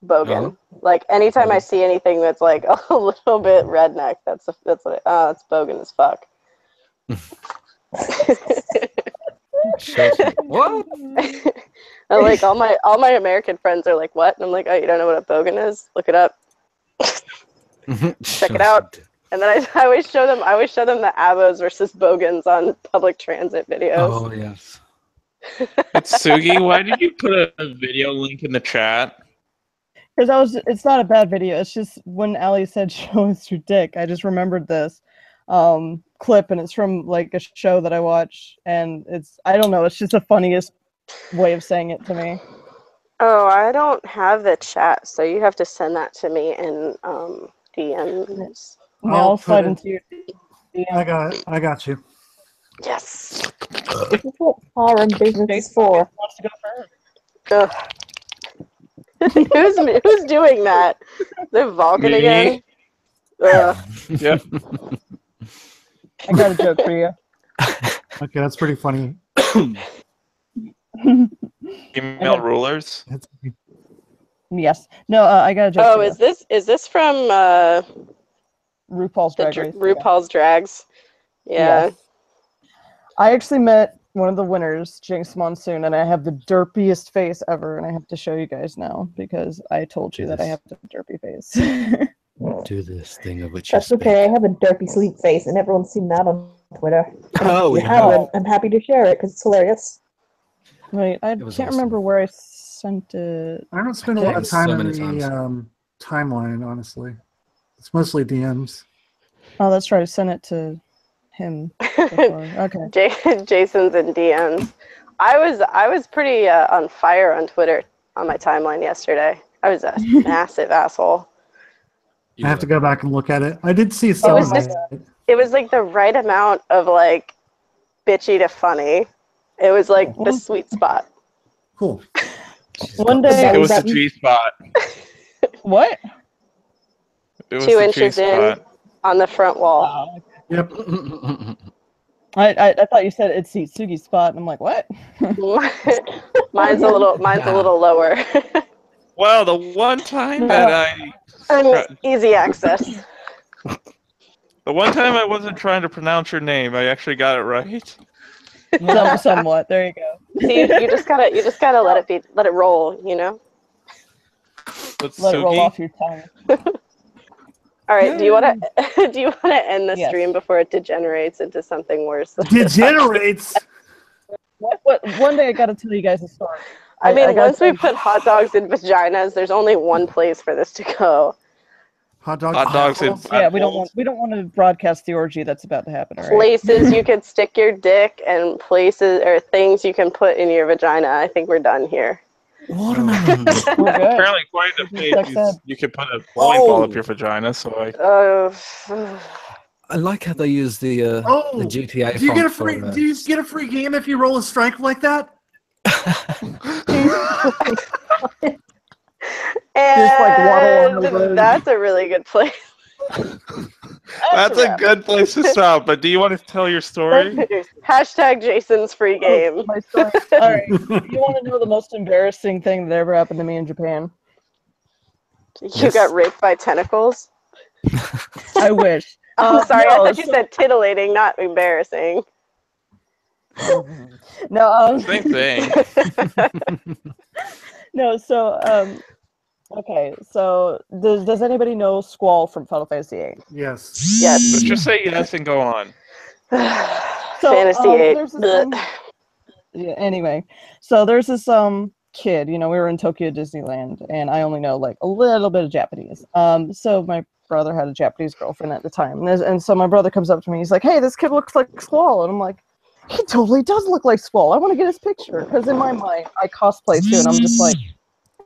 Bogan. Like anytime I see anything that's like a little bit redneck, that's like, oh, it's Bogan as fuck. What? I'm like, all my American friends are like, what? And I'm like, oh, you don't know what a Bogan is? Look it up. Check it out. And then I always show them the Abos versus Bogans on public transit videos. Oh yes. Sugi, why did you put a video link in the chat? Because it's not a bad video. It's just when Allie said show us your dick, I just remembered this clip, and it's from like a show that I watch, and I don't know, it's just the funniest way of saying it to me. Oh, I don't have the chat, so you have to send that to me in DMs. I'll slide put into your DM. I got you. Yes. This is what foreign business is for. Wants to go first. Ugh. who's doing that? The Vulcan Me. again? Ugh. Yep. I got a joke for you. Okay, that's pretty funny. Email rulers. That's, Yes. No, I got a joke Oh, for you. is this from RuPaul's Drag Race. RuPaul's Drags? Yeah. Yes. I actually met one of the winners, Jinx Monsoon, and I have the derpiest face ever, and I have to show you guys now because I told you that I have the derpy face. Do this thing of which you That's okay. I have a derpy sleep face, and everyone's seen that on Twitter. Oh, If you yeah. haven't, I'm happy to share it because it's hilarious. Wait, I was can't awesome. remember where I sent it. I don't spend a lot of Thanks so time in many the times. timeline, honestly. It's mostly DMs. Oh, that's right. I sent it to him before. Okay. Jason's in DMs. I was pretty on fire on Twitter on my timeline yesterday. I was a massive asshole. I have to go back and look at it. I did see some was of just- it. It was like the right amount of like bitchy to funny. It was like the sweet spot. Cool. One day, It was the G spot. what? It was 2 the inches in G-spot. on the front wall. Oh, Yep. I thought you said it's Sugi's spot, and I'm like, what? mine's a little lower. Well, the one time that Easy access. the one time I wasn't trying to pronounce your name, I actually got it right. Somewhat. There you go. See, you just gotta let it roll, you know. But Let it roll Sugi, off your tongue. All right, do you want to end the Yes. stream before it degenerates into something worse? Degenerates. What? One day I got to tell you guys a story. I mean, gotta once we tell you- put hot dogs in vaginas, there's only one place for this to go. Hot dogs. hot dogs and Yeah, we don't want to broadcast the orgy that's about to happen. All right? Places you could stick your dick and places or things you can put in your vagina. I think we're done here. Watermelon. We're good. apparently quite a Sex place. ed. You could put a bowling ball Oh. up your vagina. So I I like how they use the Oh, GTA do you get a font free? for, Do you get a free game if you roll a strike like that? like waddle on the And road. that's a really good place. that's a good place to stop. But do you want to tell your story? Hashtag Jason's free game. My story. All right. You want to know the most embarrassing thing that ever happened to me in Japan? You Yes. got raped by tentacles. I wish. I'm sorry, no, I thought you said titillating, not embarrassing. No. Same thing. No. So. Okay. So does anybody know Squall from Final Fantasy VIII? Yes. Yes. Let's just say yes and go on. So, Fantasy 8. there's this, yeah. Anyway, so there's this kid. You know, we were in Tokyo Disneyland, and I only know like a little bit of Japanese. So my brother had a Japanese girlfriend at the time, and so my brother comes up to me. He's like, "Hey, this kid looks like Squall," and I'm like, "He totally does look like Squall. I want to get his picture," because in my mind, I cosplay too, and I'm just like,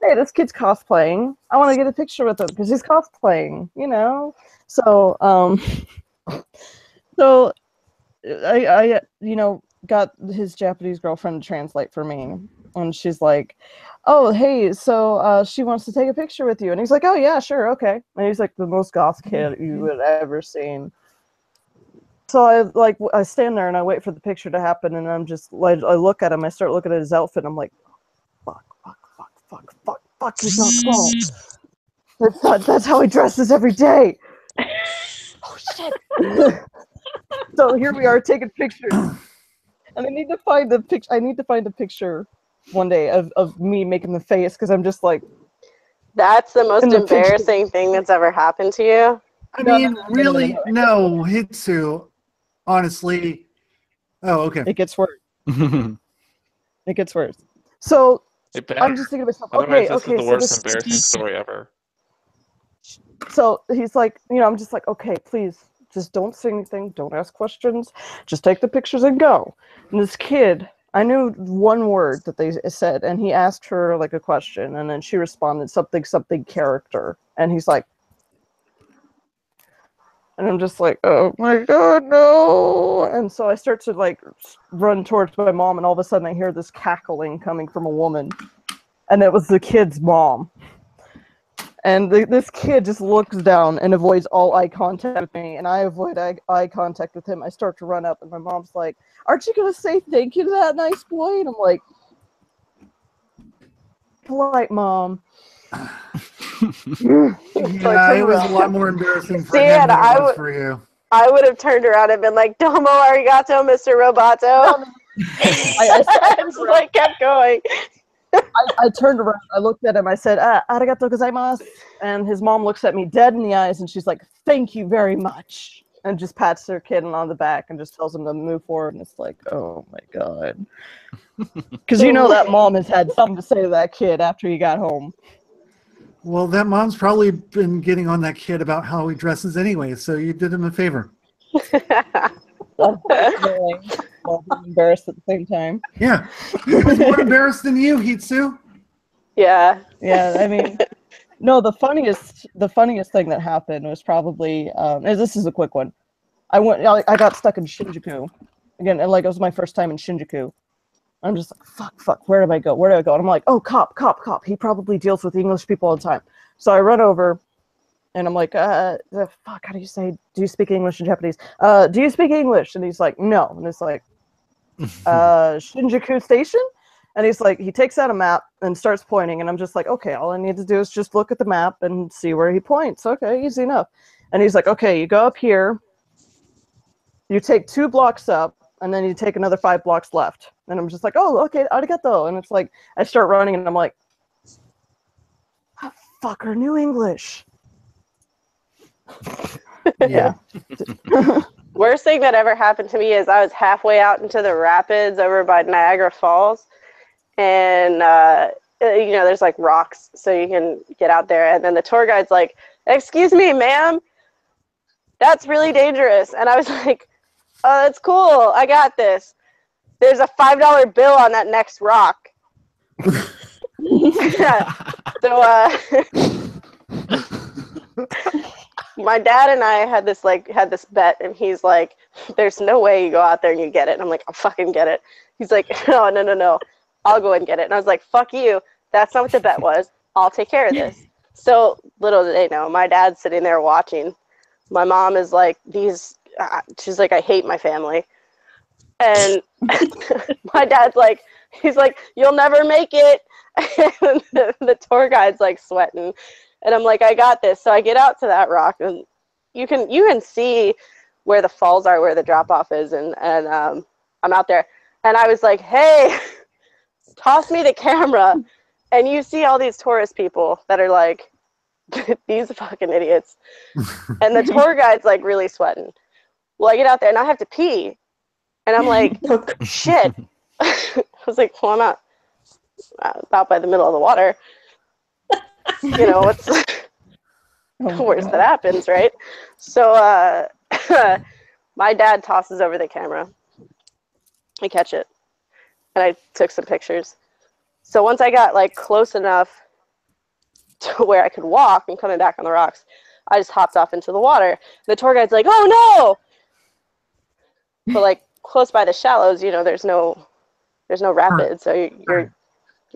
"Hey, this kid's cosplaying. I want to get a picture with him because he's cosplaying," you know. So so I got his Japanese girlfriend to translate for me, and she's like, "Oh, hey, so she wants to take a picture with you," and he's like, "Oh yeah, sure, okay," and he's like the most goth kid you would ever seen. So I stand there and I wait for the picture to happen, and I'm just like, I look at him, I start looking at his outfit, and I'm like, fuck, he's not Squall. That's how he dresses every day. Oh shit. So here we are taking pictures, and I need to find the picture. I need to find a picture one day of me making the face, because I'm just like, That's the most In the picture. embarrassing thing that's ever happened to you. I No, mean, really, no, Hitsu. Honestly. Oh, okay. it gets worse. It It gets worse. So It better. I'm just thinking to myself, Otherwise, okay, this is the so worst this embarrassing story ever. So he's like, I'm just like, okay, please, just don't say anything, don't ask questions, just take the pictures and go. And this kid, I knew one word that they said, and he asked her like a question, and then she responded something character, and he's like, and I'm just like, oh my god, no! And so I start to like run towards my mom, and all of a sudden I hear this cackling coming from a woman, and it was the kid's mom. And this kid just looks down and avoids all eye contact with me, and I avoid eye contact with him. I start to run up, and my mom's like, aren't you going to say thank you to that nice boy? And I'm like, polite mom. Yeah, it was a lot more embarrassing for him Dan, than it was for you. I would have turned around and been like, Domo arigato, Mr. Roboto. I just like kept going. I turned around, I looked at him, I said, arigato gozaimasu. And his mom looks at me dead in the eyes, and she's like, thank you very much. And just pats her kid on the back and just tells him to move forward. And it's like, oh my god. Because that mom has had something to say to that kid after he got home. Well, that mom's probably been getting on that kid about how he dresses anyway, so you did him a favor. While being embarrassed at the same time. Yeah. He was more embarrassed than you, Hitsu. Yeah. Yeah, I mean, no, the funniest thing that happened was probably, and this is a quick one. I got stuck in Shinjuku. Again, and like it was my first time in Shinjuku. I'm just like, fuck, where do I go? And I'm like, oh, cop. He probably deals with English people all the time. So I run over, and I'm like, how do you say, do you speak English and Japanese? Do you speak English? And he's like, no. And it's like, Shinjuku Station? And he's like, he takes out a map and starts pointing, and I'm just like, okay, all I need to do is just look at the map and see where he points. Okay, easy enough. And he's like, okay, you go up here, you take 2 blocks up, and then you take another 5 blocks left. And I'm just like, oh, okay, arigato. And it's like, I start running, and I'm like, fucker, New English. Yeah. Worst thing that ever happened to me is I was halfway out into the rapids over by Niagara Falls, and there's like rocks so you can get out there, and then the tour guide's like, excuse me, ma'am, that's really dangerous. And I was like, oh, that's cool, I got this. There's a $5 bill on that next rock. So my dad and I had this bet, and he's like, there's no way you go out there and you get it. And I'm like, I'll fucking get it. He's like, no, I'll go and get it. And I was like, fuck you, that's not what the bet was, I'll take care of this. So little did they know, my dad's sitting there watching. My mom is like, she's like, I hate my family. And my dad's like, he's like, you'll never make it. And the tour guide's like sweating. And I'm like, I got this. So I get out to that rock, and you can see where the falls are, where the drop off is, and I'm out there, and I was like, hey, toss me the camera. And you see all these tourist people that are like, these fucking idiots. And the tour guide's like really sweating. Well, I get out there and I have to pee, and I'm like, shit. I was like, well, I'm out about by the middle of the water. What's the worst that happens, right? So my dad tosses over the camera. I catch it, and I took some pictures. So once I got like close enough to where I could walk and coming back on the rocks, I just hopped off into the water. The tour guide's like, oh no! But like close by the shallows, there's no rapids, so you're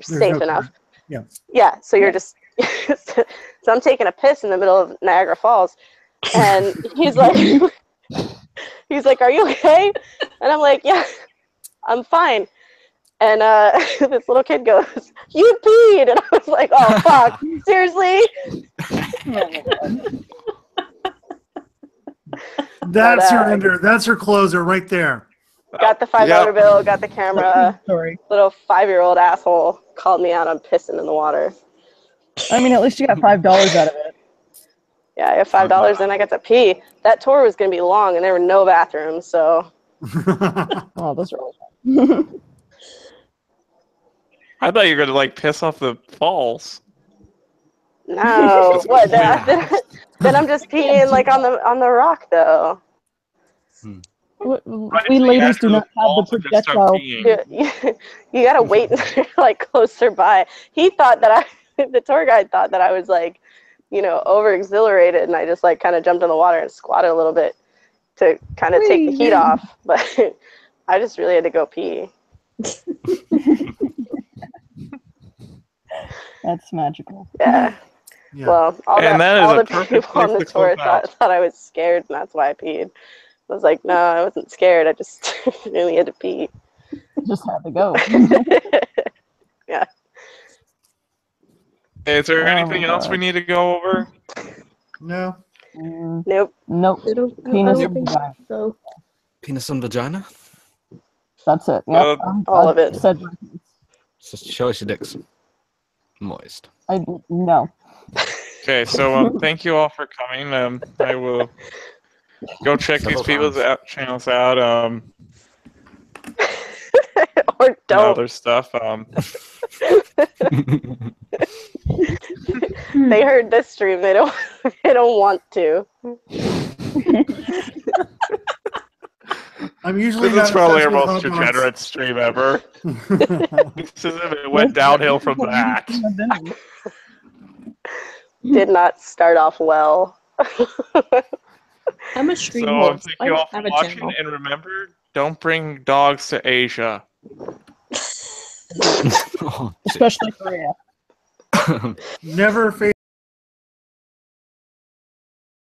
safe enough. Yeah, so you're just so I'm taking a piss in the middle of Niagara Falls, and he's like, are you okay? And I'm like, yeah, I'm fine. And this little kid goes, you peed. And I was like, oh fuck, seriously? That's her ender. That's her closer right there. Got the $5 bill, got the camera. Sorry. Little 5-year-old asshole called me out on pissing in the water. I mean, at least you got $5 out of it. Yeah, I got $5 and I got to pee. That tour was going to be long, and there were no bathrooms, so. Oh, those are all fun. I thought you were gonna like piss off the falls. No, what? Then I'm just peeing like on the rock though. We ladies do not have the projectile. You gotta wait until you're like closer by. He thought that the tour guide thought that I was like, over exhilarated, and I just like kind of jumped in the water and squatted a little bit to kind of take the heat off. But I just really had to go pee. That's magical. Yeah. Well, all the people on the tour thought I was scared, and that's why I peed. I was like, no, I wasn't scared. I just really had to pee. Just had to go. Yeah. Is there anything else we need to go over? No. Nope. Penis I and don't think vagina. so. Penis and vagina? That's it. Yep. All of it. Said, Just show us your dicks. Moist. no. Okay, so thank you all for coming. I will go check these people's channels out. Or And don't. other stuff. They heard this stream. They don't want to. I'm usually This is not probably our obsessed most with degenerate stream ever. This is it went downhill from that. Did not start off well. I'm a stream So host. thank I you don't all for have a watching, channel. and remember, don't bring dogs to Asia. Oh, Especially Korea. Never face